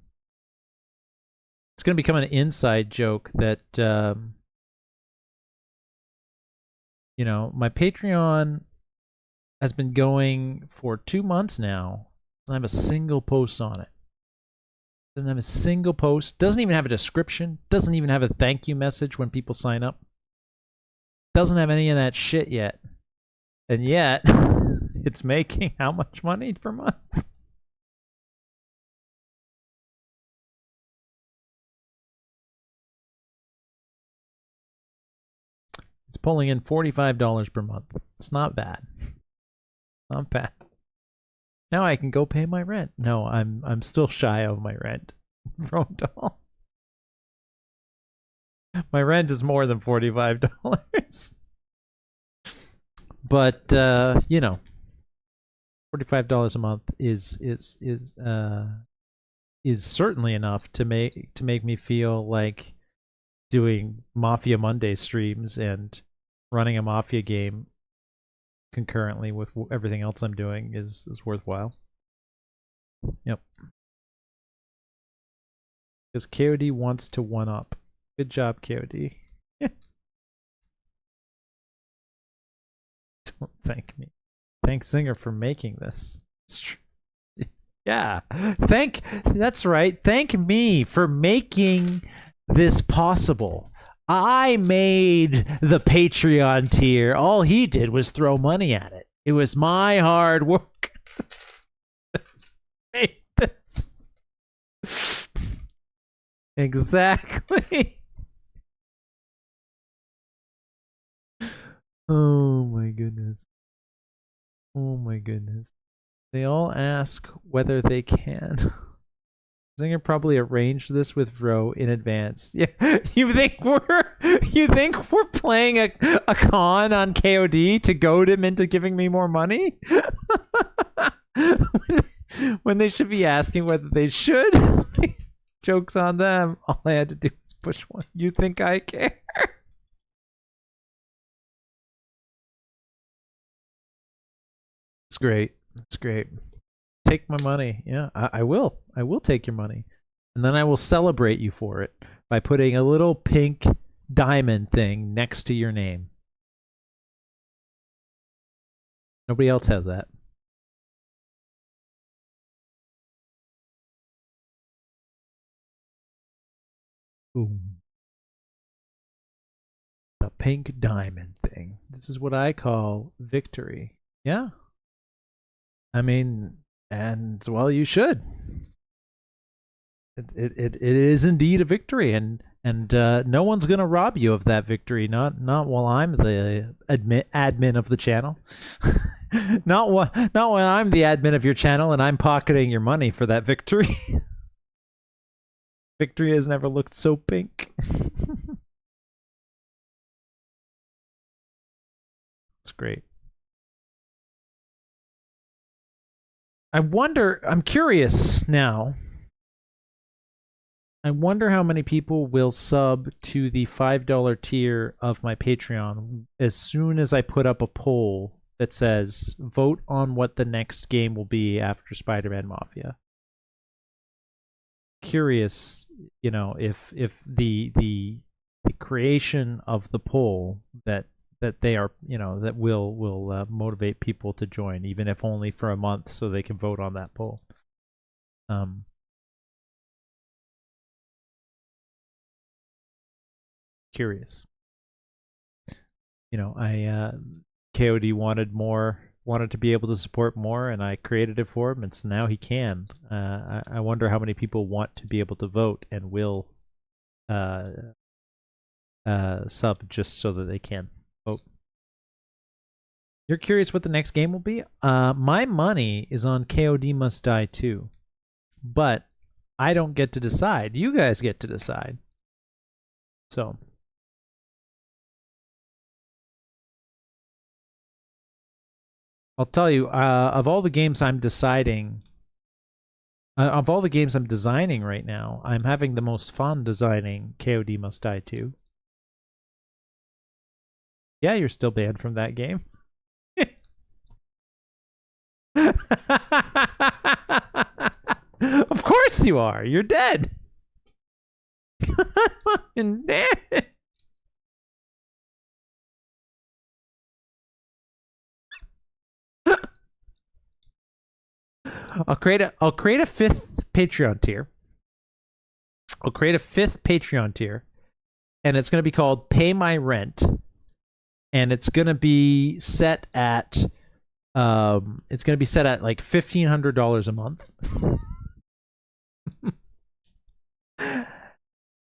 going to become an inside joke that, you know, my Patreon has been going for 2 months now. I have a single post on it. Doesn't have a single post. Doesn't even have a description. Doesn't even have a thank you message when people sign up. Doesn't have any of that shit yet. And yet, it's making how much money per month? It's pulling in $45 per month. It's not bad. Not bad. Now I can go pay my rent. No, I'm still shy of my rent. Frontal. My rent is more than $45. But you know, $45 a month is certainly enough to make me feel like doing Mafia Mondays streams and running a Mafia game concurrently with everything else I'm doing is worthwhile. Yep. Because KOD wants to one up. Good job, KOD. Don't thank me. Thank Singer for making this. It's true. Yeah. That's right. Thank me for making this possible. I made the Patreon tier. All he did was throw money at it. It was my hard work. Made this. Exactly. Oh my goodness. Oh my goodness. They all ask whether they can. Zinger probably arranged this with Vro in advance. Yeah, you think we're playing a con on KOD to goad him into giving me more money? when they should be asking whether they should. Joke's on them. All I had to do was push one. You think I care? It's great. It's great. Take my money. Yeah, I will. I will take your money. And then I will celebrate you for it by putting a little pink diamond thing next to your name. Nobody else has that. Boom. The pink diamond thing. This is what I call victory. Yeah. I mean, and well, you should. It is indeed a victory, and no one's gonna rob you of that victory. Not while I'm the admin of the channel. not when I'm the admin of your channel and I'm pocketing your money for that victory. Victory has never looked so pink. It's great. I'm curious now. I wonder how many people will sub to the $5 tier of my Patreon as soon as I put up a poll that says, vote on what the next game will be after Spider-Man Mafia. Curious, you know, if the creation of the poll that they are, you know, that will motivate people to join, even if only for a month, so they can vote on that poll. Curious. You know, KOD wanted to be able to support more, and I created it for him, and so now he can. I wonder how many people want to be able to vote and will sub just so that they can vote. You're curious what the next game will be? My money is on KOD Must Die 2, but I don't get to decide. You guys get to decide. So I'll tell you, of all the games I'm deciding, of all the games I'm designing right now, I'm having the most fun designing KOD Must Die 2. Yeah, you're still banned from that game. Of course you are. You're dead. Fucking damn it. I'll create a fifth Patreon tier. I'll create a fifth Patreon tier, and it's going to be called Pay My Rent, and it's going to be set at like $1,500 a month.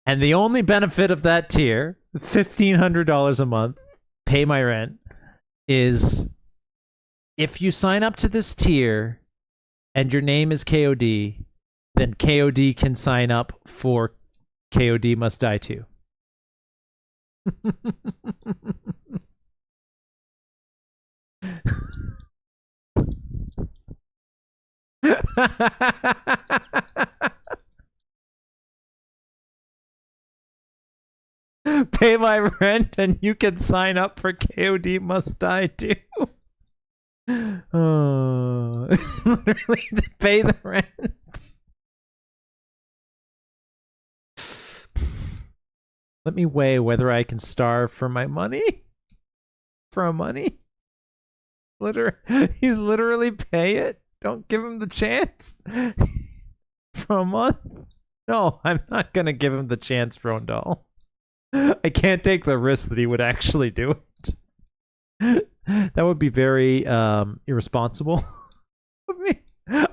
And the only benefit of that tier, $1,500 a month, Pay My Rent, is if you sign up to this tier and your name is KOD, then KOD can sign up for KOD Must Die Too. Pay my rent and you can sign up for KOD Must Die Too. Oh, it's literally to pay the rent. Let me weigh whether I can starve for my money. For money? He's literally pay it. Don't give him the chance. For a month? No, I'm not gonna give him the chance, Frondal. I can't take the risk that he would actually do it. That would be very irresponsible of me.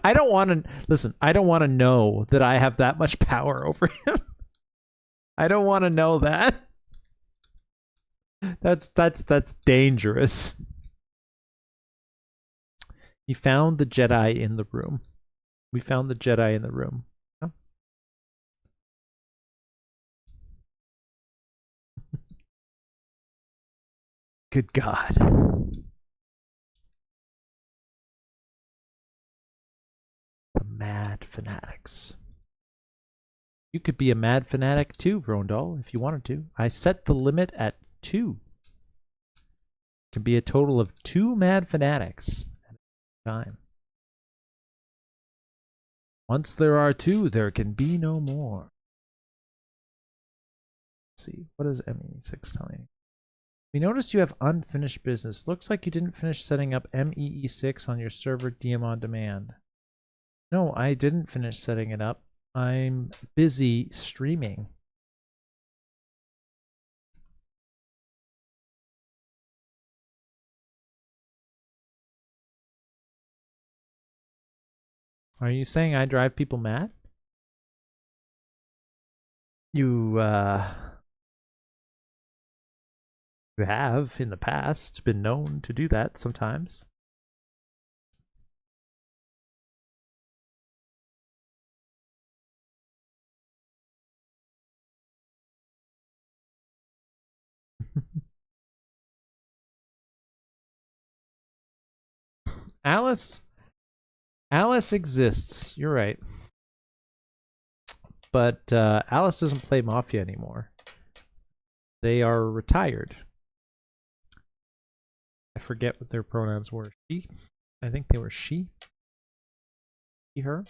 I don't want to listen. I don't want to know that I have that much power over him. I don't want to know that. That's dangerous. He found the Jedi in the room. We found the Jedi in the room. Huh? Good God. The mad fanatics. You could be a mad fanatic too, Vrondal, if you wanted to. I set the limit at 2. It can be a total of 2 mad fanatics at a time. Once there are 2, there can be no more. Let's see, what is ME6 telling you? We noticed you have unfinished business. Looks like you didn't finish setting up MEE6 on your server DM on demand. No, I didn't finish setting it up. I'm busy streaming. Are you saying I drive people mad? You have in the past been known to do that sometimes. Alice exists. You're right. But Alice doesn't play Mafia anymore. They are retired. I forget what their pronouns were. She? I think they were she. He, her?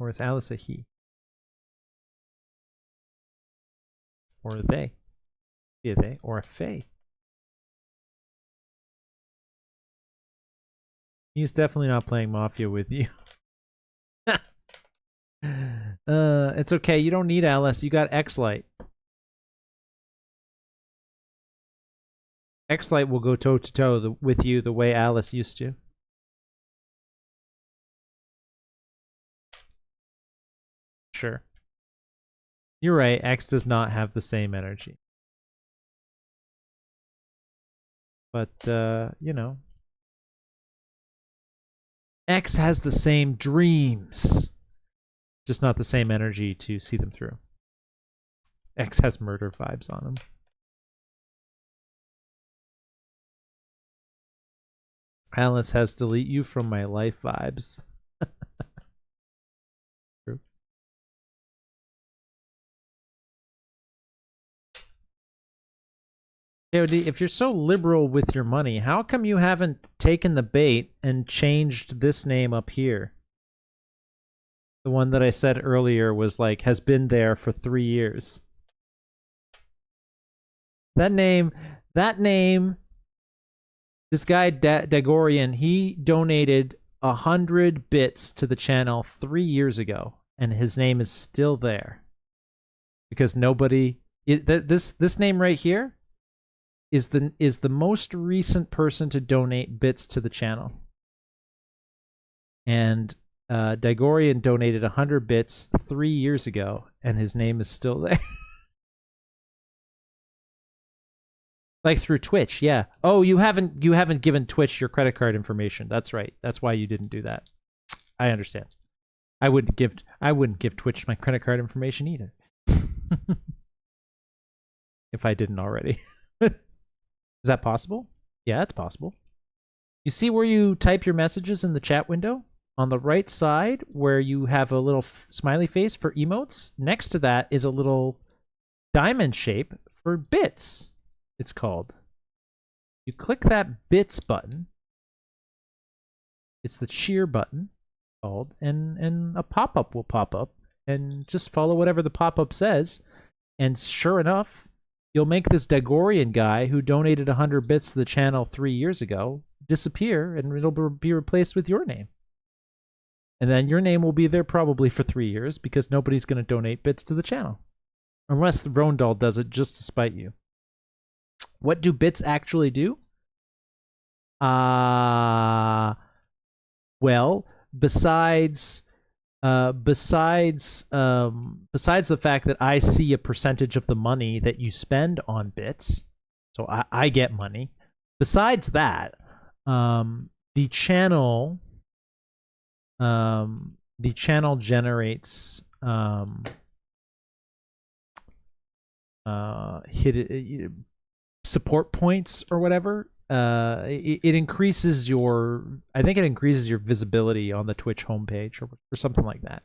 Or is Alice a he? Or a they? Be a they or a fae? He's definitely not playing Mafia with you. It's okay. You don't need Alice. You got X-Lite. X-Lite will go toe-to-toe with you the way Alice used to. Sure. You're right. X does not have the same energy. But, you know. X has the same dreams. Just not the same energy to see them through. X has murder vibes on him. Alice has delete you from my life vibes. True. KOD, if you're so liberal with your money, how come you haven't taken the bait and changed this name up here? The one that I said earlier was like, has been there for 3 years. That name. This guy Dagorian, he donated 100 bits to the channel 3 years ago, and his name is still there because nobody. This name right here is the most recent person to donate bits to the channel, and Dagorian donated 100 bits 3 years ago, and his name is still there. Like through Twitch, yeah. Oh, you haven't given Twitch your credit card information. That's right. That's why you didn't do that. I understand. I wouldn't give Twitch my credit card information either. If I didn't already. Is that possible? Yeah, it's possible. You see where you type your messages in the chat window? On the right side, where you have a little smiley face for emotes, next to that is a little diamond shape for bits. It's called. You click that bits button. It's the cheer button called, and a pop-up will pop up, and just follow whatever the pop-up says, and sure enough, you'll make this Dagorian guy who donated 100 bits to the channel 3 years ago disappear, and it'll be replaced with your name. And then your name will be there probably for 3 years because nobody's going to donate bits to the channel. Unless the Rondal does it just to spite you. What do bits actually do? Well, besides the fact that I see a percentage of the money that you spend on bits, so I get money. Besides that, the channel generates support points or whatever. It increases your, I think it increases your visibility on the Twitch homepage or something like that.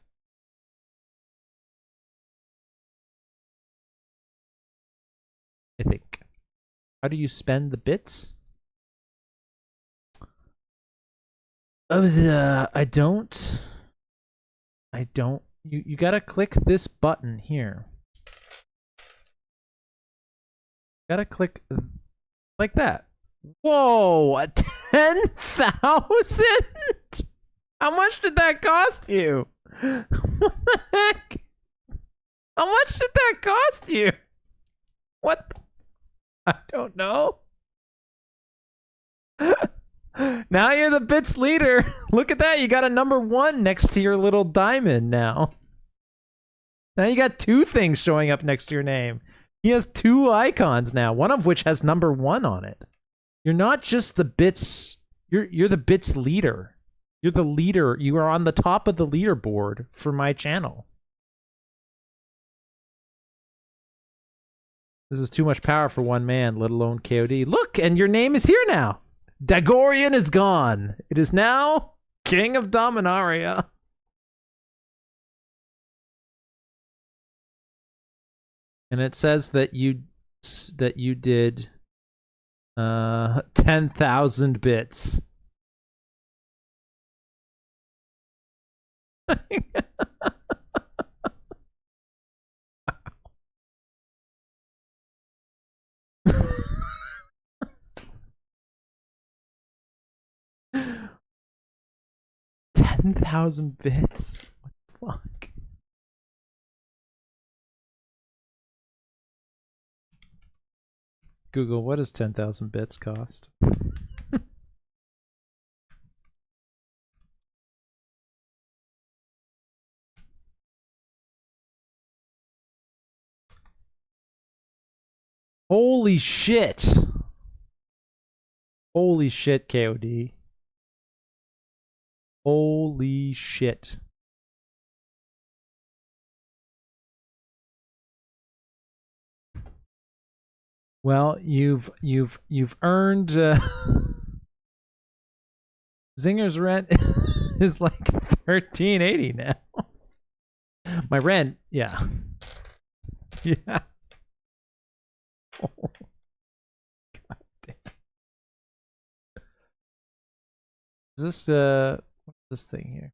I think. How do you spend the bits? I don't. You gotta click this button here. Gotta click like that. Whoa, 10,000? How much did that cost you? What the heck? How much did that cost you? What? I don't know. Now you're the bits leader. Look at that. You got a #1 next to your little diamond now. Now you got 2 things showing up next to your name. He has 2 icons now, one of which has #1 on it. You're not just the bits. You're the bits leader. You're the leader. You are on the top of the leaderboard for my channel. This is too much power for one man, let alone KOD. Look, and your name is here now. Dagorian is gone. It is now King of Dominaria. And it says that you did 10,000 bits. $10,000 bits. What the fuck? Google, what does 10,000 bits cost? Holy shit. Holy shit, KOD. Holy shit. Well, you've earned Zinger's rent is like $13.80 now. My rent, yeah. Yeah. Oh, God damn. Is this what's this thing here?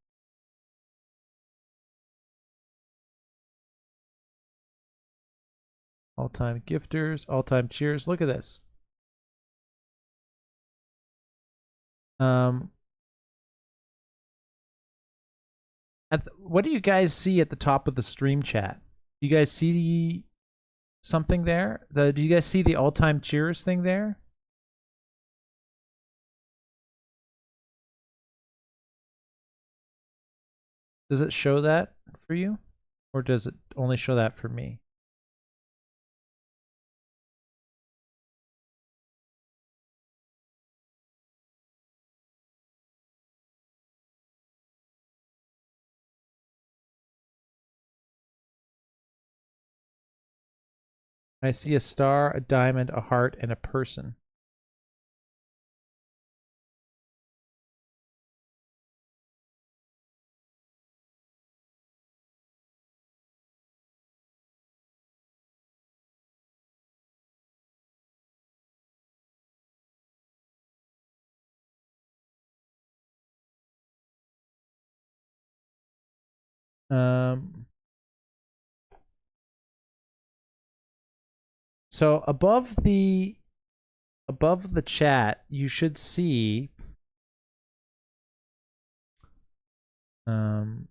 All-time gifters, all-time cheers. Look at this. What do you guys see at the top of the stream chat? Do you guys see something there? Do you guys see the all-time cheers thing there? Does it show that for you? Or does it only show that for me? I see a star, a diamond, a heart, and a person. So above the chat, you should see above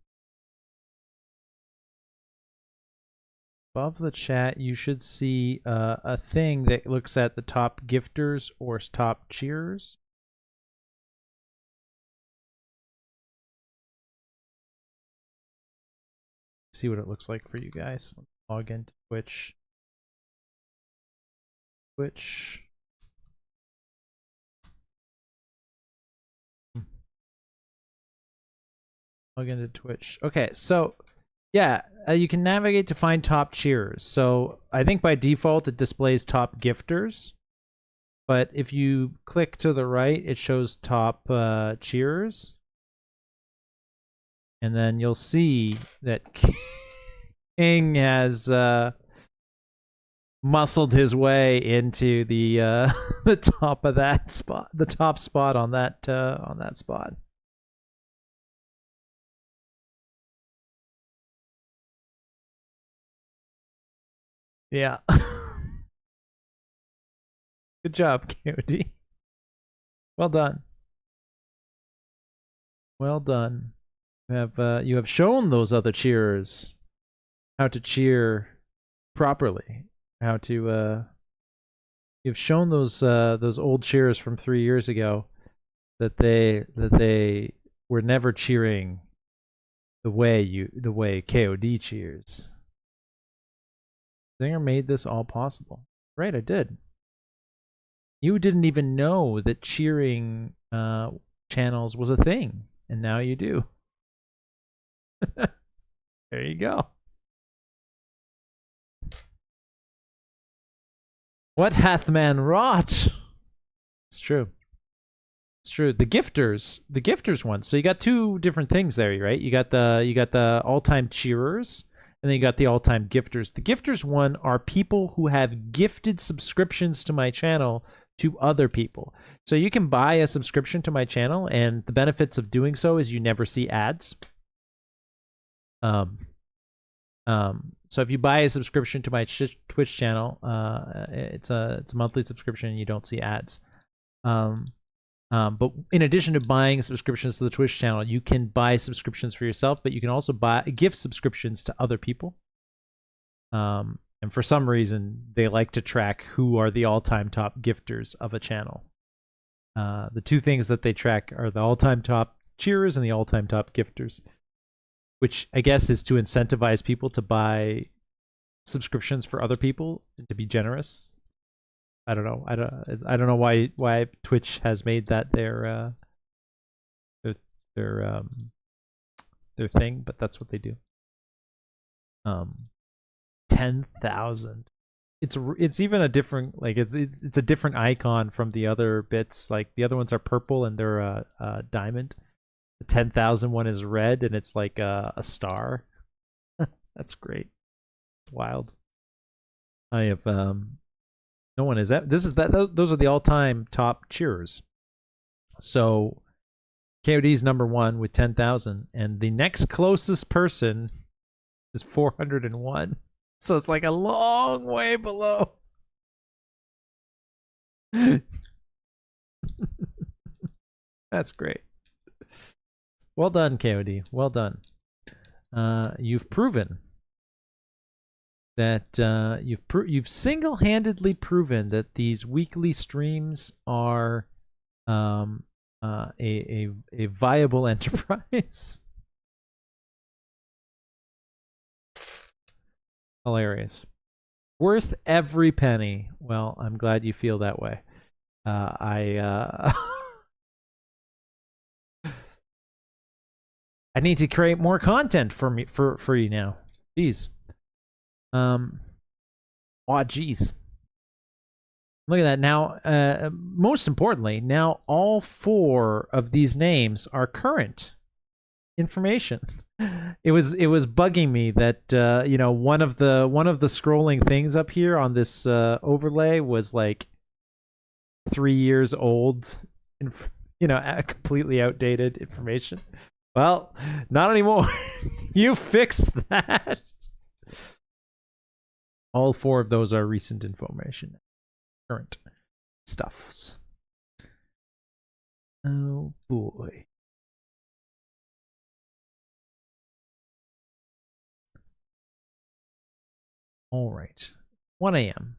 the chat, you should see a thing that looks at the top gifters or top cheers. See what it looks like for you guys. Let's log into Twitch. Log into Twitch. Okay, so yeah, you can navigate to find top cheers. So I think by default it displays top gifters, but if you click to the right, it shows top cheers, and then you'll see that King has muscled his way into the the top of that spot, the top spot on that spot. Yeah. Good job, KOD. Well done. Well done. You have shown those other cheerers how to cheer properly. How to you've shown those old cheerers from 3 years ago that they were never cheering the way KOD cheers. Zinger made this all possible. Right, I did. You didn't even know that cheering channels was a thing, and now you do. There you go. What hath man wrought? It's true. It's true. The gifters one. So you got two different things there, right? You got the all-time cheerers, and then you got the all-time gifters. The gifters one are people who have gifted subscriptions to my channel to other people. So you can buy a subscription to my channel, and the benefits of doing so is you never see ads. So if you buy a subscription to my Twitch channel, it's a monthly subscription and you don't see ads. But in addition to buying subscriptions to the Twitch channel, you can buy subscriptions for yourself, but you can also gift subscriptions to other people. And for some reason, they like to track who are the all-time top gifters of a channel. The two things that they track are the all-time top cheerers and the all-time top gifters, which I guess is to incentivize people to buy subscriptions for other people and to be generous. I don't know. I don't know why Twitch has made that their thing, but that's what they do. 10,000. It's even a different, like it's a different icon from the other bits. Like the other ones are purple and they're a diamond. The 10,000 one is red and it's like a star. That's great. It's wild. I have no one is that. Those are the all-time top cheerers. So KOD's number one with 10,000, and the next closest person is 401. So it's like a long way below. That's great. Well done, KOD. Well done. You've proven that you've single-handedly proven that these weekly streams are a viable enterprise. Hilarious. Worth every penny. Well, I'm glad you feel that way. I need to create more content for you now. Jeez. Geez. Look at that. Now, most importantly, now all 4 of these names are current information. It was bugging me that one of the scrolling things up here on this overlay was like 3 years old, completely outdated information. Well, not anymore. You fixed that. All 4 of those are recent information. Current stuffs. Oh boy. All right. 1 a.m.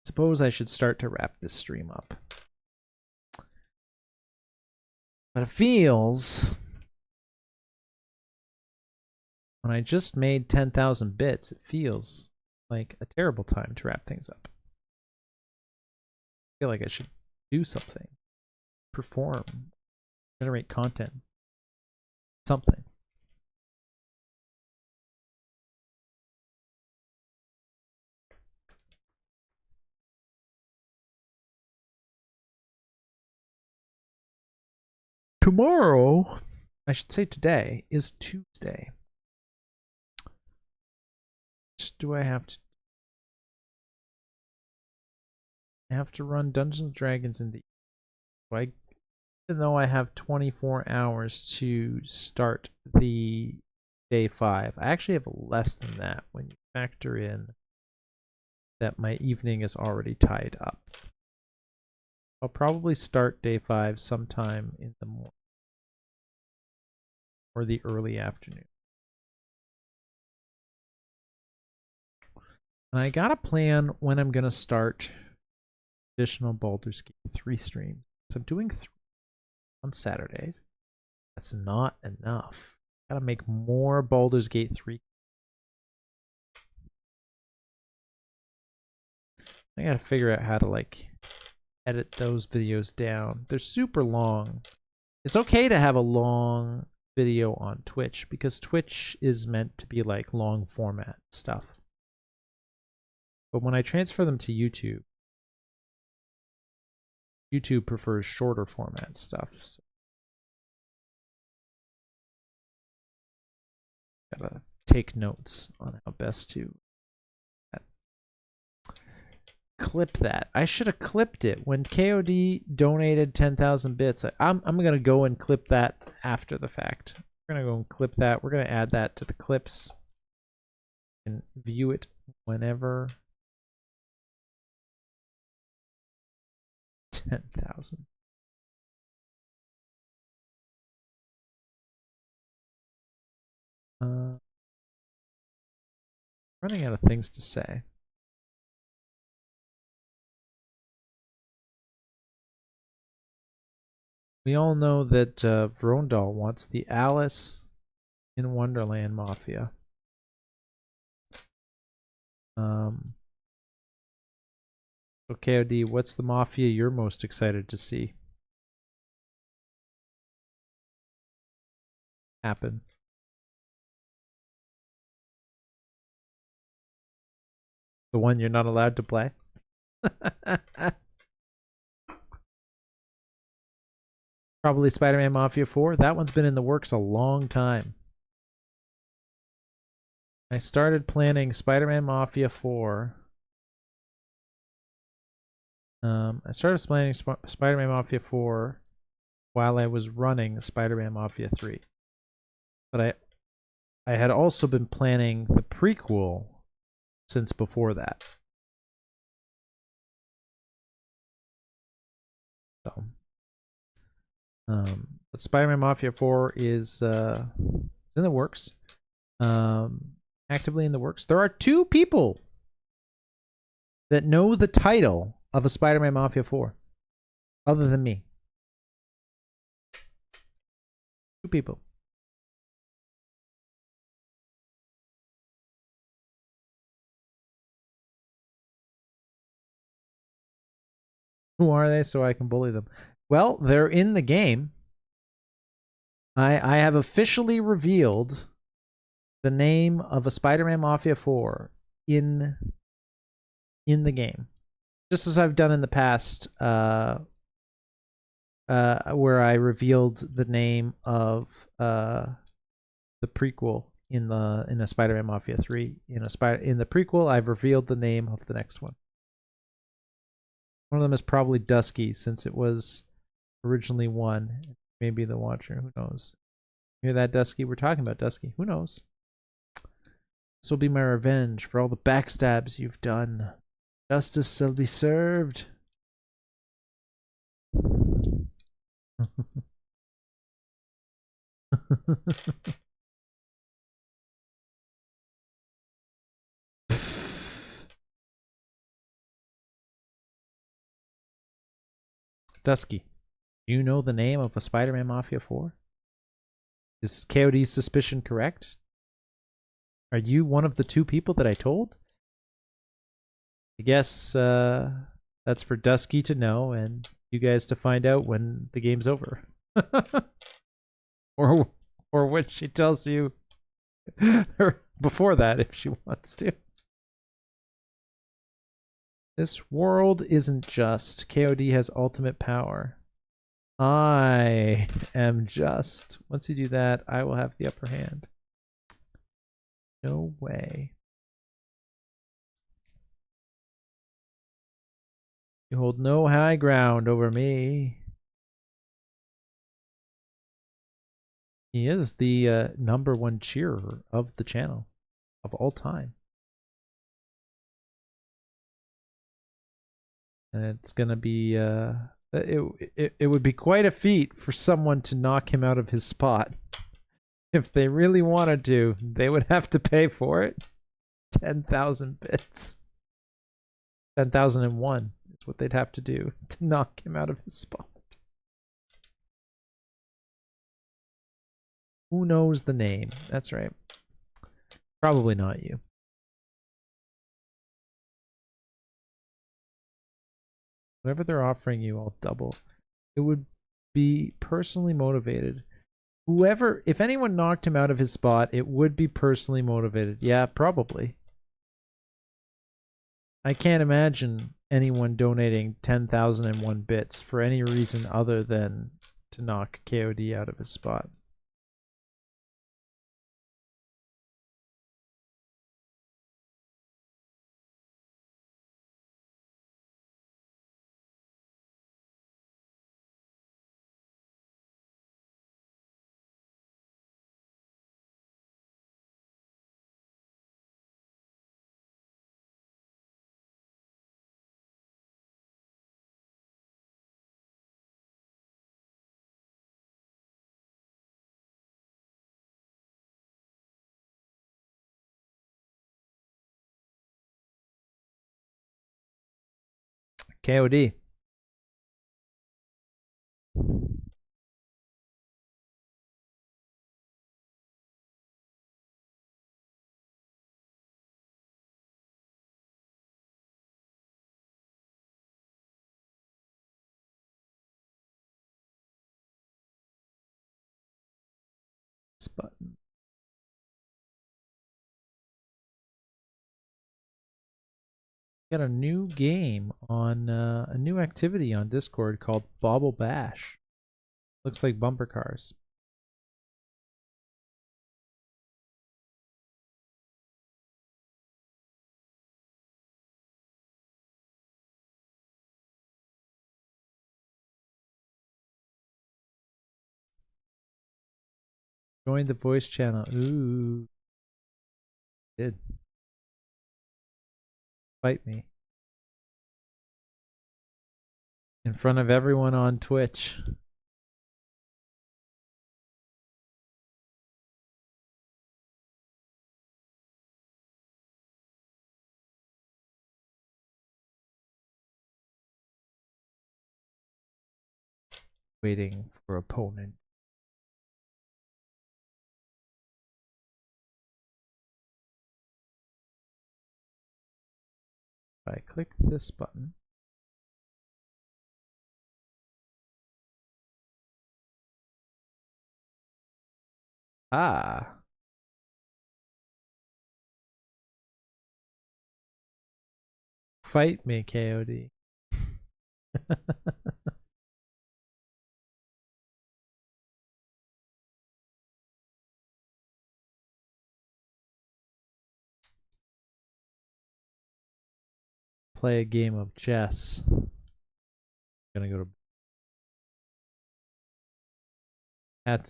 Suppose I should start to wrap this stream up. But it feels, when I just made 10,000 bits, it feels like a terrible time to wrap things up. I feel like I should do something, perform, generate content, something. Tomorrow, I should say today, is Tuesday. What do I have to? I have to run Dungeons and Dragons in the. Even though I have 24 hours to start the day 5, I actually have less than that when you factor in that my evening is already tied up. I'll probably start day 5 sometime in the morning or the early afternoon. And I got a plan when I'm going to start additional Baldur's Gate 3 streams. So I'm doing 3 on Saturdays. That's not enough. Gotta make more Baldur's Gate 3. I gotta figure out how to like edit those videos down. They're super long. It's okay to have a long video on Twitch because Twitch is meant to be like long format stuff. But when I transfer them to YouTube, YouTube prefers shorter format stuff. So gotta take notes on how best to clip that. I should have clipped it when KOD donated 10,000 bits. I'm gonna go and clip that after the fact. We're gonna go and clip that. We're gonna add that to the clips and view it whenever. 10,000. Running out of things to say. We all know that Vrondal wants the Alice in Wonderland Mafia. Okay, KOD, what's the Mafia you're most excited to see happen? The one you're not allowed to play? Probably Spider-Man Mafia 4. That one's been in the works a long time. I started planning Spider-Man Mafia 4. I started planning Spider-Man Mafia 4 while I was running Spider-Man Mafia 3. But I had also been planning the prequel since before that. So, but Spider-Man Mafia 4 is it's in the works. Actively in the works. There are 2 people that know the title of a Spider-Man Mafia 4 other than me. 2 people. Who are they so I can bully them? Well, they're in the game. I have officially revealed the name of a Spider-Man Mafia 4 in the game. Just as I've done in the past, where I revealed the name of the prequel in a Spider-Man Mafia 3. In the prequel, I've revealed the name of the next one. One of them is probably Dusky, since it was originally 1. Maybe the Watcher, who knows? Hear that, Dusky? We're talking about Dusky. Who knows? This will be my revenge for all the backstabs you've done. Justice shall be served. Dusky, do you know the name of a Spider-Man Mafia 4? Is KOD's suspicion correct? Are you one of the 2 people that I told? I guess that's for Dusky to know and you guys to find out when the game's over. or when she tells you before that if she wants to. This world isn't just. KOD has ultimate power. I am just. Once you do that, I will have the upper hand. No way. You hold no high ground over me. He is the #1 cheerer of the channel of all time. And it's gonna be it would be quite a feat for someone to knock him out of his spot. If they really wanted to, they would have to pay for it. 10,000 bits. 10,001 is what they'd have to do to knock him out of his spot. Who knows the name? That's right. Probably not you. Whatever they're offering you, I'll double. It would be personally motivated. Whoever, if anyone knocked him out of his spot, it would be personally motivated. Yeah, probably. I can't imagine anyone donating 10,001 bits for any reason other than to knock KOD out of his spot. KOD. This button. Got a new game on a new activity on Discord called Bobble Bash. Looks like bumper cars. Join the voice channel. Ooh. Did. Fight me. In front of everyone on Twitch. Waiting for opponent. If I click this button. Ah. Fight me, KOD. Play a game of chess. I'm gonna go to have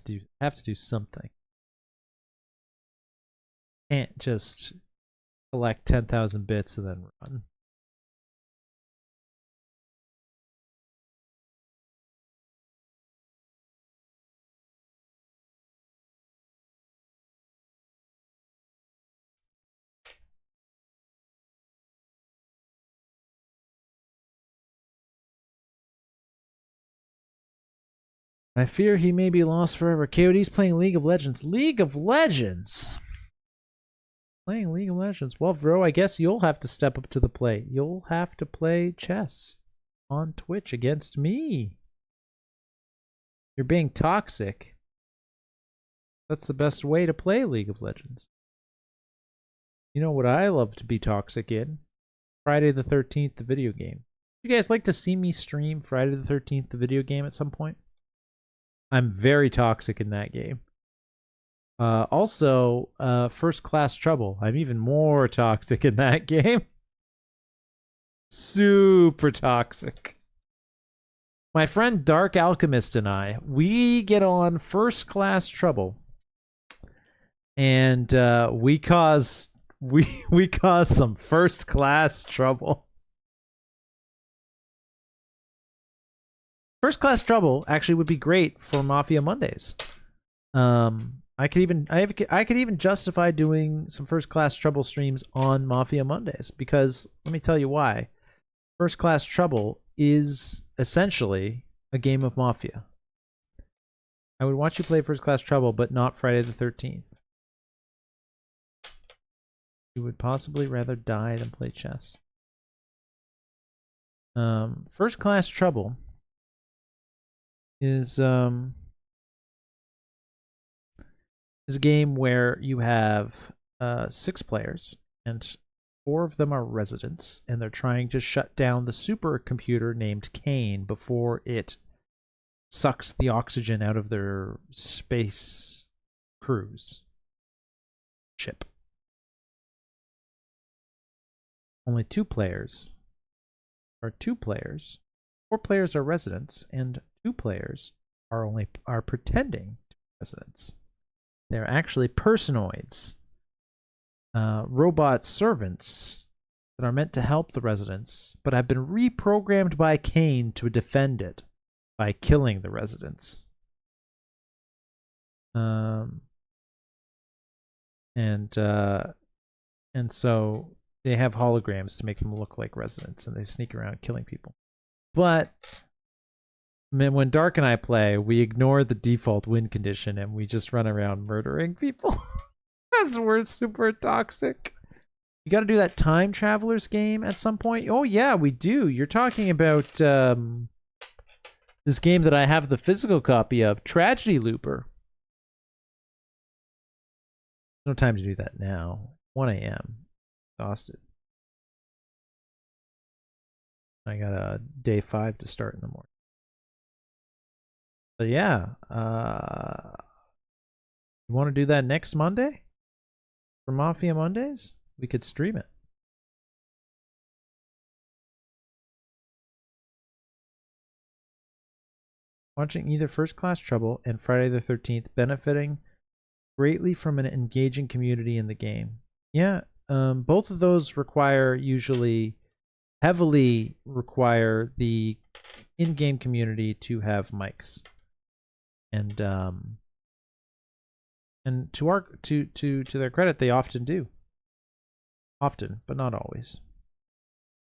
to do something. Can't just collect 10,000 bits and then run. I fear he may be lost forever. KOD's playing League of Legends. League of Legends? Playing League of Legends. Well, bro, I guess you'll have to step up to the plate. You'll have to play chess on Twitch against me. You're being toxic. That's the best way to play League of Legends. You know what I love to be toxic in? Friday the 13th, the video game. You guys like to see me stream Friday the 13th, the video game at some point? I'm very toxic in that game. Also, First Class Trouble. I'm even more toxic in that game. Super toxic. My friend Dark Alchemist and I, we get on First Class Trouble. And we cause some first class trouble. First Class Trouble actually would be great for Mafia Mondays. I could even justify doing some First Class Trouble streams on Mafia Mondays, because let me tell you why. First Class Trouble is essentially a game of Mafia. I would watch you play First Class Trouble, but not Friday the 13th. You would possibly rather die than play chess. First Class Trouble is a game where you have 6 players, and 4 of them are residents, and they're trying to shut down the supercomputer named Kane before it sucks the oxygen out of their space cruise ship. Only 2 players are 2 players. 4 players are residents, and 2 players are pretending to be residents. They're actually personoids, robot servants that are meant to help the residents, but have been reprogrammed by Kane to defend it by killing the residents. And so they have holograms to make them look like residents, and they sneak around killing people. But when Dark and I play, we ignore the default win condition and we just run around murdering people. Because we're super toxic. You got to do that Time Travelers game at some point. Oh yeah, we do. You're talking about this game that I have the physical copy of, Tragedy Looper. No time to do that now. 1 a.m. Exhausted. I got a day 5 to start in the morning. But yeah, you want to do that next Monday for Mafia Mondays? We could stream it. Watching either First Class Trouble and Friday the 13th, benefiting greatly from an engaging community in the game. Yeah, both of those usually heavily require the in-game community to have mics, and to their credit, they often do. Often, but not always.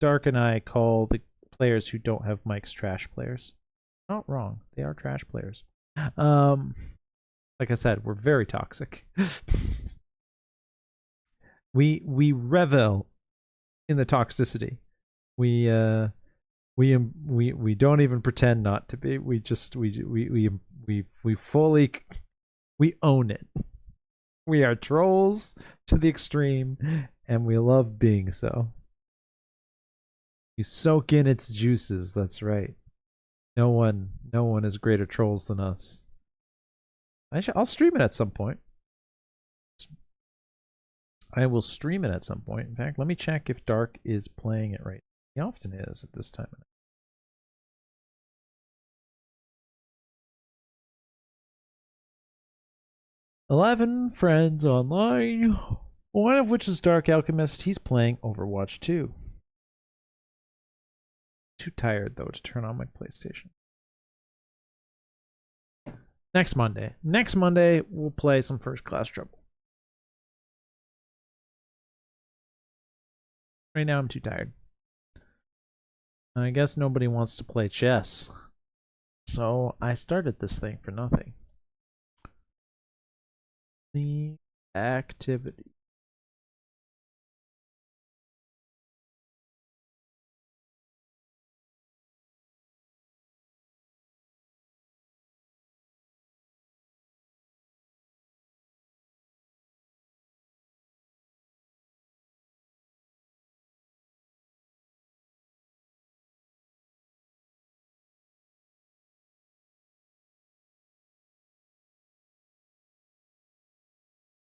Dark and I call the players who don't have mics trash players. Not wrong. They are trash players. Like I said, we're very toxic. we revel in the toxicity. We don't even pretend not to be. We fully own it. We are trolls to the extreme, and we love being so. You soak in its juices. That's right. No one is greater trolls than us. I'll stream it at some point. I will stream it at some point. In fact, let me check if Dark is playing it right. He often is at this time. 11 friends online, one of which is Dark Alchemist. He's playing Overwatch 2. Too tired, though, to turn on my PlayStation. Next Monday. Next Monday, we'll play some First Class Trouble. Right now, I'm too tired. I guess nobody wants to play chess. So I started this thing for nothing. The activity.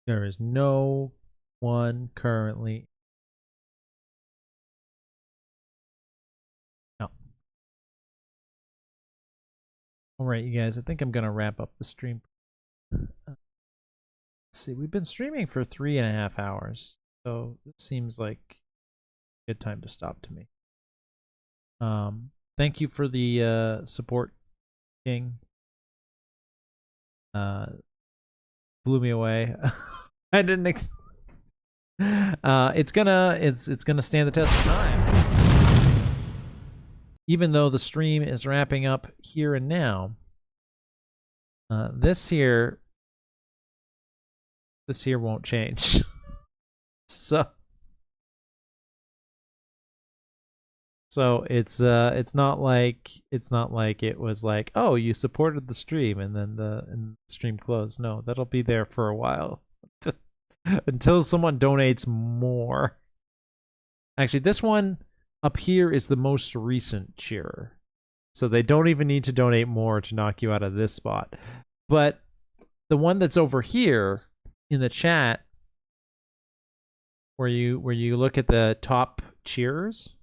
There is no one currently. No. All right, you guys, I think I'm going to wrap up the stream. Let's see, we've been streaming for 3.5 hours, so it seems like a good time to stop to me. Thank you for the support, King. Blew me away. I didn't it's gonna stand the test of time. Even though the stream is wrapping up here and now, this here won't change. So it's not like it was like, oh, you supported the stream and then the stream closed. No, that'll be there for a while until someone donates more. Actually, this one up here is the most recent cheerer, so they don't even need to donate more to knock you out of this spot. But the one that's over here in the chat, where you look at the top cheers,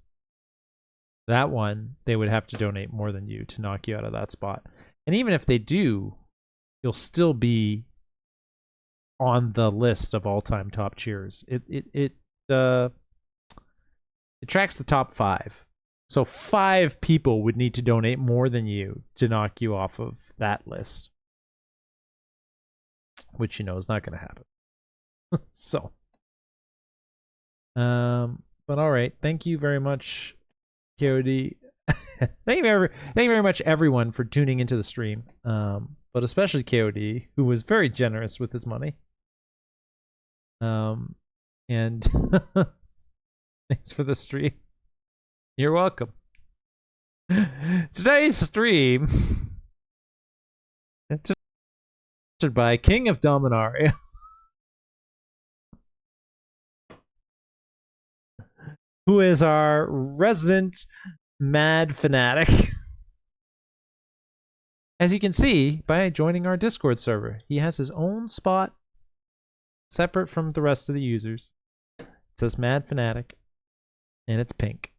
that one, they would have to donate more than you to knock you out of that spot. And even if they do, you'll still be on the list of all-time top cheers. It tracks the top 5. So 5 people would need to donate more than you to knock you off of that list, which you know is not going to happen. So, but all right, thank you very much, KOD. thank you very much, everyone, for tuning into the stream. But especially KOD, who was very generous with his money. And thanks for the stream. You're welcome. Today's stream is sponsored by King of Dominaria. Who is our resident mad fanatic. As you can see by joining our Discord server, he has his own spot separate from the rest of the users. It says Mad Fanatic, and it's pink.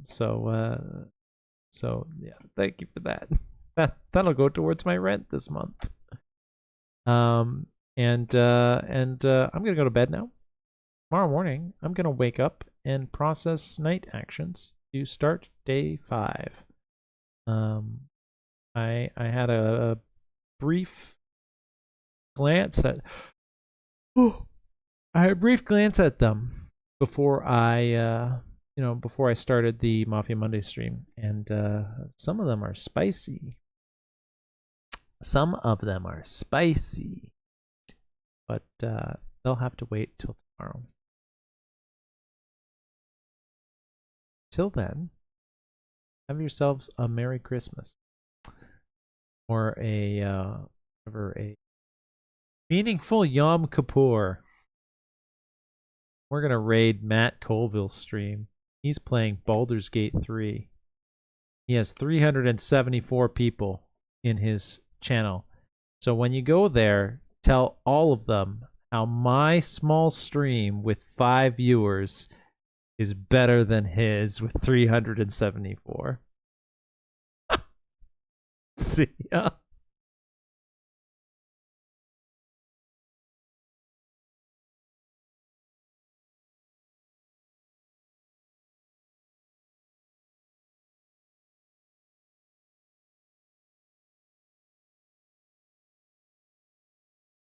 So yeah, thank you for that. That'll go towards my rent this month. And I'm gonna go to bed now. tomorrow morning, I'm going to wake up and process night actions to start day 5. I had a brief glance at I had a brief glance at them before I before I started the Mafia Monday stream, and some of them are spicy. Some of them are spicy, but they'll have to wait till tomorrow. Till then, have yourselves a Merry Christmas or a meaningful Yom Kippur. We're gonna raid Matt Colville's stream. He's playing Baldur's Gate 3. He has 374 people in his channel. So when you go there, tell all of them how my small stream with 5 viewers is better than his with 374. See ya.